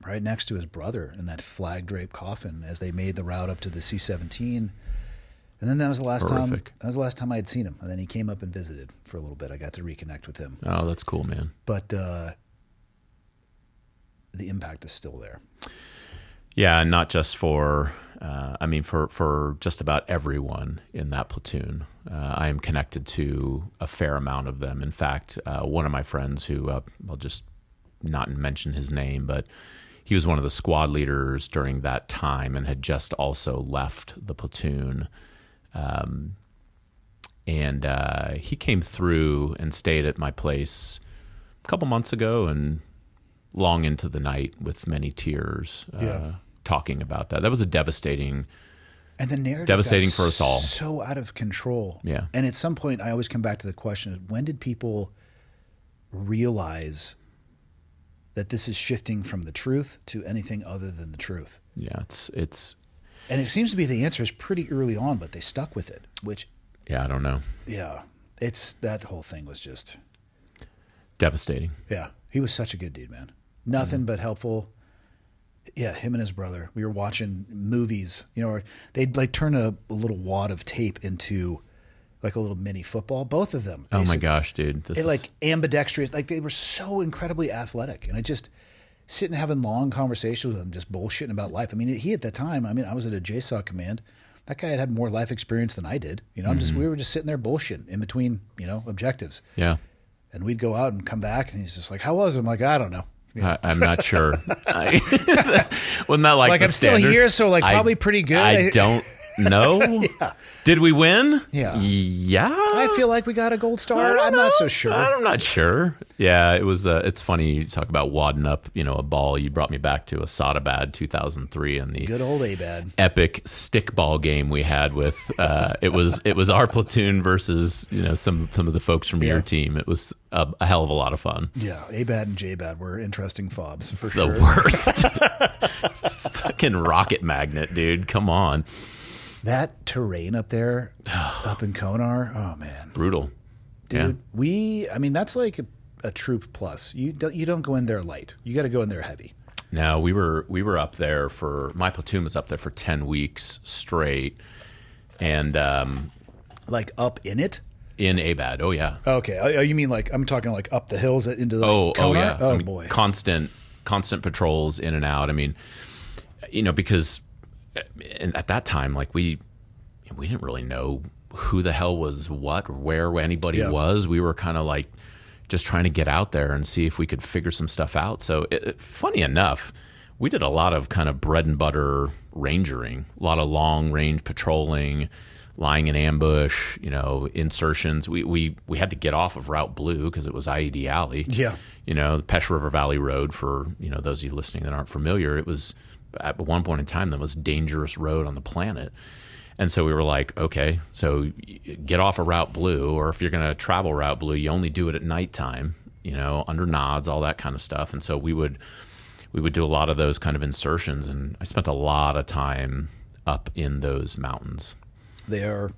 right next to his brother in that flag-draped coffin as they made the route up to the C-17. And then that was the last time. That was the last time I had seen him. And then he came up and visited for a little bit. I got to reconnect with him. Oh, that's cool, man. But the impact is still there. Yeah, and not just for, for just about everyone in that platoon. I am connected to a fair amount of them. In fact, one of my friends who, I'll just not mention his name, but he was one of the squad leaders during that time and had just also left the platoon. And he came through and stayed at my place a couple months ago and long into the night with many tears talking about that. That was a devastating and the narrative devastating for us all. So out of control. Yeah. And at some point, I always come back to the question, when did people realize that this is shifting from the truth to anything other than the truth? Yeah, it's and it seems to be the answer is pretty early on, but they stuck with it, which I don't know. Yeah. That whole thing was just devastating. Yeah. He was such a good dude, man. Nothing but helpful. Yeah, him and his brother. We were watching movies, you know, or they'd like turn a little wad of tape into like a little mini football. Both of them. Oh my gosh, dude! This is like ambidextrous. Like they were so incredibly athletic, and I just sitting having long conversations with them, just bullshitting about life. I mean, he at that time. I mean, I was at a JSOC command. That guy had more life experience than I did. You know, we were just sitting there bullshitting in between, you know, objectives. Yeah. And we'd go out and come back, and he's just like, "How was it?" I'm like, "I don't know." Yeah. I'm not sure. Wasn't that like I'm standard? still here, so like probably pretty good. I don't know. Yeah. Did we win? Yeah. Yeah. I feel like we got a gold star. I'm not so sure. I'm not sure. Yeah, it was. It's funny you talk about wadding up, you know, a ball. You brought me back to Asadabad 2003 and the good old Abad epic stickball game we had with. It was our platoon versus, you know, some of the folks from your team. It was a hell of a lot of fun. Yeah, Abad and Jbad were interesting fobs for sure. The worst. Fucking rocket magnet, dude. Come on. That terrain up there, up in Konar, oh man, brutal, dude. Yeah. I mean, that's like a troop plus. You don't go in there light. You got to go in there heavy. No, we were up there my platoon was up there for 10 weeks straight, and like up in it. In Abad, oh yeah. Okay, oh, you mean like I'm talking like up the hills into the oh yeah. Oh I mean, boy, constant patrols in and out. I mean, you know, because at that time, like we didn't really know who the hell was what or where anybody was. We were kind of like just trying to get out there and see if we could figure some stuff out. So funny enough, we did a lot of kind of bread and butter rangering, a lot of long range patrolling, lying in ambush, you know, insertions. We had to get off of Route Blue because it was IED Alley. Yeah. You know, the Pesh River Valley Road, for, you know, those of you listening that aren't familiar, it was at one point in time the most dangerous road on the planet. And so we were like, okay, so get off of Route Blue, or if you're going to travel Route Blue, you only do it at nighttime, you know, under nods, all that kind of stuff. And so we would do a lot of those kind of insertions, and I spent a lot of time up in those mountains. They are,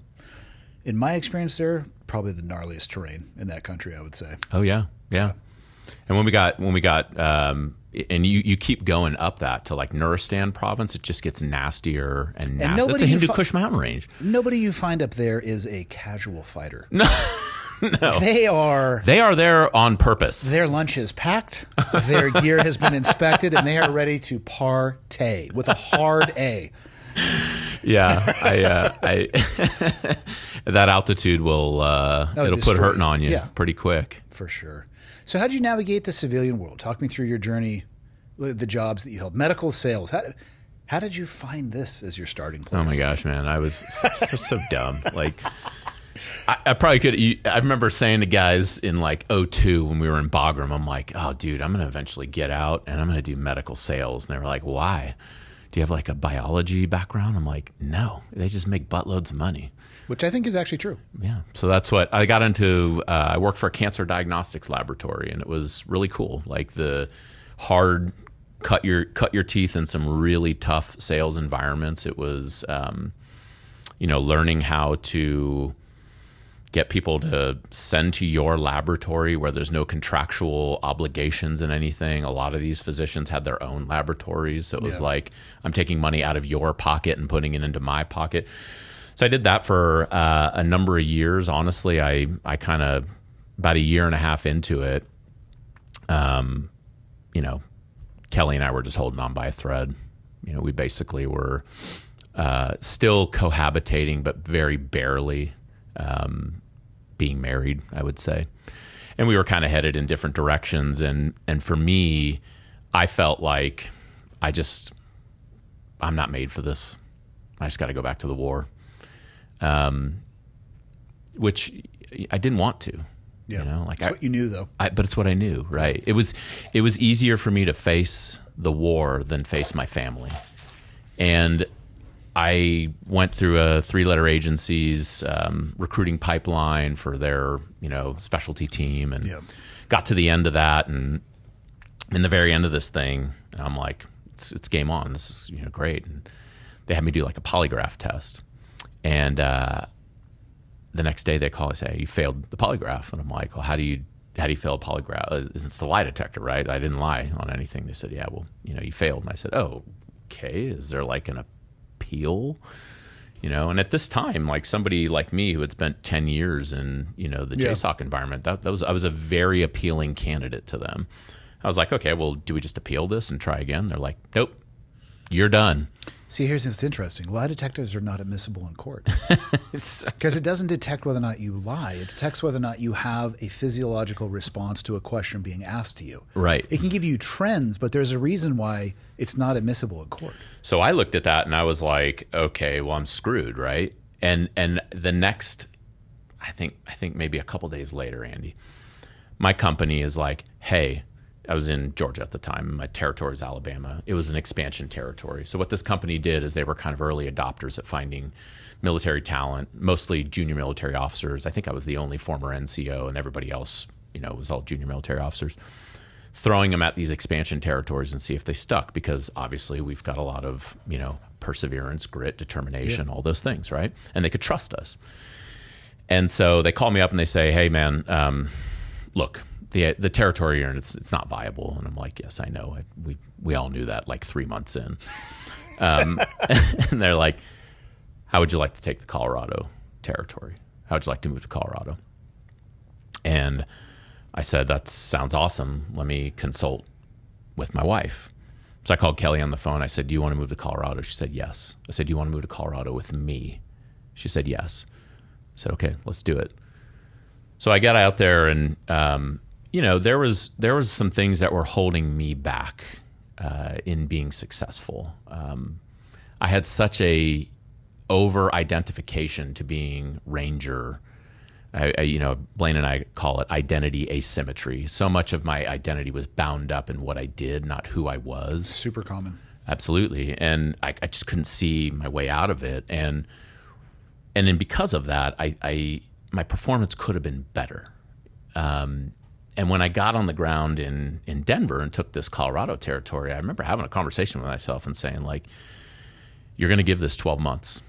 in my experience, they're probably the gnarliest terrain in that country, I would say. Oh yeah. And when we got, and you keep going up that to like Nuristan province, it just gets nastier and nastier. That's a Hindu Kush mountain range. Nobody you find up there is a casual fighter. No. They are there on purpose. Their lunch is packed, their gear has been inspected, and they are ready to partay with a hard A. Yeah, I that altitude will it'll put hurting on you pretty quick. For sure. So how did you navigate the civilian world? Talk me through your journey, the jobs that you held, medical sales. How did you find this as your starting place? Oh my gosh, man, I was so dumb. Like, I probably could. I remember saying to guys in like 2002 when we were in Bagram, I'm like, oh, dude, I'm going to eventually get out and I'm going to do medical sales. And they were like, why? Do you have like a biology background? I'm like, no, they just make buttloads of money. Which I think is actually true. Yeah. So that's what I got into. I worked for a cancer diagnostics laboratory, and it was really cool. Like the hard, cut your teeth in some really tough sales environments. It was, learning how to get people to send to your laboratory where there's no contractual obligations and anything. A lot of these physicians had their own laboratories. So it was like, I'm taking money out of your pocket and putting it into my pocket. So I did that for a number of years. Honestly, I kind of, about a year and a half into it, Kelly and I were just holding on by a thread. We basically were still cohabitating, but very barely being married, I would say. And we were kind of headed in different directions. And for me, I felt like I'm not made for this. I just got to go back to the war. Which I didn't want to, it's what you knew though. But it's what I knew, right? It was easier for me to face the war than face my family. And I went through a 3-letter agency's recruiting pipeline for their, specialty team, and got to the end of that, and in the very end of this thing, and I'm like, it's game on. This is great. And they had me do like a polygraph test. And the next day they call and say, you failed the polygraph. And I'm like, well, how do you fail a polygraph? It's the lie detector, right? I didn't lie on anything. They said, yeah, well, you failed. And I said, oh, okay. Is there like an appeal? And at this time, like somebody like me who had spent 10 years in, the JSOC environment, I was a very appealing candidate to them. I was like, okay, well, do we just appeal this and try again? They're like, nope, you're done. See, here's what's interesting. Lie detectors are not admissible in court because it doesn't detect whether or not you lie. It detects whether or not you have a physiological response to a question being asked to you. Right. It can give you trends, but there's a reason why it's not admissible in court. So I looked at that and I was like, okay, well, I'm screwed, right? And the next, I think maybe a couple days later, Andy, my company is like, hey, I was in Georgia at the time. My territory is Alabama. It was an expansion territory. So what this company did is they were kind of early adopters at finding military talent, mostly junior military officers. I think I was the only former NCO, and everybody else, was all junior military officers, throwing them at these expansion territories and see if they stuck, because obviously we've got a lot of, perseverance, grit, determination, all those things, right? And they could trust us. And so they call me up and they say, hey, man, look, the territory you're in, it's not viable. And I'm like, yes, I know. We all knew that like 3 months in. And they're like, how would you like to take the Colorado territory? How would you like to move to Colorado? And I said, that sounds awesome. Let me consult with my wife. So I called Kelly on the phone. I said, do you want to move to Colorado? She said, yes. I said, do you want to move to Colorado with me? She said, yes. I said, okay, let's do it. So I got out there, and there was some things that were holding me back in being successful. I had such a over identification to being Ranger. Blayne and I call it identity asymmetry. So much of my identity was bound up in what I did, not who I was. Super common. Absolutely, and I just couldn't see my way out of it, and then because of that, my performance could have been better. And when I got on the ground in Denver and took this Colorado territory, I remember having a conversation with myself and saying, like, you're going to give this 12 months,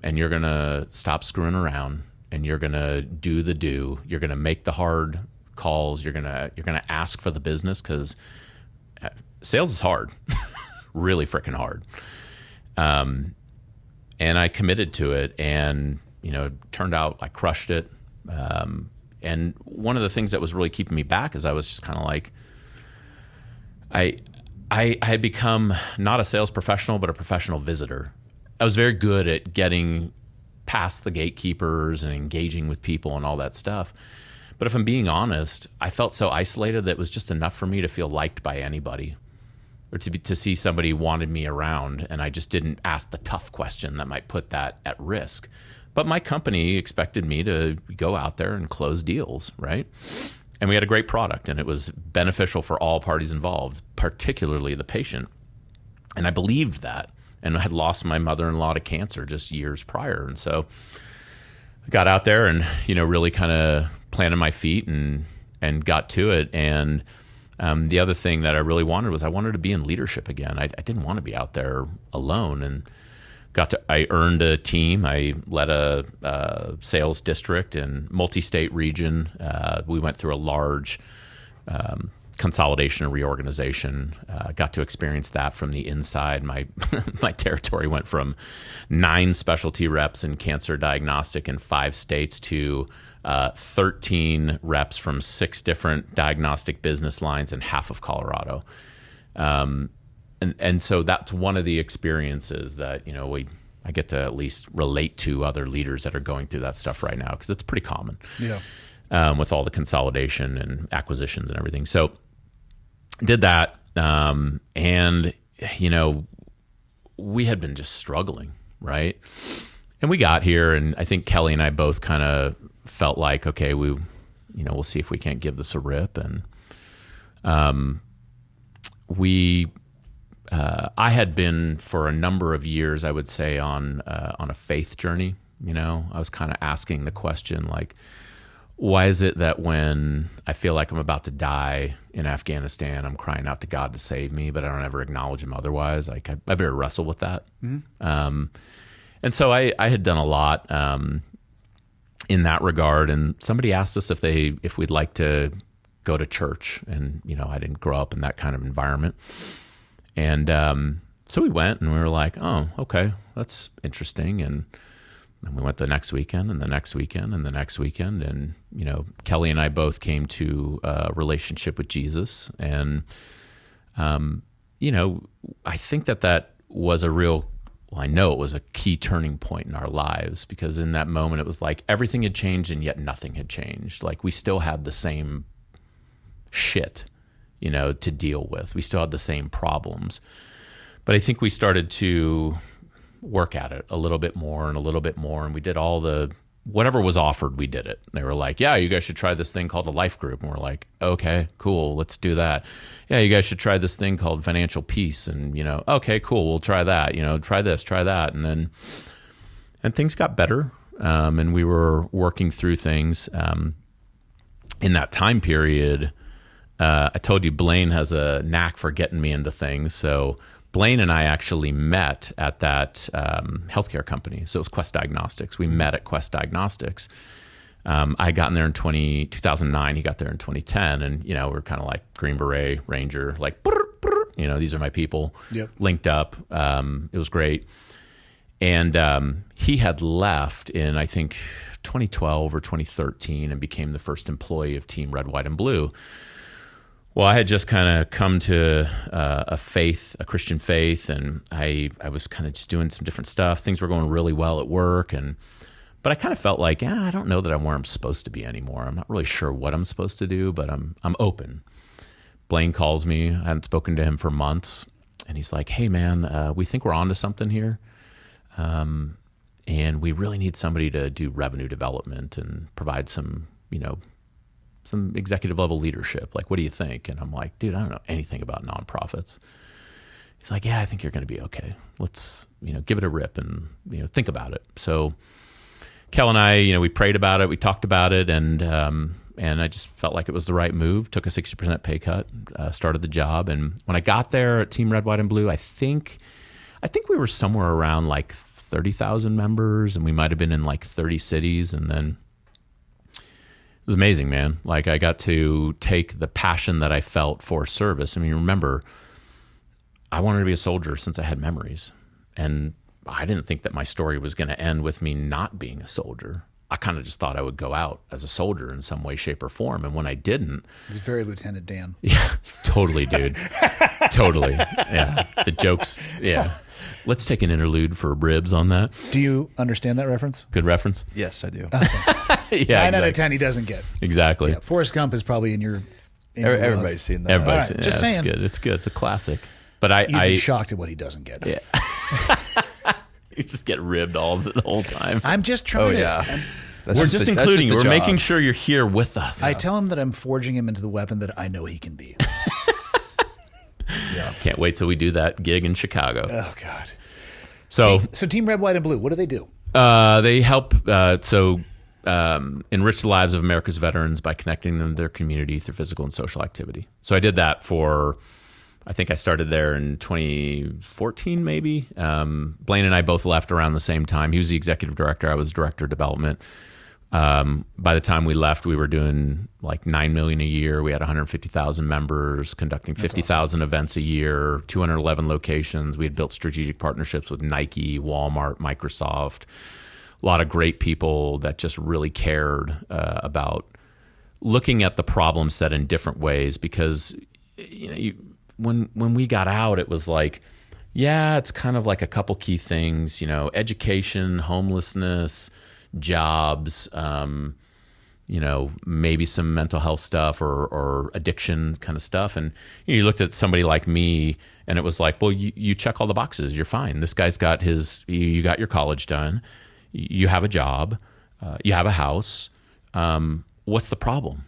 and you're going to stop screwing around, and you're going to do the do. You're going to make the hard calls. You're going to ask for the business, because sales is hard, really freaking hard. And I committed to it, and it turned out I crushed it. And one of the things that was really keeping me back is I was just kind of like, I had become not a sales professional, but a professional visitor. I was very good at getting past the gatekeepers and engaging with people and all that stuff. But if I'm being honest, I felt so isolated that it was just enough for me to feel liked by anybody, or to see somebody wanted me around, and I just didn't ask the tough question that might put that at risk. But my company expected me to go out there and close deals, right? And we had a great product, and it was beneficial for all parties involved, particularly the patient. And I believed that, and I had lost my mother-in-law to cancer just years prior. And so I got out there and, really kind of planted my feet and got to it. And the other thing that I really wanted was I wanted to be in leadership again. I didn't want to be out there alone, and I earned a team. I led a sales district and multi-state region. We went through a large consolidation and reorganization. Got to experience that from the inside. My my territory went from 9 specialty reps in cancer diagnostic in 5 states to 13 reps from 6 different diagnostic business lines in half of Colorado. And so that's one of the experiences that, I get to at least relate to other leaders that are going through that stuff right now, because it's pretty common with all the consolidation and acquisitions and everything. So did that. And, we had been just struggling, right? And we got here, and I think Kelly and I both kind of felt like, okay, we'll see if we can't give this a rip. And I had been for a number of years, I would say, on a faith journey. I was kind of asking the question, like, why is it that when I feel like I'm about to die in Afghanistan, I'm crying out to God to save me, but I don't ever acknowledge him otherwise? Like, I better wrestle with that. Mm-hmm. And so I had done a lot in that regard. And somebody asked us if we'd like to go to church. And, I didn't grow up in that kind of environment. And so we went, and we were like, oh, okay, that's interesting. And we went the next weekend and the next weekend and the next weekend. And, Kelly and I both came to a relationship with Jesus. And, I think that was I know it was a key turning point in our lives, because in that moment it was like everything had changed and yet nothing had changed. Like, we still had the same shit to deal with. We still had the same problems. But I think we started to work at it a little bit more and a little bit more. And we did whatever was offered, we did it. They were like, yeah, you guys should try this thing called a life group. And we're like, okay, cool, let's do that. Yeah, you guys should try this thing called financial peace. And, okay, cool, we'll try that. Try this, try that. And things got better. And we were working through things. In that time period, I told you Blayne has a knack for getting me into things. So Blayne and I actually met at that healthcare company. So it was Quest Diagnostics. We met at Quest Diagnostics. I got in there in 2009. He got there in 2010. And, we're kind of like Green Beret, Ranger, like, these are my people. Yep. Linked up. It was great. And he had left in, I think, 2012 or 2013 and became the first employee of Team Red, White, and Blue. Well, I had just kind of come to a Christian faith, and I was kind of just doing some different stuff. Things were going really well at work, but I kind of felt like, I don't know that I'm where I'm supposed to be anymore. I'm not really sure what I'm supposed to do, but I'm open. Blayne calls me. I hadn't spoken to him for months, and he's like, hey, man, we think we're onto something here, and we really need somebody to do revenue development and provide some executive level leadership. Like, what do you think? And I'm like, dude, I don't know anything about nonprofits. He's like, yeah, I think you're going to be okay. Let's, give it a rip and, think about it. So Kel and I, we prayed about it. We talked about it. And I just felt like it was the right move. Took a 60% pay cut, started the job. And when I got there at Team Red, White, and Blue, I think we were somewhere around like 30,000 members, and we might've been in like 30 cities. And then it was amazing, man. Like, I got to take the passion that I felt for service. I mean, remember, I wanted to be a soldier since I had memories. And I didn't think that my story was going to end with me not being a soldier. I kind of just thought I would go out as a soldier in some way, shape, or form. And when I didn't... It was very Lieutenant Dan. Yeah, totally, dude. Totally. Yeah. The jokes, yeah. Let's take an interlude for ribs on that. Do you understand that reference? Good reference? Yes, I do. Okay. Yeah, 9 out of 10 he doesn't get. Exactly. Yeah, Forrest Gump is probably in your everybody's seen that. Everybody's seen, just saying. It's good. It's a classic. But You'd be shocked at what he doesn't get. Yeah. You just get ribbed the whole time. I'm just trying to... yeah. We're just including you. We're making sure you're here with us. I tell him that I'm forging him into the weapon that I know he can be. Yeah. Can't wait till we do that gig in Chicago. Oh, God. So Team Red, White, and Blue, what do they do? They help enrich the lives of America's veterans by connecting them to their community through physical and social activity. So I did that for, I think I started there in 2014, maybe. Blayne and I both left around the same time. He was the executive director. I was director of development. By the time we left, we were doing like $9 million a year. We had 150,000 members, conducting 50,000 events a year, 211 locations. We had built strategic partnerships with Nike, Walmart, Microsoft. A lot of great people that just really cared about looking at the problem set in different ways. Because when we got out, it was like, yeah, it's kind of like a couple key things, education, homelessness, jobs, maybe some mental health stuff or addiction kind of stuff. And you looked at somebody like me and it was like, well, you check all the boxes. You're fine. This guy's got you got your college done. You have a job. You have a house. What's the problem?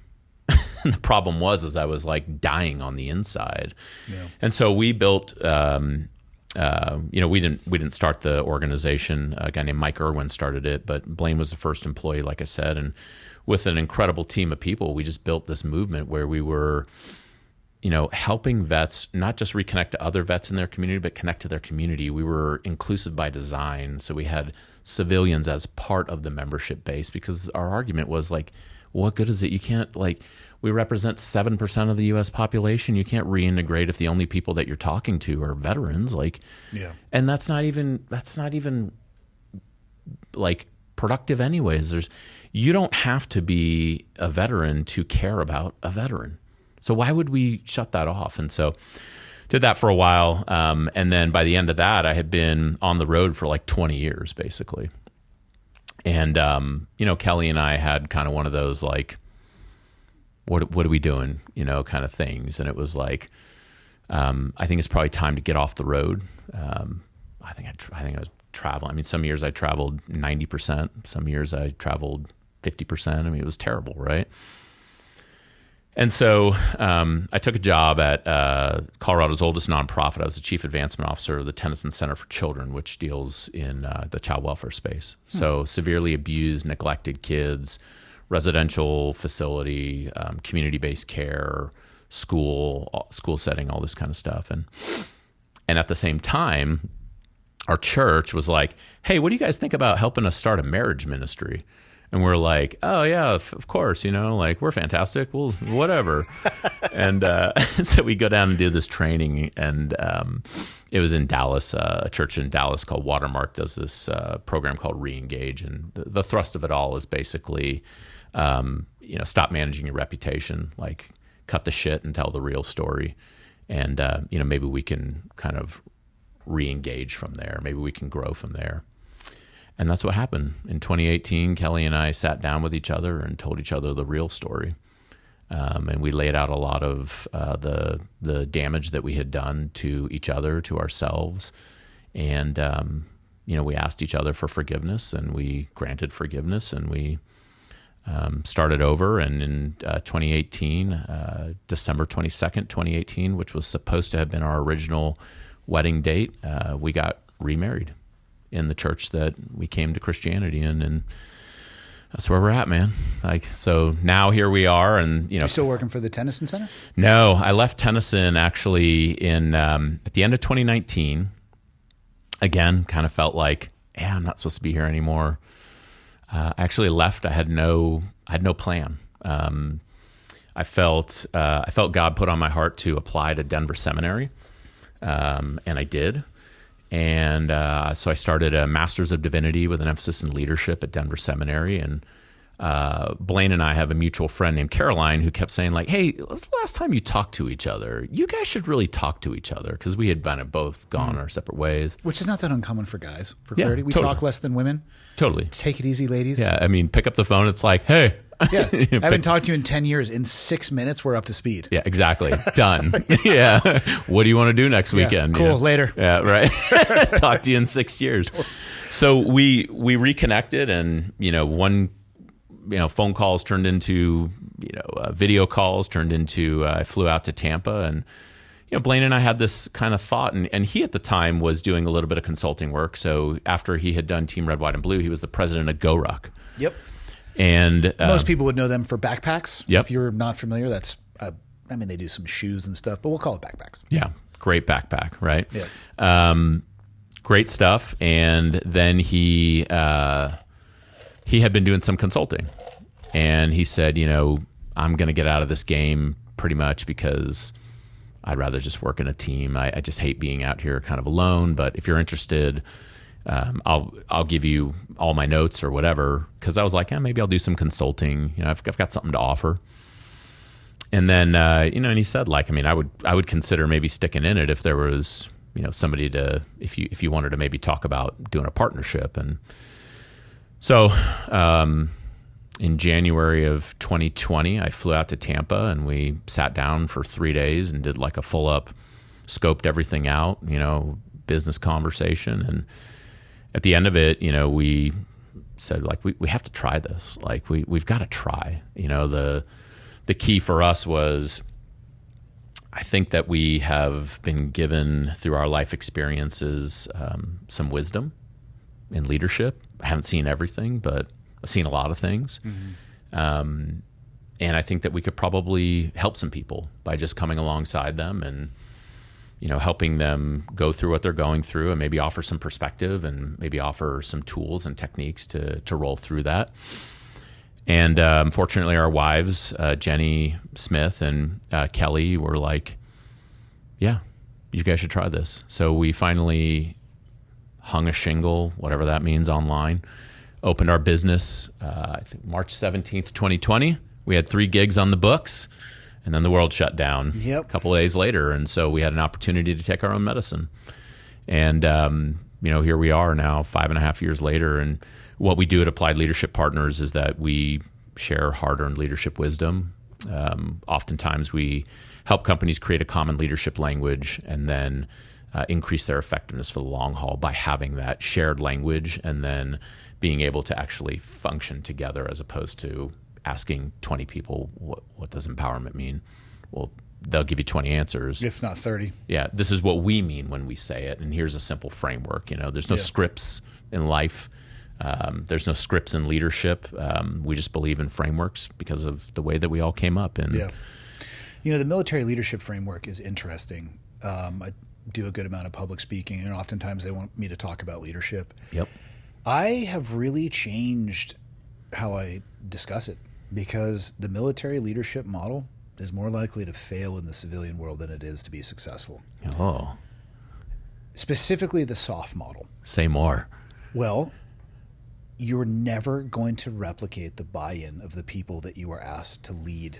And the problem was I was like dying on the inside. Yeah. And so we built, we didn't start the organization. A guy named Mike Irwin started it, but Blayne was the first employee, like I said. And with an incredible team of people, we just built this movement where we were, helping vets not just reconnect to other vets in their community, but connect to their community. We were inclusive by design. So we had civilians as part of the membership base because our argument was like, what good is it? You can't we represent 7% of the U.S. population. You can't reintegrate if the only people that you're talking to are veterans. And that's not even productive anyways. You don't have to be a veteran to care about a veteran. So why would we shut that off? And so did that for a while. And then by the end of that, I had been on the road for like 20 years, basically. And, Kelly and I had kind of one of those what are we doing, kind of things. And it was like, I think it's probably time to get off the road. I think I was traveling. I mean, some years I traveled 90%. Some years I traveled 50%. I mean, it was terrible, right? And so I took a job at Colorado's oldest nonprofit. I was the chief advancement officer of the Tennyson Center for Children, which deals in the child welfare space. So severely abused, neglected kids, residential facility, community-based care, school setting, all this kind of stuff. And at the same time, our church was like, hey, what do you guys think about helping us start a marriage ministry? And we're like, oh, yeah, of course, we're fantastic. Well, whatever. And so we go down and do this training. And it was in Dallas, a church in Dallas called Watermark does this program called Reengage. And the thrust of it all is basically, stop managing your reputation, cut the shit and tell the real story. And, maybe we can kind of reengage from there. Maybe we can grow from there. And that's what happened. In 2018, Kelly and I sat down with each other and told each other the real story. And we laid out a lot of the damage that we had done to each other, to ourselves. And, we asked each other for forgiveness, and we granted forgiveness, and we started over. And in 2018, December 22nd, 2018, which was supposed to have been our original wedding date, we got remarried in the church that we came to Christianity in, and that's where we're at, man. So now here we are, and You're still working for the Tennyson Center? No, I left Tennyson actually in at the end of 2019. Again, kind of felt like, I'm not supposed to be here anymore. I actually left. I had no plan. I felt God put on my heart to apply to Denver Seminary, and I did. And so I started a Master's of Divinity with an emphasis in leadership at Denver Seminary. And Blayne and I have a mutual friend named Caroline who kept saying like, hey, what's the last time you talked to each other? You guys should really talk to each other, because we had kind of both gone our separate ways. Which is not that uncommon for guys, for clarity. We totally. talk less than women. Totally. Take it easy, ladies. Yeah, I mean, pick up the phone. It's like, hey. Yeah, I haven't talked to you in 10 years. In 6 minutes, we're up to speed. Yeah, exactly. Done. Yeah. What do you want to do next weekend? Cool, later. Yeah, right. Talk to you in 6 years. So we reconnected, and one phone calls turned into video calls, turned into I flew out to Tampa, and Blayne and I had this kind of thought, and he at the time was doing a little bit of consulting work. So after he had done Team Red, White, and Blue, he was the president of GoRuck. Yep. And most people would know them for backpacks. Yep. If you're not familiar, that's they do some shoes and stuff, but we'll call it backpacks. Yeah, great backpack, right? Yeah. Great stuff. And then he had been doing some consulting, and he said, I'm going to get out of this game pretty much because I'd rather just work in a team. I just hate being out here kind of alone. But if you're interested, I'll give you all my notes or whatever, because I was like, maybe I'll do some consulting. I've got something to offer. And then and he said, like, I would consider maybe sticking in it if there was somebody to, if you wanted to maybe talk about doing a partnership. And so in January of 2020, I flew out to Tampa, and we sat down for 3 days and did like a full up, scoped everything out, business conversation. And at the end of it, we said, like, we have to try this. Like, we've got to try. The key for us was, I think that we have been given through our life experiences some wisdom in leadership. I haven't seen everything, but I've seen a lot of things. Mm-hmm. And I think that we could probably help some people by just coming alongside them and helping them go through what they're going through, and maybe offer some perspective, and maybe offer some tools and techniques to roll through that. And fortunately, our wives, Jenny Smith and Kelly, were like, yeah, you guys should try this. So we finally hung a shingle, whatever that means, online, opened our business, I think March 17th, 2020. We had 3 gigs on the books. And then the world shut down a couple of days later. And so we had an opportunity to take our own medicine. And, here we are now 5.5 years later. And what we do at Applied Leadership Partners is that we share hard-earned leadership wisdom. Oftentimes we help companies create a common leadership language, and then increase their effectiveness for the long haul by having that shared language, and then being able to actually function together, as opposed to asking 20 people, what does empowerment mean? Well, they'll give you 20 answers. If not 30. Yeah, this is what we mean when we say it, and here's a simple framework. There's no scripts in life. There's no scripts in leadership. We just believe in frameworks because of the way that we all came up. And the military leadership framework is interesting. I do a good amount of public speaking, and oftentimes they want me to talk about leadership. Yep. I have really changed how I discuss it, because the military leadership model is more likely to fail in the civilian world than it is to be successful. Oh. Specifically the SOF model. Say more. Well, you're never going to replicate the buy-in of the people that you are asked to lead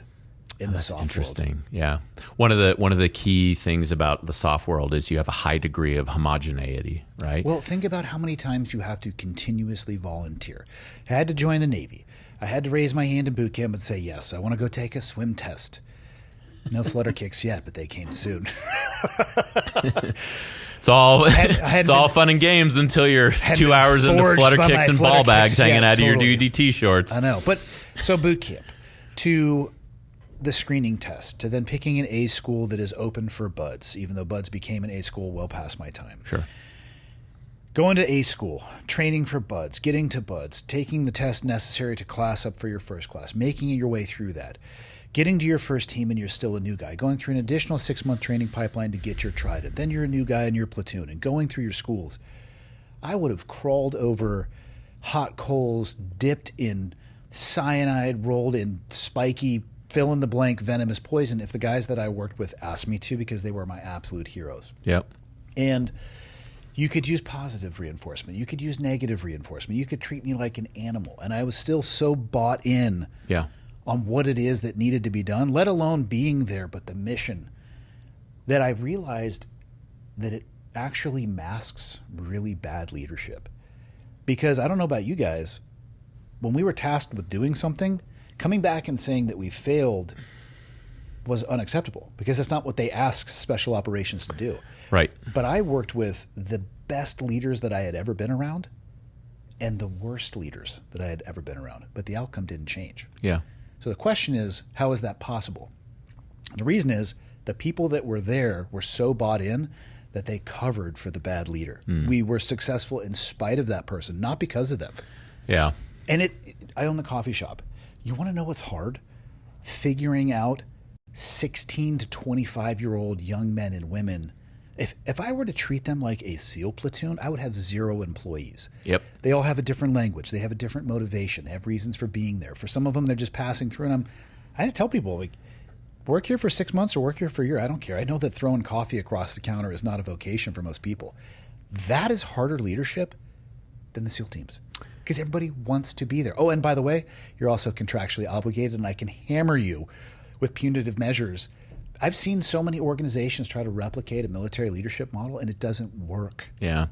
in the SOF interesting world. Yeah. One of the key things about the SOF world is you have a high degree of homogeneity, right? Well, think about how many times you have to continuously volunteer. I had to join the Navy. I had to raise my hand in boot camp and say, yes, I want to go take a swim test. No flutter kicks yet, but they came soon. It's all fun and games until you're 2 hours into flutter kicks and ball bags hanging out of your DDT shorts. I know. But so boot camp to the screening test to then picking an A school that is open for buds, even though buds became an A school well past my time. Sure. Going to A school, training for buds, getting to buds, taking the test necessary to class up for your first class, making your way through that, getting to your first team and you're still a new guy, going through an additional 6-month training pipeline to get your trident. Then you're a new guy in your platoon and going through your schools. I would have crawled over hot coals, dipped in cyanide, rolled in spiky, fill-in-the-blank venomous poison if the guys that I worked with asked me to, because they were my absolute heroes. Yep. And You could use positive reinforcement. You could use negative reinforcement. You could treat me like an animal. And I was still so bought in on what it is that needed to be done, let alone being there, but the mission, that I realized that it actually masks really bad leadership. Because I don't know about you guys, when we were tasked with doing something, coming back and saying that we failed was unacceptable, because that's not what they ask special operations to do. Right. But I worked with the best leaders that I had ever been around and the worst leaders that I had ever been around, but the outcome didn't change. Yeah. So the question is, how is that possible? And the reason is the people that were there were so bought in that they covered for the bad leader. We were successful in spite of that person, not because of them. Yeah. And I own the coffee shop. You want to know what's hard? Figuring out 16 to 25-year-old young men and women. If I were to treat them like a SEAL platoon, I would have 0 employees. Yep. They all have a different language. They have a different motivation. They have reasons for being there. For some of them, they're just passing through. And I had to tell people, like, work here for 6 months or work here for a year. I don't care. I know that throwing coffee across the counter is not a vocation for most people. That is harder leadership than the SEAL teams, because everybody wants to be there. Oh, and by the way, you're also contractually obligated, and I can hammer you with punitive measures. I've seen so many organizations try to replicate a military leadership model, and it doesn't work. Yeah.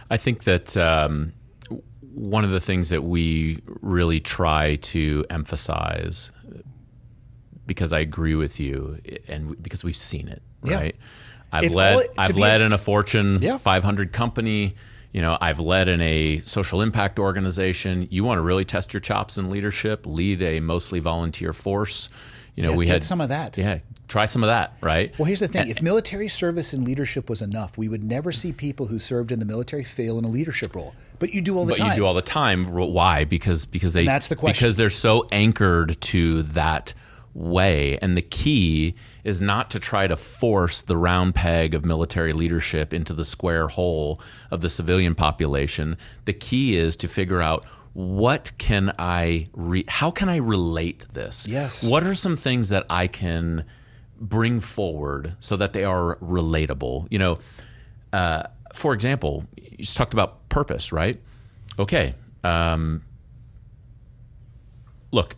I think that one of the things that we really try to emphasize, because I agree with you, and because we've seen it, right? I've led in a Fortune 500 company. You know, I've led in a social impact organization. You want to really test your chops in leadership, lead a mostly volunteer force. You know, we had some of that. Yeah, try some of that, right? Well, here's the thing. If military service and leadership was enough, we would never see people who served in the military fail in a leadership role. But you do all the time. But you do all the time. Why? Because they, and that's the question. Because they're so anchored to that way. And the key is not to try to force the round peg of military leadership into the square hole of the civilian population. The key is to figure out, what can how can I relate this? Yes. What are some things that I can bring forward so that they are relatable? You know, for example, you just talked about purpose, right? Okay. Look,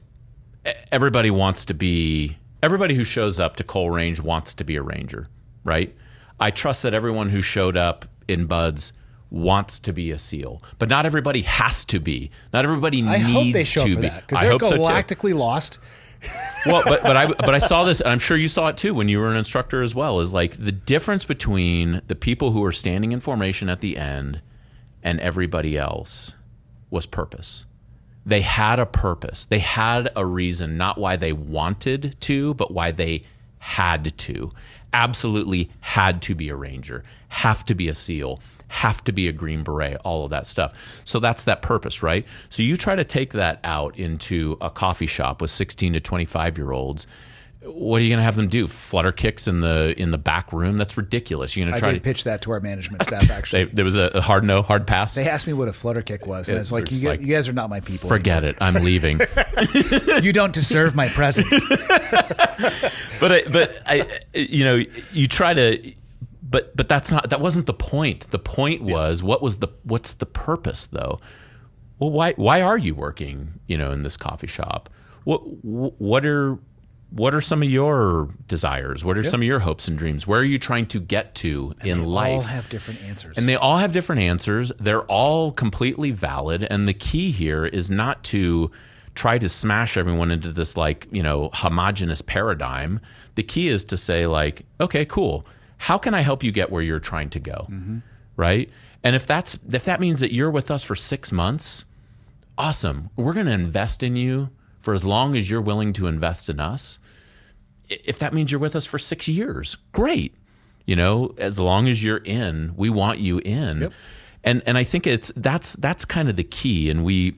everybody who shows up to Coal Range wants to be a ranger, right? I trust that everyone who showed up in Buds wants to be a SEAL, but not everybody has to be. Not everybody needs to be. I hope they show up for that, because they're galactically lost. Well, but I saw this, and I'm sure you saw it too when you were an instructor as well, is like the difference between the people who are standing in formation at the end and everybody else was purpose. They had a purpose. They had a reason, not why they wanted to, but why they had to. Absolutely had to be a Ranger, have to be a SEAL, have to be a Green Beret, all of that stuff. So that's that purpose, right? So you try to take that out into a coffee shop with 16 to 25-year-olds. What are you going to have them do? Flutter kicks in the back room? That's ridiculous. You're going to try to pitch that to our management staff. Actually, there was a hard no, hard pass. They asked me what a flutter kick was, and it's like, you guys are not my people. Forget it. I'm leaving. You don't deserve my presence. But you try to. But that wasn't the point. The point was, what's the purpose though? Well, why are you working, in this coffee shop? What are some of your desires? What are some of your hopes and dreams? Where are you trying to get to in life? They all have different answers. And they all have different answers. They're all completely valid. And the key here is not to try to smash everyone into this homogenous paradigm. The key is to say okay, cool. How can I help you get where you're trying to go? Mm-hmm. Right? And if that means that you're with us for 6 months, awesome. We're going to invest in you for as long as you're willing to invest in us. If that means you're with us for 6 years, great. As long as you're in, we want you in. Yep. And I think that's kind of the key. And we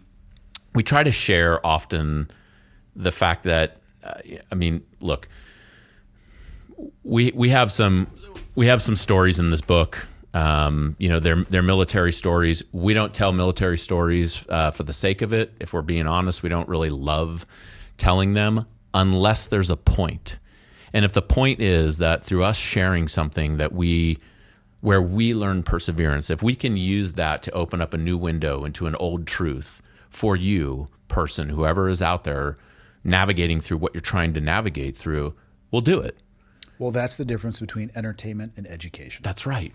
try to share often the fact that, look, we have some stories in this book. They're military stories. We don't tell military stories for the sake of it. If we're being honest, we don't really love telling them unless there's a point. And if the point is that through us sharing something that we where we learn perseverance, if we can use that to open up a new window into an old truth for you, person, whoever is out there navigating through what you're trying to navigate through, we'll do it. Well, that's the difference between entertainment and education. That's right.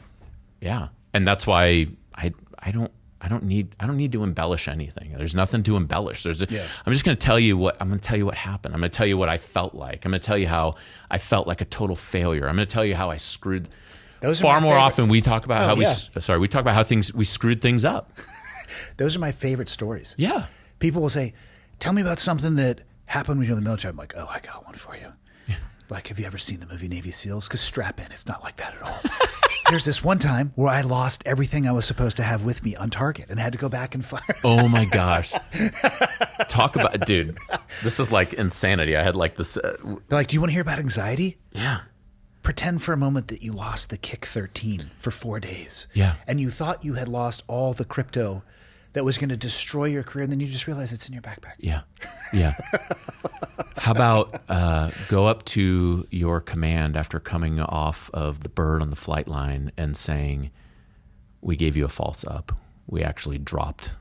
Yeah. And that's why I don't need to embellish anything. There's nothing to embellish. I'm just going to tell you what happened. I'm going to tell you what I felt like. I'm going to tell you how I felt like a total failure. I'm going to tell you how I screwed. Far more often we talk about how we talk about how we screwed things up. Those are my favorite stories. Yeah. People will say, "Tell me about something that happened when you were in the military." I'm like, "Oh, I got one for you." Yeah. Like, have you ever seen the movie Navy SEALs? Because strap in, it's not like that at all. There's this one time where I lost everything I was supposed to have with me on target and had to go back and fire. Oh my gosh. Talk about, dude, this is like insanity. I had like this. They're like, "Do you want to hear about anxiety?" Yeah. Pretend for a moment that you lost the Kick 13 for 4 days. Yeah. And you thought you had lost all the crypto that was going to destroy your career, and then you just realize it's in your backpack. Yeah. Yeah. How about go up to your command after coming off of the bird on the flight line and saying, "We gave you a false up. We actually dropped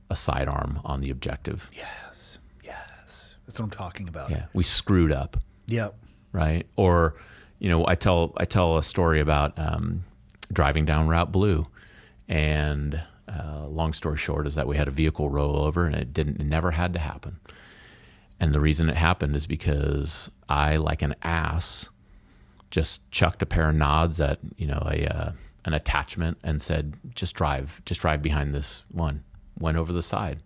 a sidearm on the objective." Yes. Yes. That's what I'm talking about. Yeah. We screwed up. Yeah. Right. Or, I tell a story about driving down Route Blue, and long story short is that we had a vehicle roll over, and it never had to happen. And the reason it happened is because I, like an ass, just chucked a pair of nods at an attachment and said, just drive behind this one. Went over the side.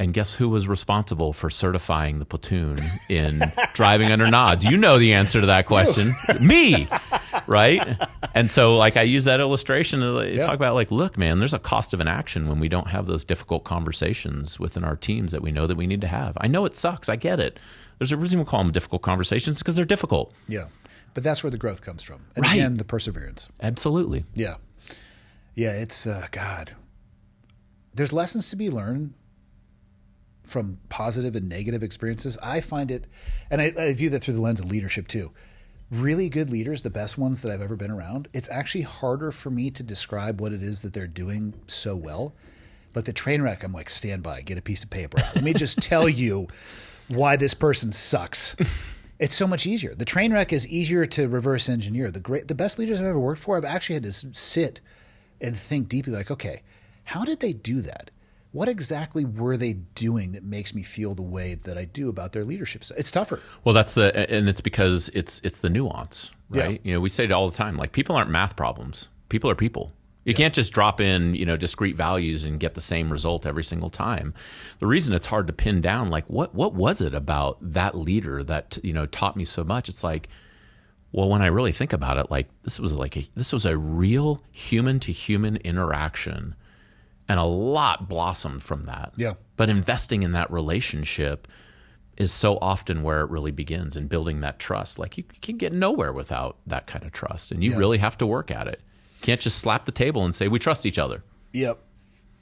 And guess who was responsible for certifying the platoon in driving under nods? You know the answer to that question. Me, right? And so, like, I use that illustration to talk about, like, look, man, there's a cost of inaction when we don't have those difficult conversations within our teams that we know that we need to have. I know it sucks. I get it. There's a reason we call them difficult conversations, because they're difficult. Yeah. But that's where the growth comes from. And right. Again, the perseverance. Absolutely. Yeah. Yeah, it's, God. There's lessons to be learned from positive and negative experiences. I find it, and I view that through the lens of leadership too. Really good leaders, the best ones that I've ever been around, it's actually harder for me to describe what it is that they're doing so well. But the train wreck, I'm like, stand by, get a piece of paper out. Let me just tell you why this person sucks. It's so much easier. The train wreck is easier to reverse engineer. The best leaders I've ever worked for, I've actually had to sit and think deeply, like, okay, how did they do that? What exactly were they doing that makes me feel the way that I do about their leadership? It's tougher. Well, and it's because it's the nuance, right? Yeah. We say it all the time, like, people aren't math problems. People are people. You can't just drop in, discrete values and get the same result every single time. The reason it's hard to pin down, like, what was it about that leader that, taught me so much? It's like, well, when I really think about it, like, this was a real human to human interaction. And a lot blossomed from that. Yeah. But investing in that relationship is so often where it really begins, in building that trust. Like, you can get nowhere without that kind of trust. And you really have to work at it. You can't just slap the table and say, we trust each other. Yep.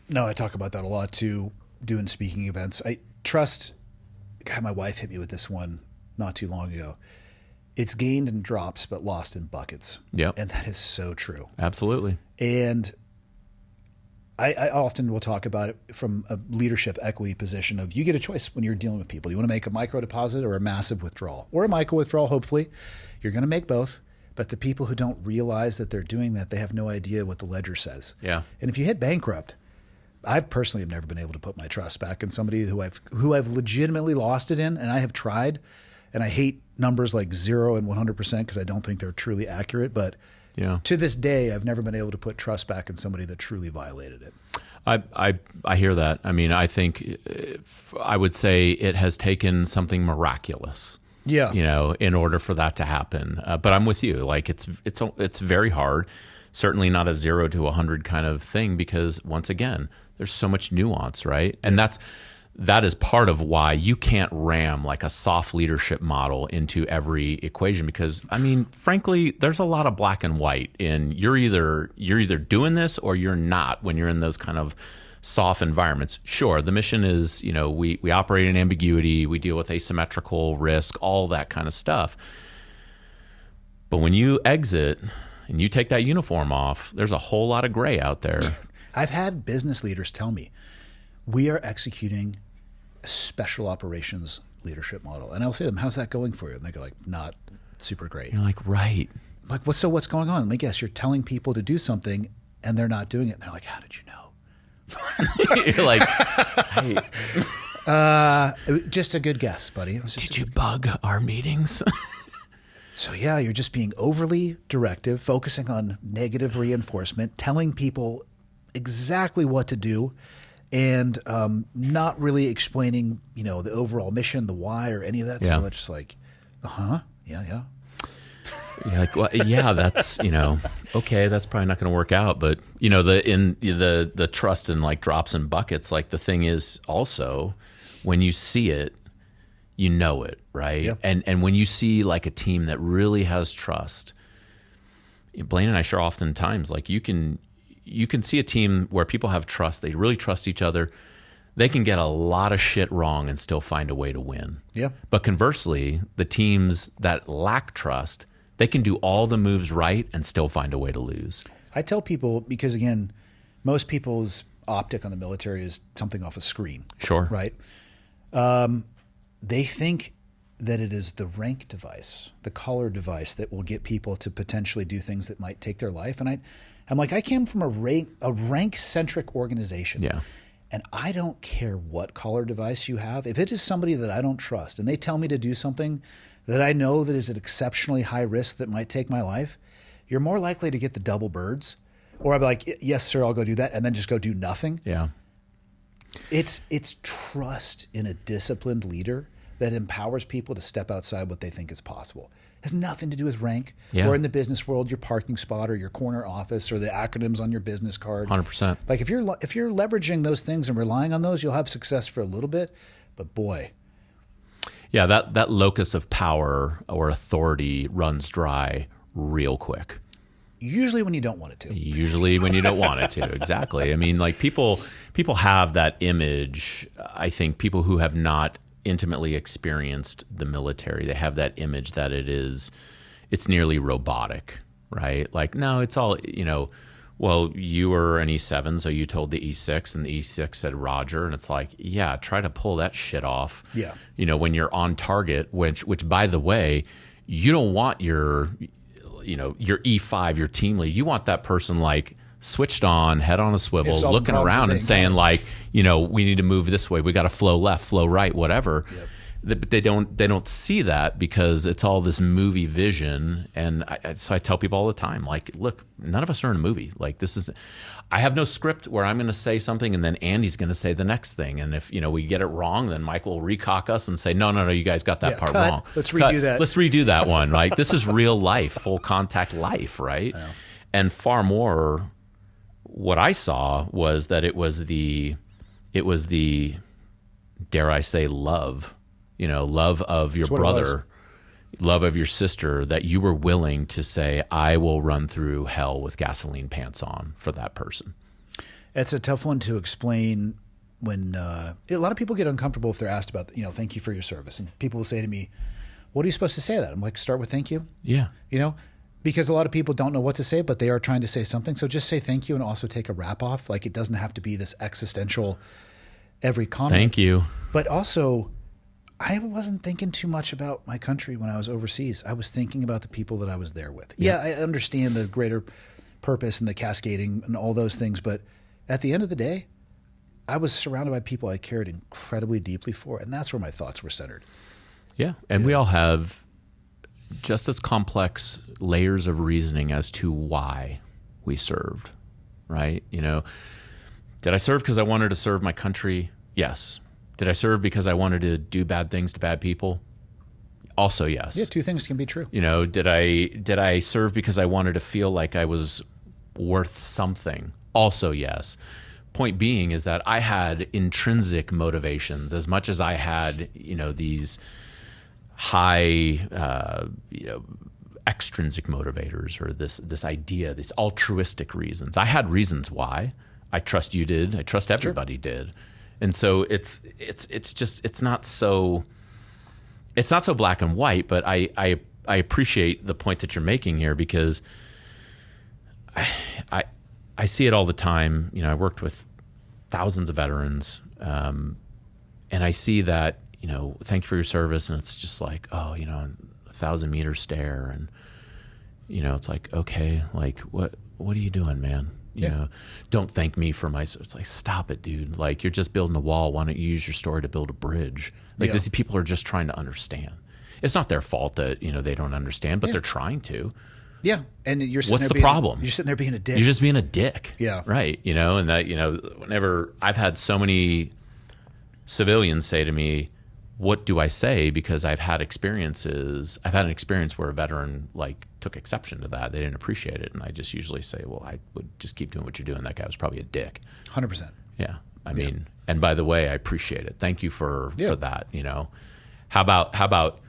No, I talk about that a lot too, doing speaking events. I trust, God, my wife hit me with this one not too long ago. It's gained in drops, but lost in buckets. Yep. And that is so true. Absolutely. And I often will talk about it from a leadership equity position of, you get a choice when you're dealing with people. You want to make a micro deposit or a massive withdrawal, or a micro withdrawal, hopefully. You're going to make both. But the people who don't realize that they're doing that, they have no idea what the ledger says. Yeah. And if you hit bankrupt, I personally have never been able to put my trust back in somebody who I've legitimately lost it in, and I have tried. And I hate numbers like 0 and 100% because I don't think they're truly accurate. But to this day, I've never been able to put trust back in somebody that truly violated it. I hear that. I mean, I think I would say it has taken something miraculous. Yeah. In order for that to happen. But I'm with you. Like, it's very hard. Certainly not a 0 to 100 kind of thing, because once again, there's so much nuance, right? And that is part of why you can't ram like a soft leadership model into every equation, because, I mean, frankly, there's a lot of black and white in you're either doing this or you're not when you're in those kind of soft environments. Sure, the mission is, we operate in ambiguity, we deal with asymmetrical risk, all that kind of stuff. But when you exit and you take that uniform off, there's a whole lot of gray out there. I've had business leaders tell me, we are executing a special operations leadership model. And I'll say to them, how's that going for you? And they go like, not super great. You're like, right. I'm like, what's going on? Let me guess, you're telling people to do something and they're not doing it. And they're like, how did you know? You're like, hey. Just a good guess, buddy. Did you bug our meetings? So yeah, you're just being overly directive, focusing on negative reinforcement, telling people exactly what to do, and not really explaining, the overall mission, the why, or any of that. Yeah. So it's just like, yeah. You're like, well, yeah, that's okay. That's probably not going to work out. But the trust in like drops and buckets. Like the thing is also when you see it, you know it, right? Yep. And when you see like a team that really has trust, Blayne and I share oftentimes like you can see a team where people have trust. They really trust each other. They can get a lot of shit wrong and still find a way to win. Yeah. But conversely, the teams that lack trust, they can do all the moves right and still find a way to lose. I tell people, because again, most people's optic on the military is something off a screen. Sure. Right? They think that it is the rank device, the collar device that will get people to potentially do things that might take their life. And I'm like, I came from a rank-centric organization. Yeah. And I don't care what collar device you have. If it is somebody that I don't trust and they tell me to do something that I know that is an exceptionally high risk that might take my life, you're more likely to get the double birds. Or I'll be like, yes, sir, I'll go do that, and then just go do nothing. Yeah. It's trust in a disciplined leader that empowers people to step outside what they think is possible. It has nothing to do with rank or in the business world, your parking spot or your corner office or the acronyms on your business card. 100%. Like if you're leveraging those things and relying on those, you'll have success for a little bit. But boy. Yeah, that locus of power or authority runs dry real quick. Usually when you don't want it to. Usually when you don't want it to. Exactly. I mean, like people have that image. I think people who have not intimately experienced the military, they have that image that it's nearly robotic, right? Like, no, it's all, well, you were an E7, so you told the E6 and the E6 said Roger. And it's like, yeah, try to pull that shit off. Yeah. When you're on target, which by the way, you don't want your E5, your team lead. You want that person like switched on, head on a swivel, looking around and saying like, we need to move this way. We got to flow left, flow right, whatever. Yep. But they don't see that because it's all this movie vision. And so I tell people all the time, like, look, none of us are in a movie. Like I have no script where I'm going to say something and then Andy's going to say the next thing. And if, we get it wrong, then Mike will recock us and say, no, you guys got that part wrong. Let's redo that. Let's redo that one, right? This is real life, full contact life, right? Yeah. And far more, what I saw was that it was the, dare I say, love of your brother, love of your sister, that you were willing to say, I will run through hell with gasoline pants on for that person. It's a tough one to explain when a lot of people get uncomfortable if they're asked about, thank you for your service. And people will say to me, what are you supposed to say to that? I'm like, start with thank you. Yeah. Because a lot of people don't know what to say, but they are trying to say something. So just say thank you and also take a wrap off. Like it doesn't have to be this existential every comment. Thank you. But also, I wasn't thinking too much about my country when I was overseas. I was thinking about the people that I was there with. Yeah, I understand the greater purpose and the cascading and all those things. But at the end of the day, I was surrounded by people I cared incredibly deeply for. And that's where my thoughts were centered. Yeah. And we all have just as complex layers of reasoning as to why we served, right? Did I serve because I wanted to serve my country? Yes. Did I serve because I wanted to do bad things to bad people? Also, yes. Yeah, two things can be true. Did I serve because I wanted to feel like I was worth something? Also, yes. Point being is that I had intrinsic motivations as much as I had, these high, extrinsic motivators, or this idea, these altruistic reasons. I had reasons why. I trust you did. I trust everybody did. And so it's not so black and white, but I appreciate the point that you're making here, because I see it all the time. You know, I worked with thousands of veterans, and I see that, you know, thank you for your service, and it's just like, oh, you know, 1,000-meter stare, and you know, it's like, okay, like what are you doing, man? You know, don't thank me for my. It's like, stop it, dude. Like, you're just building a wall. Why don't you use your story to build a bridge? Like, these people are just trying to understand. It's not their fault that, you know, they don't understand, but they're trying to. Yeah, and you're sitting what's there the being, problem? You're sitting there being a dick. You're just being a dick. Yeah, right. You know, and that, you know, whenever I've had so many civilians say to me, "What do I say?" Because I've had experiences. I've had an experience where a veteran like took exception to that. They didn't appreciate it, and I just usually say, "Well, I would just keep doing what you're doing. That guy was probably a dick." 100%. Yeah, I mean, and by the way, I appreciate it. Thank you for that. You know, how about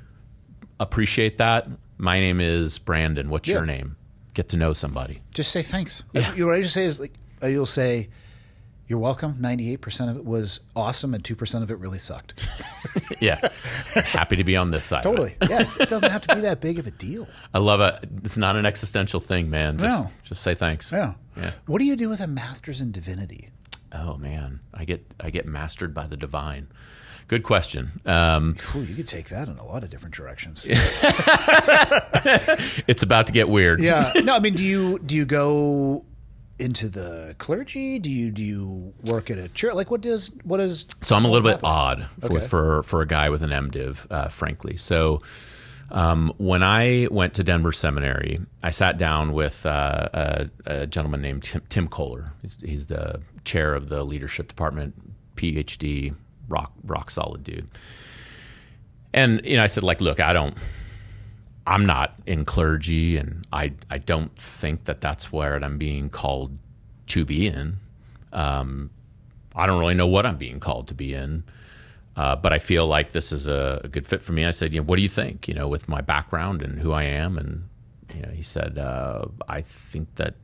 appreciate that? My name is Brandon. What's your name? Get to know somebody. Just say thanks. Yeah. You know, what I just say is, like, you'll say, "You're welcome." 98% of it was awesome, and 2% of it really sucked. Yeah, happy to be on this side. Totally. Yeah, it doesn't have to be that big of a deal. I love it. It's not an existential thing, man. Just say thanks. Yeah. Yeah. What do you do with a master's in divinity? Oh man, I get mastered by the divine. Good question. Ooh, you could take that in a lot of different directions. It's about to get weird. Yeah. No, I mean, do you go into the clergy? Do you work at a church? Like, what is? So I'm a little bit odd Okay. for a guy with an MDiv, frankly. So when I went to Denver Seminary, I sat down with a gentleman named Tim Kohler. He's the chair of the leadership department, PhD, rock solid dude. And you know, I said, like, look, I'm not in clergy, and I don't think that that's where I'm being called to be in. I don't really know what I'm being called to be in, but I feel like this is a good fit for me. I said, you know, what do you think, you know, with my background and who I am? And you know, he said, I think that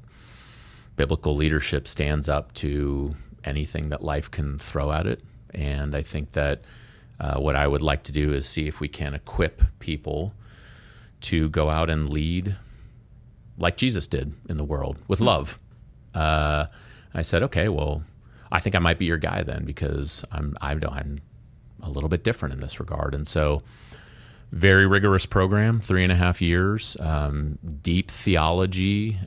biblical leadership stands up to anything that life can throw at it. And I think that what I would like to do is see if we can equip people to go out and lead like Jesus did in the world with love. I said, okay, well, I think I might be your guy then, because I'm a little bit different in this regard. And so very rigorous program, 3.5 years, deep theology,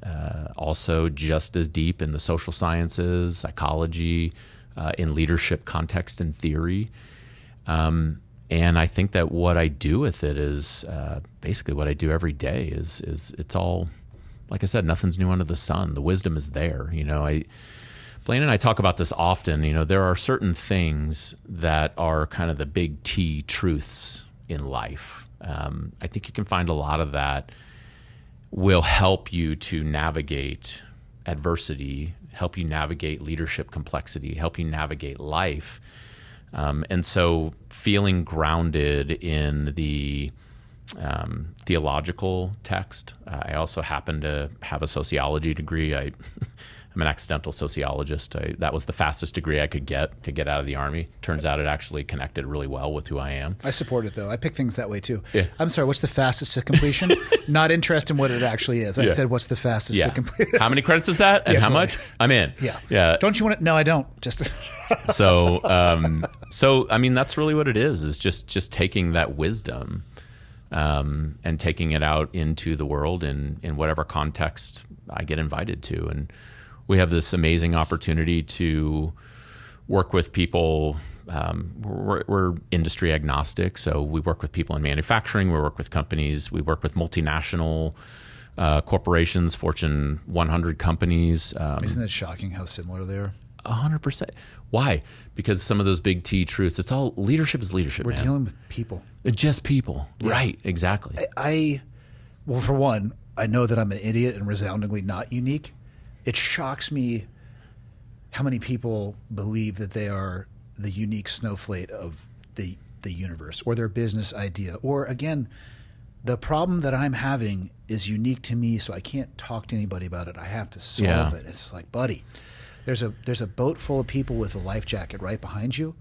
also just as deep in the social sciences, psychology, in leadership context and theory. And I think that what I do with it is basically what I do every day is it's all, like I said, nothing's new under the sun. The wisdom is there. You know, Blayne and I talk about this often. You know, there are certain things that are kind of the big T truths in life. I think you can find a lot of that will help you to navigate adversity, help you navigate leadership complexity, help you navigate life. And so feeling grounded in the theological text. I also happen to have a sociology degree. I'm an accidental sociologist. That was the fastest degree I could get to get out of the Army. Turns out it actually connected really well with who I am. I support it, though. I pick things that way, too. Yeah. I'm sorry, what's the fastest to completion? Not interested in what it actually is. I said, what's the fastest to complete? How many credits is that? And how 20. much? I'm in. Yeah. Don't you want it? No, I don't. Just So I mean, that's really what it is just taking that wisdom and taking it out into the world in whatever context I get invited to. And we have this amazing opportunity to work with people. We're industry agnostic, so we work with people in manufacturing, we work with companies, we work with multinational corporations, Fortune 100 companies. Isn't it shocking how similar they are? 100%. Why? Because some of those big T truths, it's all leadership is leadership. We're man. dealing with people. Just people. Yeah. Right, exactly. Well, for one, I know that I'm an idiot and resoundingly not unique. It shocks me how many people believe that they are the unique snowflake of the universe, or their business idea, or again, the problem that I'm having is unique to me, so I can't talk to anybody about it. I have to solve it. It's like, buddy, there's a boat full of people with a life jacket right behind you.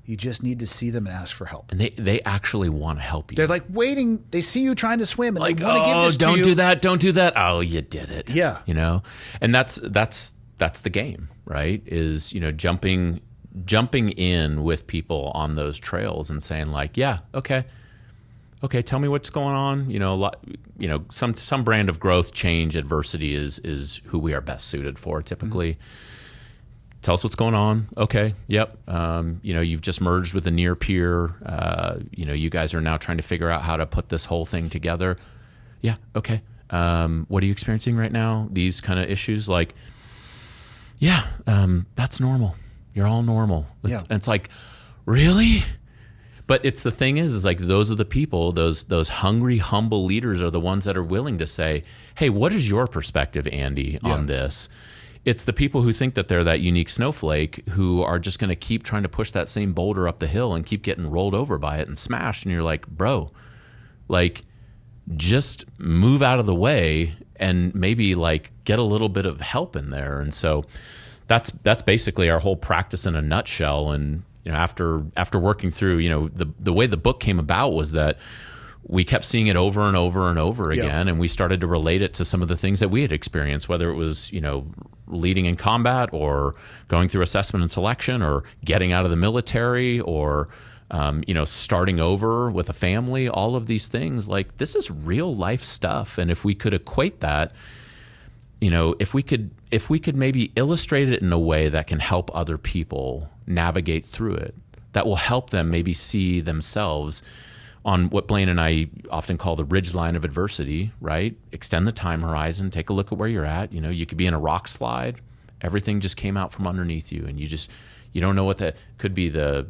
You just need to see them and ask for help. And they actually want to help you. They're like waiting. They see you trying to swim and like, they want to give this to you. Don't do that. Oh, you did it. Yeah. You know, and that's the game, right? Is, you know, jumping in with people on those trails and saying like, yeah, okay, tell me what's going on. You know, some brand of growth, change, adversity is who we are best suited for typically. Tell us what's going on. Okay. Yep. You know, you've just merged with a near peer. You know, you guys are now trying to figure out how to put this whole thing together. Yeah. Okay. What are you experiencing right now? These kind of issues, like, yeah, that's normal. You're all normal. It's like, really? But it's the thing is like, those are the people, those hungry, humble leaders are the ones that are willing to say, hey, what is your perspective, Andy, on this? It's the people who think that they're that unique snowflake who are just going to keep trying to push that same boulder up the hill and keep getting rolled over by it and smashed. And you're like, bro, like, just move out of the way and maybe like get a little bit of help in there. And so that's basically our whole practice in a nutshell. And, you know, after working through, you know, the way the book came about was that we kept seeing it over and over and over again, and we started to relate it to some of the things that we had experienced, whether it was, you know, leading in combat or going through assessment and selection or getting out of the military or, you know, starting over with a family, all of these things. Like, this is real life stuff. And if we could equate that, you know, if we could maybe illustrate it in a way that can help other people navigate through it, that will help them maybe see themselves on what Blayne and I often call the ridgeline of adversity, right? Extend the time horizon, take a look at where you're at. You know, you could be in a rock slide. Everything just came out from underneath you, and you don't know what that could be. The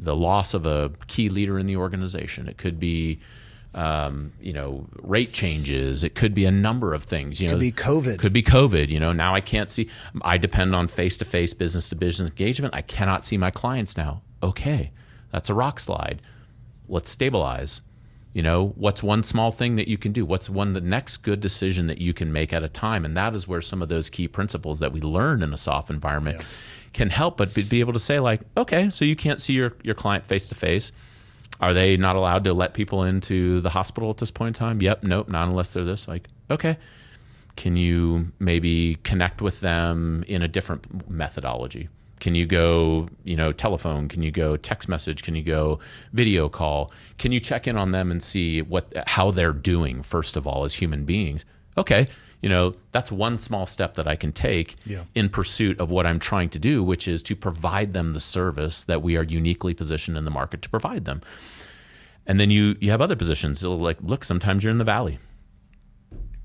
loss of a key leader in the organization. It could be, you know, rate changes. It could be a number of things. You know, could be COVID. You know, now I can't see. I depend on face-to-face, business-to-business engagement. I cannot see my clients now. Okay, that's a rock slide. Let's stabilize. You know, what's one small thing that you can do? What's the next good decision that you can make at a time? And that is where some of those key principles that we learn in a soft environment can help, but be able to say like, okay, so you can't see your client face to face. Are they not allowed to let people into the hospital at this point in time? Yep. Nope. Not unless they're this. Like, okay. Can you maybe connect with them in a different methodology? Can you go, you know, telephone? Can you go text message? Can you go video call? Can you check in on them and see how they're doing, first of all, as human beings? Okay, you know, that's one small step that I can take in pursuit of what I'm trying to do, which is to provide them the service that we are uniquely positioned in the market to provide them. And then you have other positions. Like, look, sometimes you're in the valley.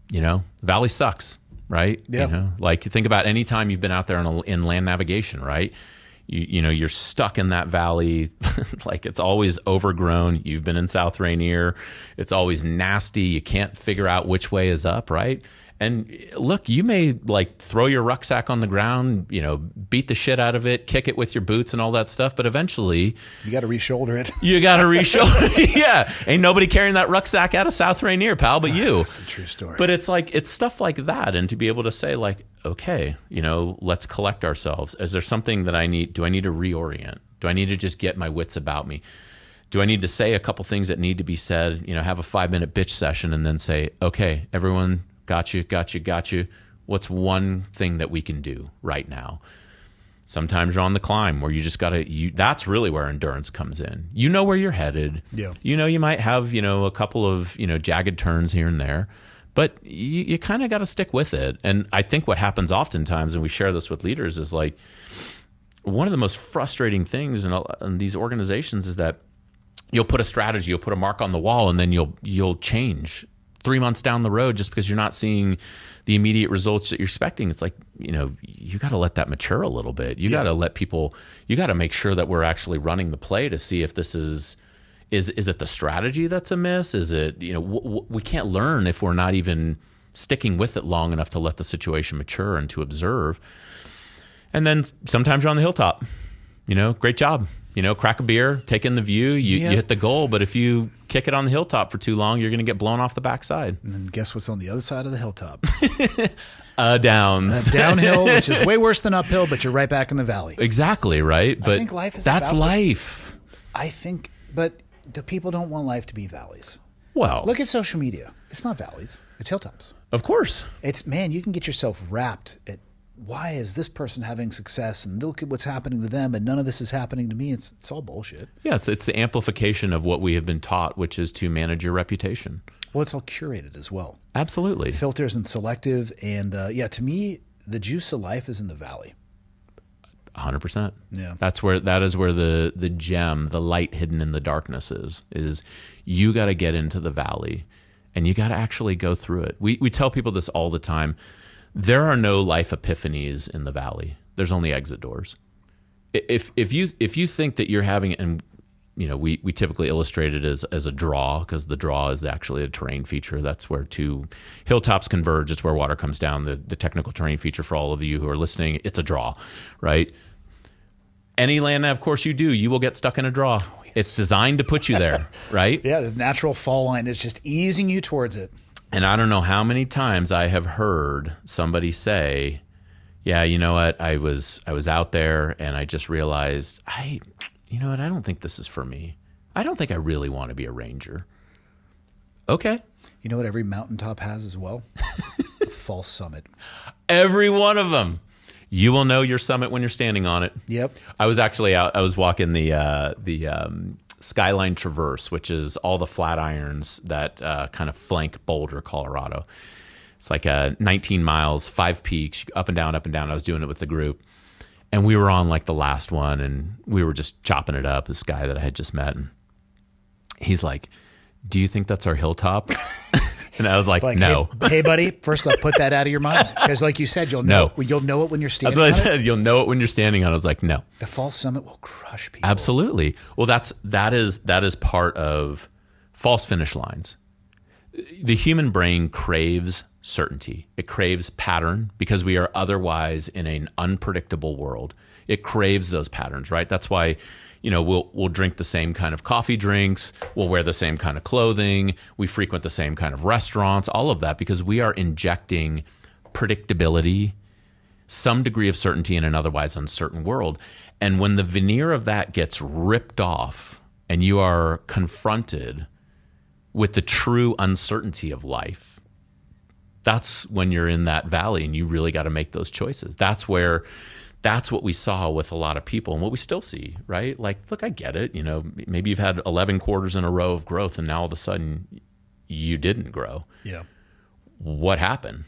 You know, the valley sucks. Right? Yeah. You know, like, think about any time you've been out there in land navigation, right? You know, you're stuck in that valley. Like, it's always overgrown. You've been in South Rainier. It's always nasty. You can't figure out which way is up, right? And look, you may like throw your rucksack on the ground, you know, beat the shit out of it, kick it with your boots and all that stuff. But eventually you got to re-shoulder it. You got to re-shoulder it. Yeah. Ain't nobody carrying that rucksack out of South Rainier, pal, but you. That's a true story. But it's like, it's stuff like that. And to be able to say like, okay, you know, let's collect ourselves. Is there something that do I need to reorient? Do I need to just get my wits about me? Do I need to say a couple things that need to be said, you know, have a 5-minute bitch session and then say, okay, everyone, got you. What's one thing that we can do right now? Sometimes you're on the climb where you just that's really where endurance comes in. You know where you're headed. Yeah. You know, you might have, you know, a couple of, you know, jagged turns here and there, but you kind of got to stick with it. And I think what happens oftentimes, and we share this with leaders, is like, one of the most frustrating things in these organizations is that you'll put a strategy, you'll put a mark on the wall, and then you'll change 3 months down the road just because you're not seeing the immediate results that you're expecting. It's like, you know, you got to let that mature a little bit. You got to let people, you got to make sure that we're actually running the play to see if this is it the strategy that's amiss? Is it, you know, we can't learn if we're not even sticking with it long enough to let the situation mature and to observe. And then sometimes you're on the hilltop, you know, great job. Crack a beer, take in the view, you hit the goal. But if you kick it on the hilltop for too long, you're going to get blown off the backside. And then guess what's on the other side of the hilltop? Downs. Downhill, which is way worse than uphill, but you're right back in the valley. Exactly, right? But I think life is that's life. But the people don't want life to be valleys. Well, look at social media. It's not valleys. It's hilltops. Of course. You can get yourself wrapped at why is this person having success and look at what's happening to them and none of this is happening to me. It's all bullshit. Yeah, it's the amplification of what we have been taught, which is to manage your reputation. Well, it's all curated as well. Absolutely. Filters and selective. And to me, the juice of life is in the valley. 100%. Yeah. That is where the gem, the light hidden in the darkness is you got to get into the valley and you got to actually go through it. We tell people this all the time. There are no life epiphanies in the valley. There's only exit doors. If you think that you're having, and we typically illustrate it as a draw, because the draw is actually a terrain feature. That's where two hilltops converge. It's where water comes down. The technical terrain feature for all of you who are listening, it's a draw, right? Any land nav course you do, you will get stuck in a draw. Oh, yes. It's designed to put you there, right? Yeah, the natural fall line is just easing you towards it. And I don't know how many times I have heard somebody say, yeah, you know what, I was out there and I just realized, you know what, I don't think this is for me. I don't think I really want to be a ranger. Okay. You know what every mountaintop has as well? A false summit. Every one of them. You will know your summit when you're standing on it. Yep. I was actually out. I was walking the Skyline Traverse, which is all the flat irons that kind of flank Boulder, Colorado. It's like 19 miles, 5 peaks, up and down, up and down. I was doing it with the group. And we were on like the last one, and we were just chopping it up, this guy that I had just met. And he's like, do you think that's our hilltop? And I was like no. Hey, buddy, first off, put that out of your mind. Because like you said, you'll know it when you're standing on it. That's what I said. You'll know it when you're standing on it. I was like, no. The false summit will crush people. Absolutely. Well, that is part of false finish lines. The human brain craves certainty. It craves pattern because we are otherwise in an unpredictable world. It craves those patterns, right? That's why, we'll drink the same kind of coffee drinks, we'll wear the same kind of clothing, we frequent the same kind of restaurants, all of that because we are injecting predictability, some degree of certainty in an otherwise uncertain world. And when the veneer of that gets ripped off and you are confronted with the true uncertainty of life, that's when you're in that valley and you really got to make those choices. That's what we saw with a lot of people and what we still see, right? Like, look, I get it. Maybe you've had 11 quarters in a row of growth and now all of a sudden you didn't grow. Yeah. What happened?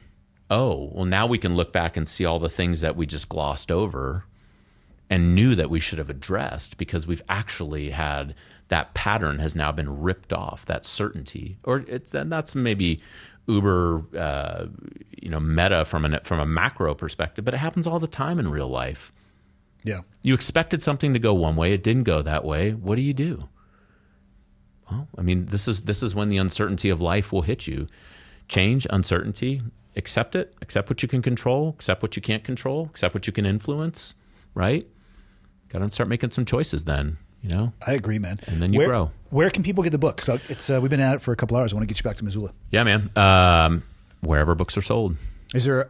Oh, well, now we can look back and see all the things that we just glossed over and knew that we should have addressed because we've actually had that pattern has now been ripped off, that certainty. And that's maybe uber meta from a macro perspective, but it happens all the time in real life. Yeah. You expected something to go one way, it didn't go that way. What do you do? Well, I mean, this is when the uncertainty of life will hit you. Change, uncertainty, accept it, accept what you can control, accept what you can't control, accept what you can influence, right? Got to start making some choices then. I agree, man. And then you grow. Where can people get the book? So it's we've been at it for a couple hours. I want to get you back to Missoula. Yeah, man. Wherever books are sold. Is there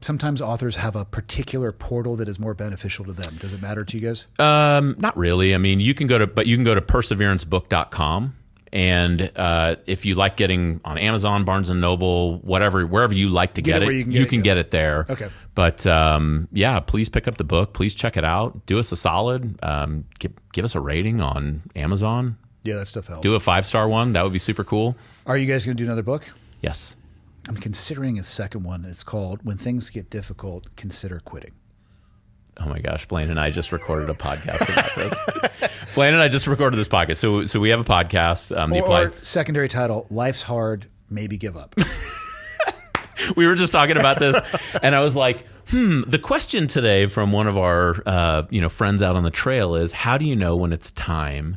sometimes authors have a particular portal that is more beneficial to them? Does it matter to you guys? Not really. I mean, you can go to perseverancebook.com. And if you like getting on Amazon, Barnes & Noble, wherever you like to get it, you can get it there. Okay. But please pick up the book. Please check it out. Do us a solid. Give us a rating on Amazon. Yeah, that stuff helps. Do a 5-star one. That would be super cool. Are you guys going to do another book? Yes. I'm considering a second one. It's called When Things Get Difficult, Consider Quitting. Oh my gosh, Blayne and I just recorded a podcast about this. Blayne and I just recorded this podcast. So we have a podcast. Or secondary title, Life's Hard, Maybe Give Up. We were just talking about this, and I was like, the question today from one of our friends out on the trail is, how do you know when it's time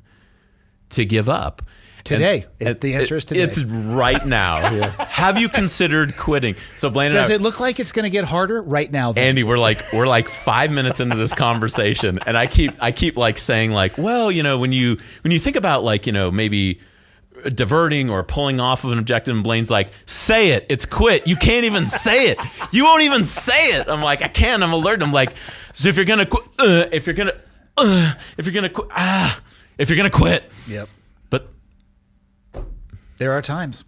to give up? Today. The answer is today. It's right now. Have you considered quitting? So Blayne, does it look like it's going to get harder right now? Then? Andy, we're like 5 minutes into this conversation, and I keep like saying like, well, when you think about like maybe diverting or pulling off of an objective, and Blayne's like, say it, it's quit. You can't even say it. You won't even say it. I'm like, I can. I'm alert. I'm like, so if you're gonna quit, if you're gonna quit. Yep. But there are times.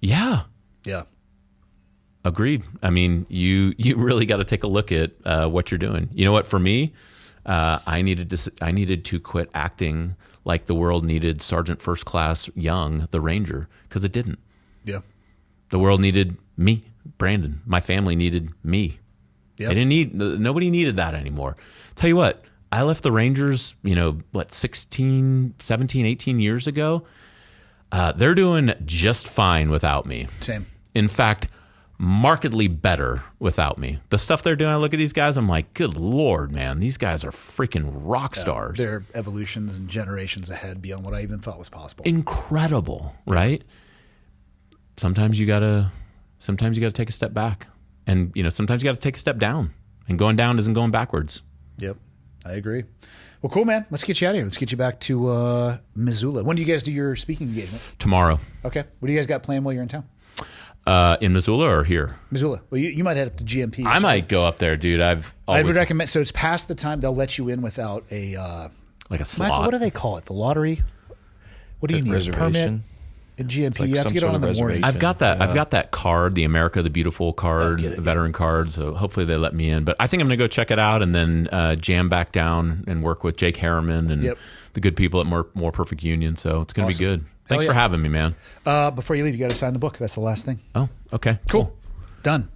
Yeah. Agreed. I mean, you really got to take a look at what you're doing. You know what? For me, I needed to quit acting like the world needed Sergeant First Class Young, the Ranger, because it didn't. Yeah. The world needed me, Brandon. My family needed me. Yep. Nobody needed that anymore. Tell you what, I left the Rangers, 16, 17, 18 years ago. They're doing just fine without me. Same. In fact, markedly better without me. The stuff they're doing, I look at these guys, I'm like, good Lord, man, these guys are freaking rock stars. They're evolutions and generations ahead beyond what I even thought was possible. Incredible, right? Sometimes you gotta take a step back. And sometimes you gotta take a step down. And going down isn't going backwards. Yep. I agree. Well, cool, man. Let's get you out of here. Let's get you back to Missoula. When do you guys do your speaking engagement? Tomorrow. Okay. What do you guys got planned while you're in town? In Missoula or here? Missoula. Well, you might head up to GMP. I might go up there, dude. I would recommend. So it's past the time they'll let you in without a like a slot. Michael, what do they call it? The lottery? What do you need? Reservation. Permit? In GMP, like you have to get on in the morning. I've got that. I've got that card, the America the Beautiful card, veteran card. So hopefully they let me in. But I think I'm going to go check it out and then jam back down and work with Jake Harriman and the good people at More Perfect Union. So it's going to be good. Thanks for having me, man. Before you leave, you got to sign the book. That's the last thing. Oh, okay. Cool. Done.